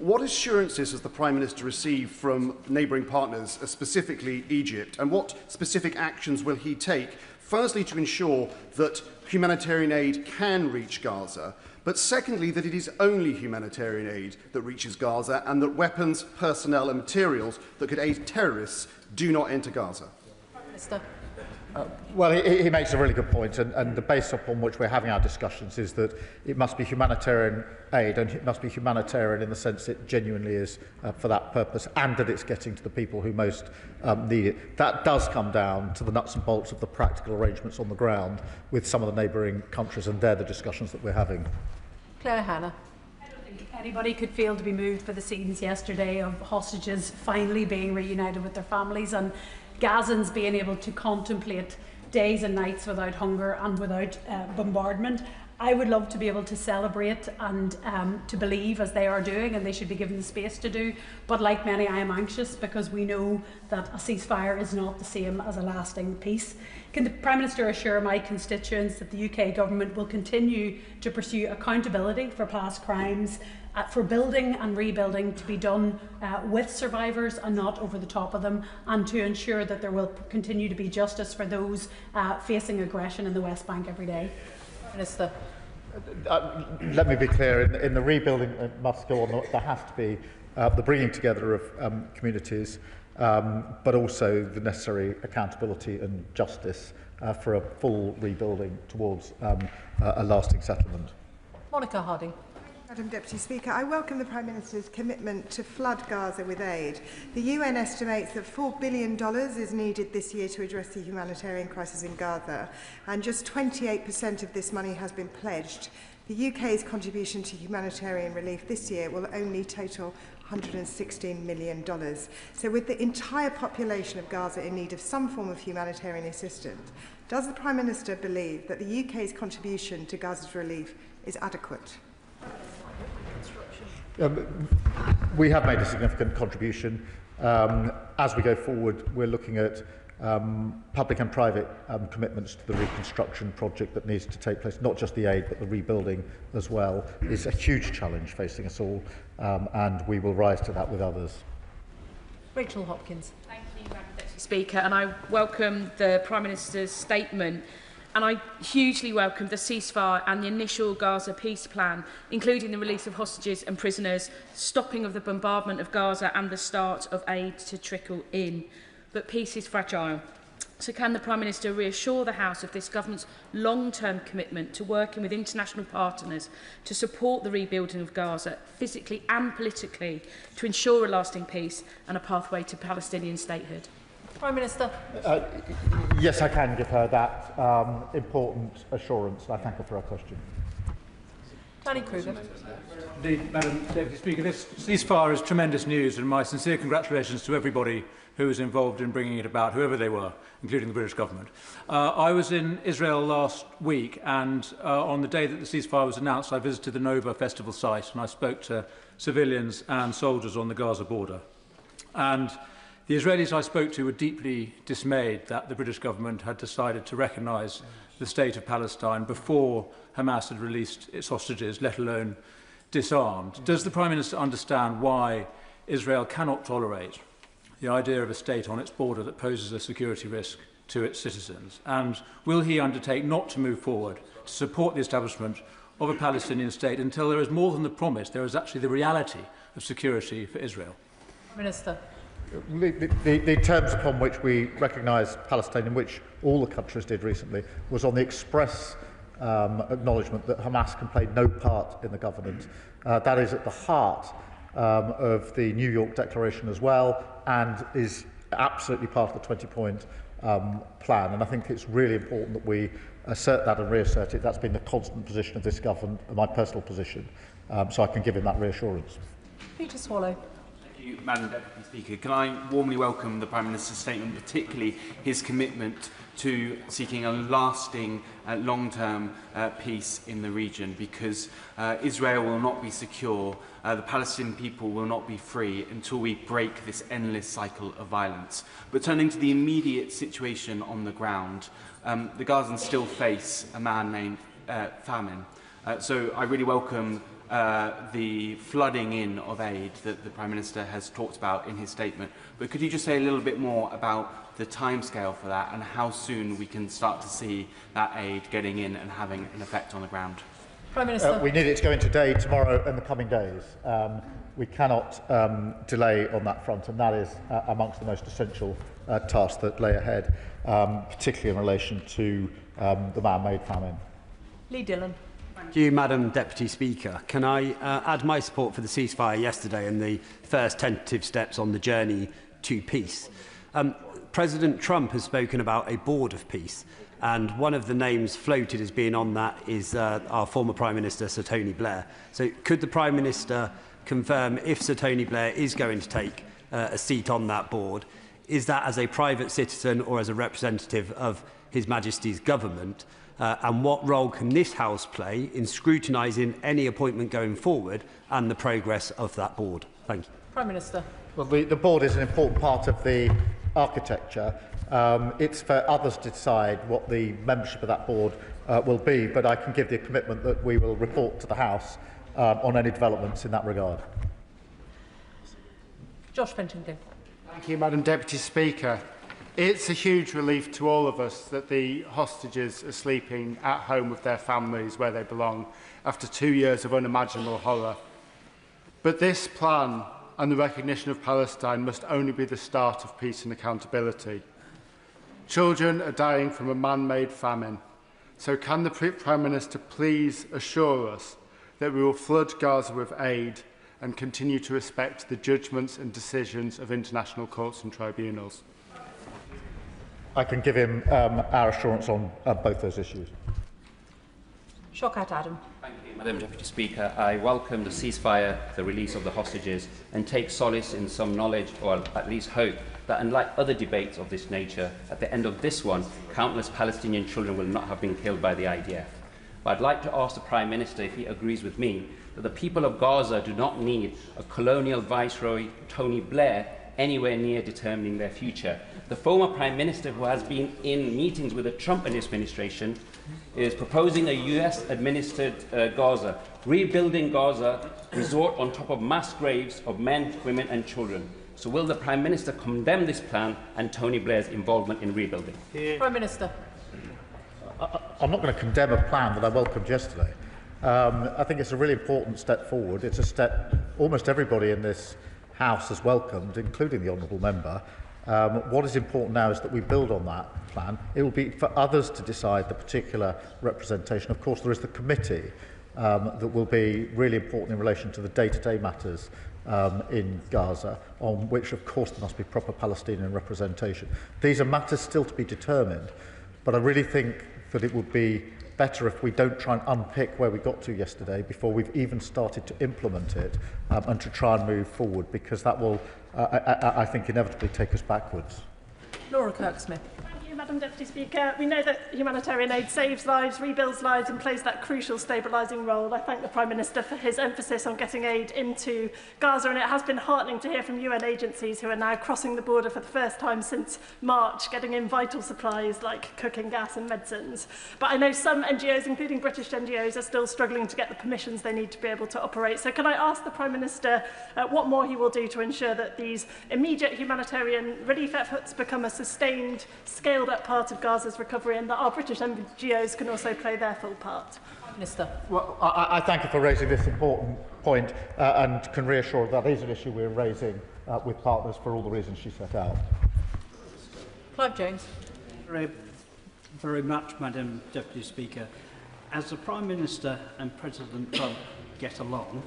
What assurances has the Prime Minister received from neighbouring partners, specifically Egypt, and what specific actions will he take, firstly to ensure that humanitarian aid can reach Gaza, but secondly that it is only humanitarian aid that reaches Gaza and that weapons, personnel and materials that could aid terrorists do not enter Gaza? Prime Minister. Well, he makes a really good point, and the basis upon which we're having our discussions is that it must be humanitarian aid, and it must be humanitarian in the sense it genuinely is for that purpose, and that it's getting to the people who most need it. That does come down to the nuts and bolts of the practical arrangements on the ground with some of the neighbouring countries, and they're the discussions that we're having. Claire Hanna. Anybody could feel to be moved by the scenes yesterday of hostages finally being reunited with their families and Gazans being able to contemplate days and nights without hunger and without bombardment. I would love to be able to celebrate and to believe as they are doing, and they should be given the space to do. But like many, I am anxious because we know that a ceasefire is not the same as a lasting peace. Can the Prime Minister assure my constituents that the UK Government will continue to pursue accountability for past crimes, for building and rebuilding to be done with survivors and not over the top of them, and to ensure that there will continue to be justice for those facing aggression in the West Bank every day? Minister. Let me be clear, in the rebuilding that must go on, there has to be the bringing together of communities, but also the necessary accountability and justice for a full rebuilding towards a lasting settlement. Monica Harding. Madam Deputy Speaker, I welcome the Prime Minister's commitment to flood Gaza with aid. The UN estimates that $4 billion is needed this year to address the humanitarian crisis in Gaza, and just 28% of this money has been pledged. The UK's contribution to humanitarian relief this year will only total $116 million. So with the entire population of Gaza in need of some form of humanitarian assistance, does the Prime Minister believe that the UK's contribution to Gaza's relief is adequate? We have made a significant contribution. As we go forward, we're looking at public and private commitments to the reconstruction project that needs to take place. Not just the aid, but the rebuilding as well is a huge challenge facing us all, and we will rise to that with others. Rachel Hopkins. Thank you, Madam Deputy Speaker, and I welcome the Prime Minister's statement. And I hugely welcome the ceasefire and the initial Gaza peace plan, including the release of hostages and prisoners, stopping of the bombardment of Gaza and the start of aid to trickle in. But peace is fragile. So can the Prime Minister reassure the House of this government's long-term commitment to working with international partners to support the rebuilding of Gaza, physically and politically, to ensure a lasting peace and a pathway to Palestinian statehood? Prime Minister. Yes, I can give her that important assurance, and I thank her for her question. Danny Kruger. Indeed, Madam Deputy Speaker, this ceasefire is tremendous news, and my sincere congratulations to everybody who was involved in bringing it about, whoever they were, including the British government. I was in Israel last week, and on the day that the ceasefire was announced, I visited the Nova festival site, and I spoke to civilians and soldiers on the Gaza border. And the Israelis I spoke to were deeply dismayed that the British government had decided to recognise the state of Palestine before Hamas had released its hostages, let alone disarmed. Does the Prime Minister understand why Israel cannot tolerate the idea of a state on its border that poses a security risk to its citizens? And will he undertake not to move forward to support the establishment of a Palestinian state until there is more than the promise, there is actually the reality of security for Israel? Minister. The terms upon which we recognise Palestine, in which all the countries did recently, was on the express acknowledgement that Hamas can play no part in the government. That is at the heart of the New York Declaration as well, and is absolutely part of the 20-point plan. And I think it's really important that we assert that and reassert it. That's been the constant position of this government, and my personal position, so I can give him that reassurance. Peter Swallow. Thank you, Madam Deputy Speaker. Can I warmly welcome the Prime Minister's statement, particularly his commitment to seeking a lasting, long-term peace in the region, because Israel will not be secure, the Palestinian people will not be free until we break this endless cycle of violence. But turning to the immediate situation on the ground, the Gazans still face a man-made famine. So I really welcome the flooding in of aid that the Prime Minister has talked about in his statement. But could you just say a little bit more about the timescale for that and how soon we can start to see that aid getting in and having an effect on the ground? Prime Minister. We need it to go in today, tomorrow and the coming days. We cannot delay on that front, and that is amongst the most essential tasks that lay ahead, particularly in relation to the man-made famine. Lee Dillon. Thank you, Madam Deputy Speaker. Can I add my support for the ceasefire yesterday and the first tentative steps on the journey to peace? President Trump has spoken about a board of peace, and one of the names floated as being on that is our former Prime Minister, Sir Tony Blair. So could the Prime Minister confirm if Sir Tony Blair is going to take a seat on that board? Is that as a private citizen or as a representative of His Majesty's government? And what role can this House play in scrutinising any appointment going forward and the progress of that board? Thank you. Prime Minister. Well, the board is an important part of the architecture. It's for others to decide what the membership of that board will be, but I can give the commitment that we will report to the House on any developments in that regard. Josh Fentington. Thank you, Madam Deputy Speaker. It's a huge relief to all of us that the hostages are sleeping at home with their families where they belong after 2 years of unimaginable horror. But this plan and the recognition of Palestine must only be the start of peace and accountability. Children are dying from a man-made famine. So can the Prime Minister please assure us that we will flood Gaza with aid and continue to respect the judgments and decisions of international courts and tribunals? I can give him our assurance on both those issues. Shawkat Adam. Thank you, Madam Deputy Speaker. I welcome the ceasefire, the release of the hostages, and take solace in some knowledge, or at least hope, that unlike other debates of this nature, at the end of this one, countless Palestinian children will not have been killed by the IDF. But I'd like to ask the Prime Minister if he agrees with me that the people of Gaza do not need a colonial viceroy, Tony Blair, anywhere near determining their future. The former Prime Minister, who has been in meetings with the Trump administration, is proposing a US-administered Gaza, rebuilding Gaza, resort on top of mass graves of men, women and children. So will the Prime Minister condemn this plan and Tony Blair's involvement in rebuilding? Prime Minister. I'm not going to condemn a plan that I welcomed yesterday. I think it's a really important step forward. It's a step almost everybody in this House has welcomed, including the Honourable Member. What is important now is that we build on that plan. It will be for others to decide the particular representation. Of course, there is the committee that will be really important in relation to the day-to-day matters in Gaza, on which, of course, there must be proper Palestinian representation. These are matters still to be determined, but I really think that it would be better if we don't try and unpick where we got to yesterday before we've even started to implement it, and to try and move forward, because that will, I think, inevitably take us backwards. Laura Kirk-Smith. Thank you, Madam Deputy Speaker. We know that humanitarian aid saves lives, rebuilds lives and plays that crucial stabilising role. I thank the Prime Minister for his emphasis on getting aid into Gaza, and it has been heartening to hear from UN agencies who are now crossing the border for the first time since March, getting in vital supplies like cooking gas and medicines. But I know some NGOs, including British NGOs, are still struggling to get the permissions they need to be able to operate. So can I ask the Prime Minister what more he will do to ensure that these immediate humanitarian relief efforts become a sustained, scaled-up part of Gaza's recovery, and that our British NGOs can also play their full part? Minister. Well, I thank you for raising this important point, and can reassure that is an issue we're raising with partners for all the reasons she set out. Clive Jones. Very much, Madam Deputy Speaker. As the Prime Minister and President Trump get along,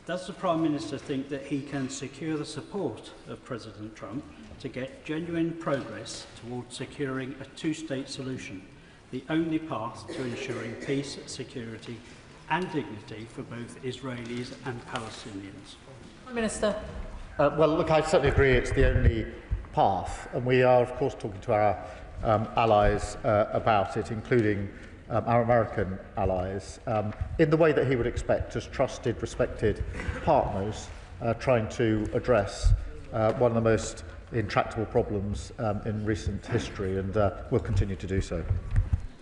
does the Prime Minister think that he can secure the support of President Trump to get genuine progress towards securing a two-state solution, the only path to ensuring peace, security and dignity for both Israelis and Palestinians? Prime Minister. Well, look, I certainly agree it's the only path, and we are, of course, talking to our allies about it, including our American allies, in the way that he would expect, as trusted, respected partners, trying to address one of the most intractable problems in recent history, and will continue to do so.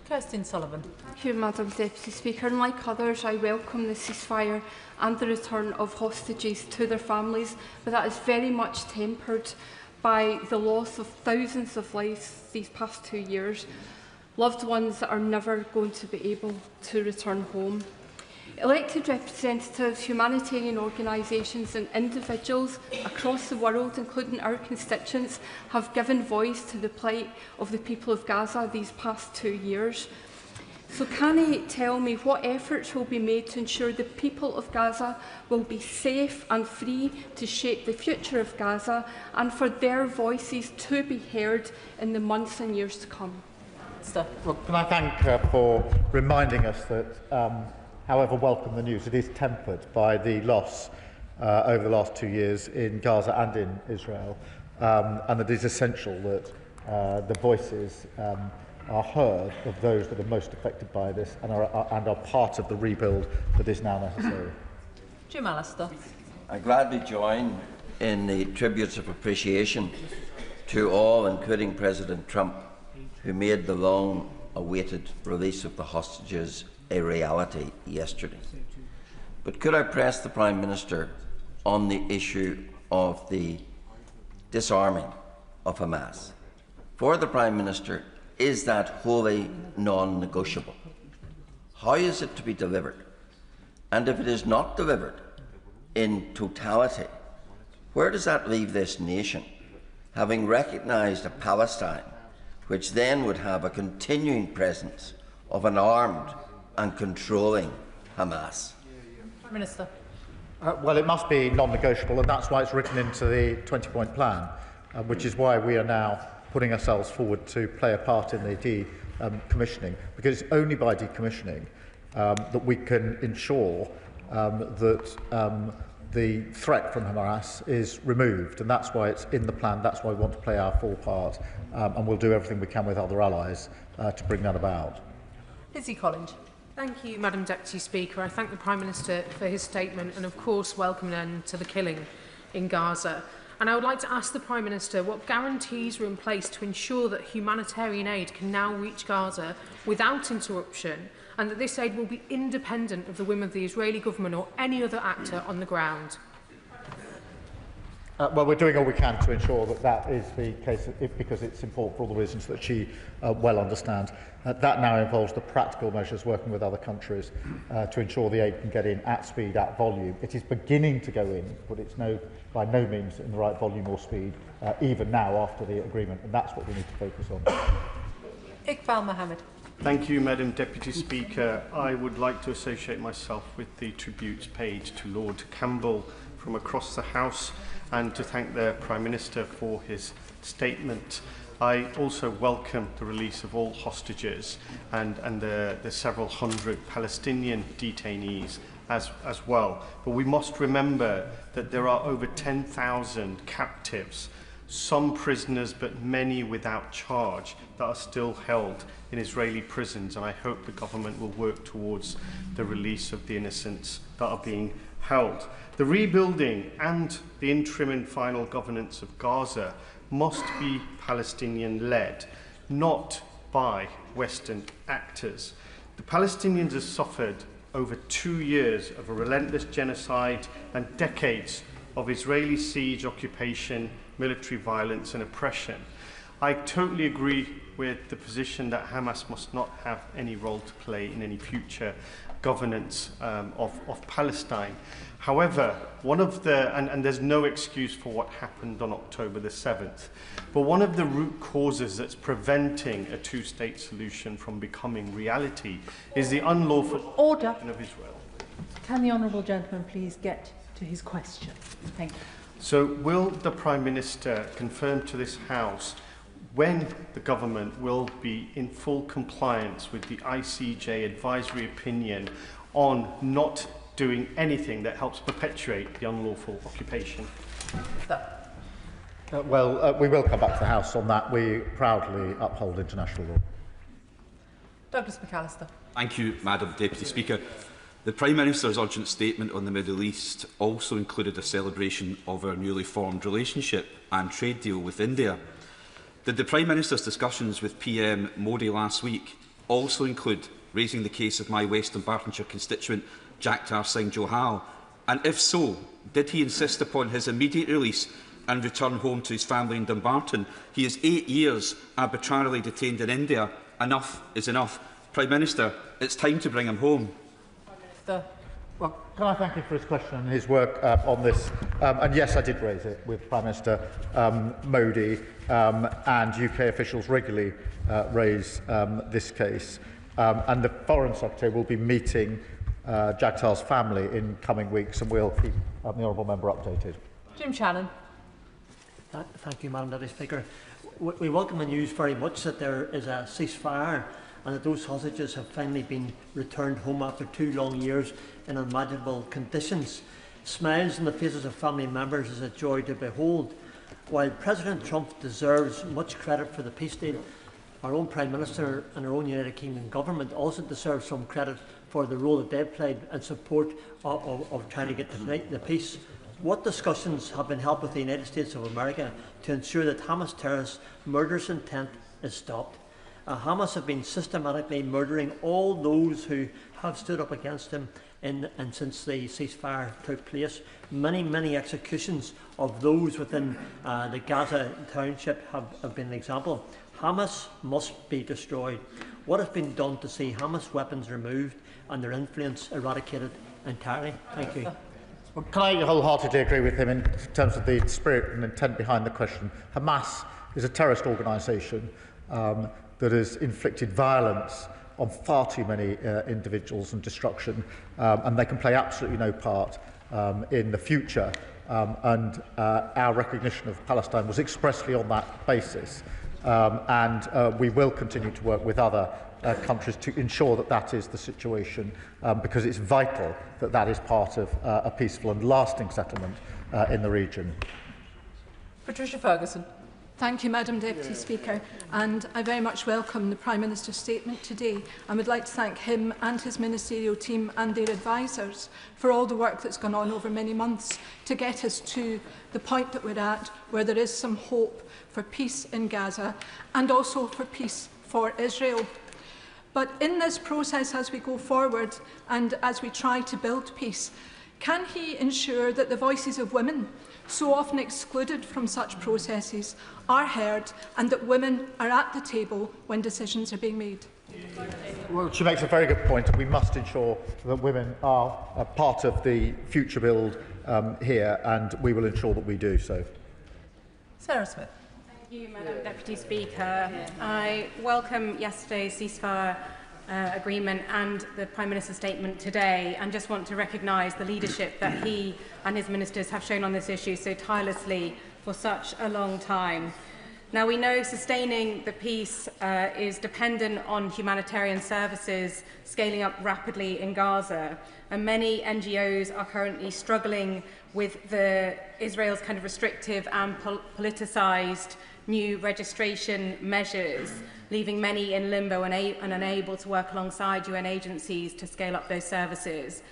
Kirsten Sullivan. Thank you, Madam Deputy Speaker. And like others, I welcome the ceasefire and the return of hostages to their families, but that is very much tempered by the loss of thousands of lives these past 2 years, loved ones that are never going to be able to return home. Elected representatives, humanitarian organisations and individuals across the world, including our constituents, have given voice to the plight of the people of Gaza these past 2 years. So can he tell me what efforts will be made to ensure the people of Gaza will be safe and free to shape the future of Gaza, and for their voices to be heard in the months and years to come? Well, can I thank her for reminding us that however welcome the news, it is tempered by the loss over the last 2 years in Gaza and in Israel, and it is essential that the voices are heard of those that are most affected by this and are part of the rebuild that is now necessary. Jim Allister. I gladly join in the tributes of appreciation to all, including President Trump, who made the long-awaited release of the hostages a reality yesterday. But could I press the Prime Minister on the issue of the disarming of Hamas? For the Prime Minister, is that wholly non-negotiable? How is it to be delivered? And if it is not delivered in totality, where does that leave this nation, having recognised a Palestine which then would have a continuing presence of an armed and controlling Hamas? Minister. Well, it must be non-negotiable, and that's why it's written into the 20-point plan, which is why we are now putting ourselves forward to play a part in the decommissioning, because it's only by decommissioning that we can ensure that the threat from Hamas is removed, and that's why it's in the plan. That's why we want to play our full part, and we'll do everything we can with other allies to bring that about. Lizzie Collins. Thank you, Madam Deputy Speaker. I thank the Prime Minister for his statement and, of course, welcome an end to the killing in Gaza. And I would like to ask the Prime Minister what guarantees are in place to ensure that humanitarian aid can now reach Gaza without interruption, and that this aid will be independent of the whim of the Israeli government or any other actor on the ground. Well, we're doing all we can to ensure that that is the case, because it's important for all the reasons that she well understands. That now involves the practical measures, working with other countries to ensure the aid can get in at speed, at volume. It is beginning to go in, but it's by no means in the right volume or speed, even now after the agreement, and that's what we need to focus on. Iqbal Mohammed. Thank you, Madam Deputy Speaker. I would like to associate myself with the tributes paid to Lord Campbell from across the House, and to thank the Prime Minister for his statement. I also welcome the release of all hostages and the several hundred Palestinian detainees as well. But we must remember that there are over 10,000 captives, some prisoners but many without charge, that are still held in Israeli prisons, and I hope the government will work towards the release of the innocents that are being held. The rebuilding and the interim and final governance of Gaza must be Palestinian-led, not by Western actors. The Palestinians have suffered over 2 years of a relentless genocide and decades of Israeli siege, occupation, military violence and oppression. I totally agree with the position that Hamas must not have any role to play in any future governance of Palestine. However, and there's no excuse for what happened on October the 7th, but one of the root causes that's preventing a two-state solution from becoming reality is the unlawful occupation of Israel. Can the honourable gentleman please get to his question? Thank you. So will the Prime Minister confirm to this House when the government will be in full compliance with the ICJ advisory opinion on not doing anything that helps perpetuate the unlawful occupation? We will come back to the House on that. We proudly uphold international law. Douglas McAllister. Thank you, Madam Deputy Speaker. The Prime Minister's urgent statement on the Middle East also included a celebration of our newly formed relationship and trade deal with India. Did the Prime Minister's discussions with PM Modi last week also include raising the case of my Western Bartonshire constituent Jagtar Singh Johal? And if so, did he insist upon his immediate release and return home to his family in Dumbarton? He is 8 years arbitrarily detained in India. Enough is enough. Prime Minister, it's time to bring him home. Well, can I thank him for his question and his work on this? And yes, I did raise it with Prime Minister Modi, and UK officials regularly raise this case. And the Foreign Secretary will be meeting Jagtar's family in coming weeks, and we'll keep the honourable member updated. Jim Shannon. Thank you, Madam Deputy Speaker. We welcome the news very much that there is a ceasefire and that those hostages have finally been returned home after 2 long years in unimaginable conditions. Smiles on the faces of family members is a joy to behold. While President Trump deserves much credit for the peace deal, our own Prime Minister and our own United Kingdom government also deserve some credit for the role that they've played in support of trying to get the peace. What discussions have been held with the United States of America to ensure that Hamas terrorists' murderous intent is stopped? Hamas have been systematically murdering all those who have stood up against them and since the ceasefire took place. Many executions of those within the Gaza township have been an example. Hamas must be destroyed. What has been done to see Hamas weapons removed and their influence eradicated entirely? Thank you. Well, can I wholeheartedly agree with him in terms of the spirit and intent behind the question? Hamas is a terrorist organisation that has inflicted violence on far too many individuals and destruction, and they can play absolutely no part in the future. Our recognition of Palestine was expressly on that basis, and we will continue to work with other countries to ensure that that is the situation, because it's vital that that is part of a peaceful and lasting settlement in the region. Patricia Ferguson. Thank you, Madam Deputy Speaker, and I very much welcome the Prime Minister's statement today and would like to thank him and his ministerial team and their advisers for all the work that's gone on over many months to get us to the point that we're at, where there is some hope for peace in Gaza and also for peace for Israel. But in this process, as we go forward and as we try to build peace, can he ensure that the voices of women, so often excluded from such processes, are heard and that women are at the table when decisions are being made? Well, she makes a very good point, and we must ensure that women are a part of the future build here, and we will ensure that we do so. Sarah Smith. Thank you, Madam Deputy Speaker. I welcome yesterday's ceasefire agreement and the Prime Minister's statement today, and just want to recognise the leadership that he and his ministers have shown on this issue so tirelessly for such a long time. Now, we know sustaining the peace is dependent on humanitarian services scaling up rapidly in Gaza, and many NGOs are currently struggling with Israel's kind of restrictive and politicised new registration measures, leaving many in limbo and unable to work alongside UN agencies to scale up those services.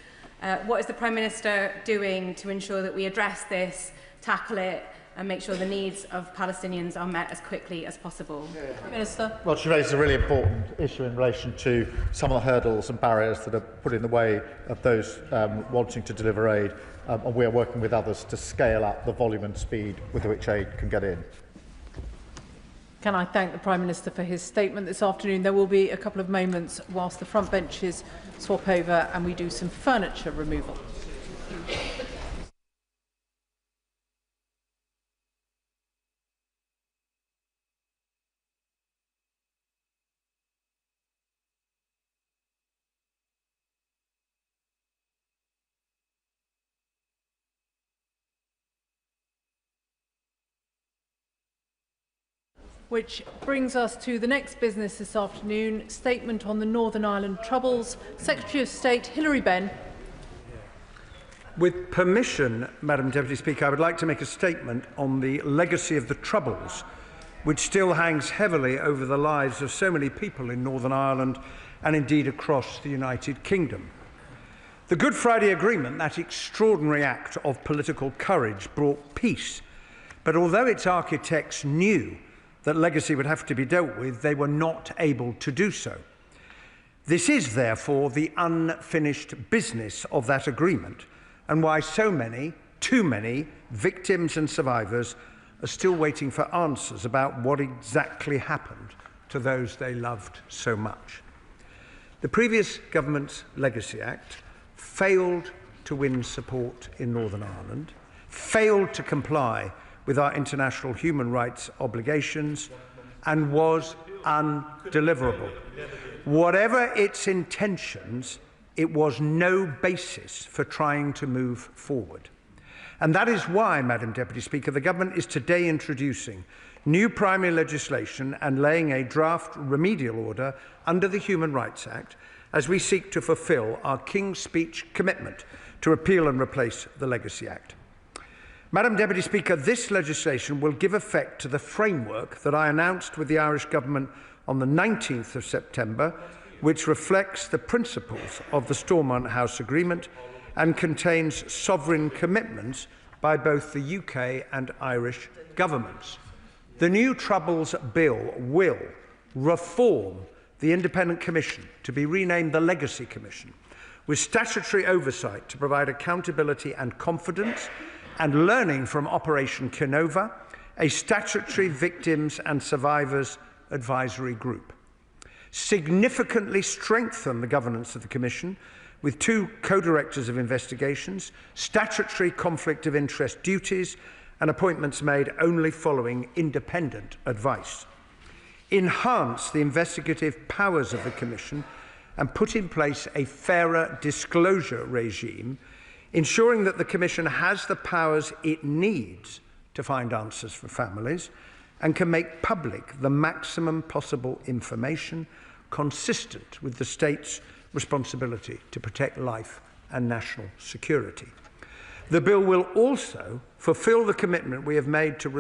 What is the Prime Minister doing to ensure that we address this, tackle it, and make sure the needs of Palestinians are met as quickly as possible? Minister. Well, she raises a really important issue in relation to some of the hurdles and barriers that are put in the way of those wanting to deliver aid, and we are working with others to scale up the volume and speed with which aid can get in. Can I thank the Prime Minister for his statement this afternoon? There will be a couple of moments whilst the front benches swap over and we do some furniture removal. Which brings us to the next business this afternoon, statement on the Northern Ireland Troubles. Secretary of State Hilary Benn. With permission, Madam Deputy Speaker, I would like to make a statement on the legacy of the Troubles, which still hangs heavily over the lives of so many people in Northern Ireland and indeed across the United Kingdom. The Good Friday Agreement, that extraordinary act of political courage, brought peace, but although its architects knew that legacy would have to be dealt with, they were not able to do so. This is, therefore, the unfinished business of that agreement, and why so many, too many, victims and survivors are still waiting for answers about what exactly happened to those they loved so much. The previous government's Legacy Act failed to win support in Northern Ireland, failed to comply with our international human rights obligations, and was undeliverable. Whatever its intentions, it was no basis for trying to move forward. And that is why, Madam Deputy Speaker, the government is today introducing new primary legislation and laying a draft remedial order under the Human Rights Act as we seek to fulfil our King's Speech commitment to repeal and replace the Legacy Act. Madam Deputy Speaker, this legislation will give effect to the framework that I announced with the Irish Government on the 19th of September, which reflects the principles of the Stormont House Agreement and contains sovereign commitments by both the UK and Irish governments. The new Troubles Bill will reform the Independent Commission, to be renamed the Legacy Commission, with statutory oversight to provide accountability and confidence, and learning from Operation Canova, a statutory victims and survivors advisory group. Significantly strengthen the governance of the Commission with 2 co-directors of investigations, statutory conflict of interest duties, and appointments made only following independent advice. enhance the investigative powers of the Commission and put in place a fairer disclosure regime, ensuring that the Commission has the powers it needs to find answers for families and can make public the maximum possible information consistent with the state's responsibility to protect life and national security. The bill will also fulfil the commitment we have made to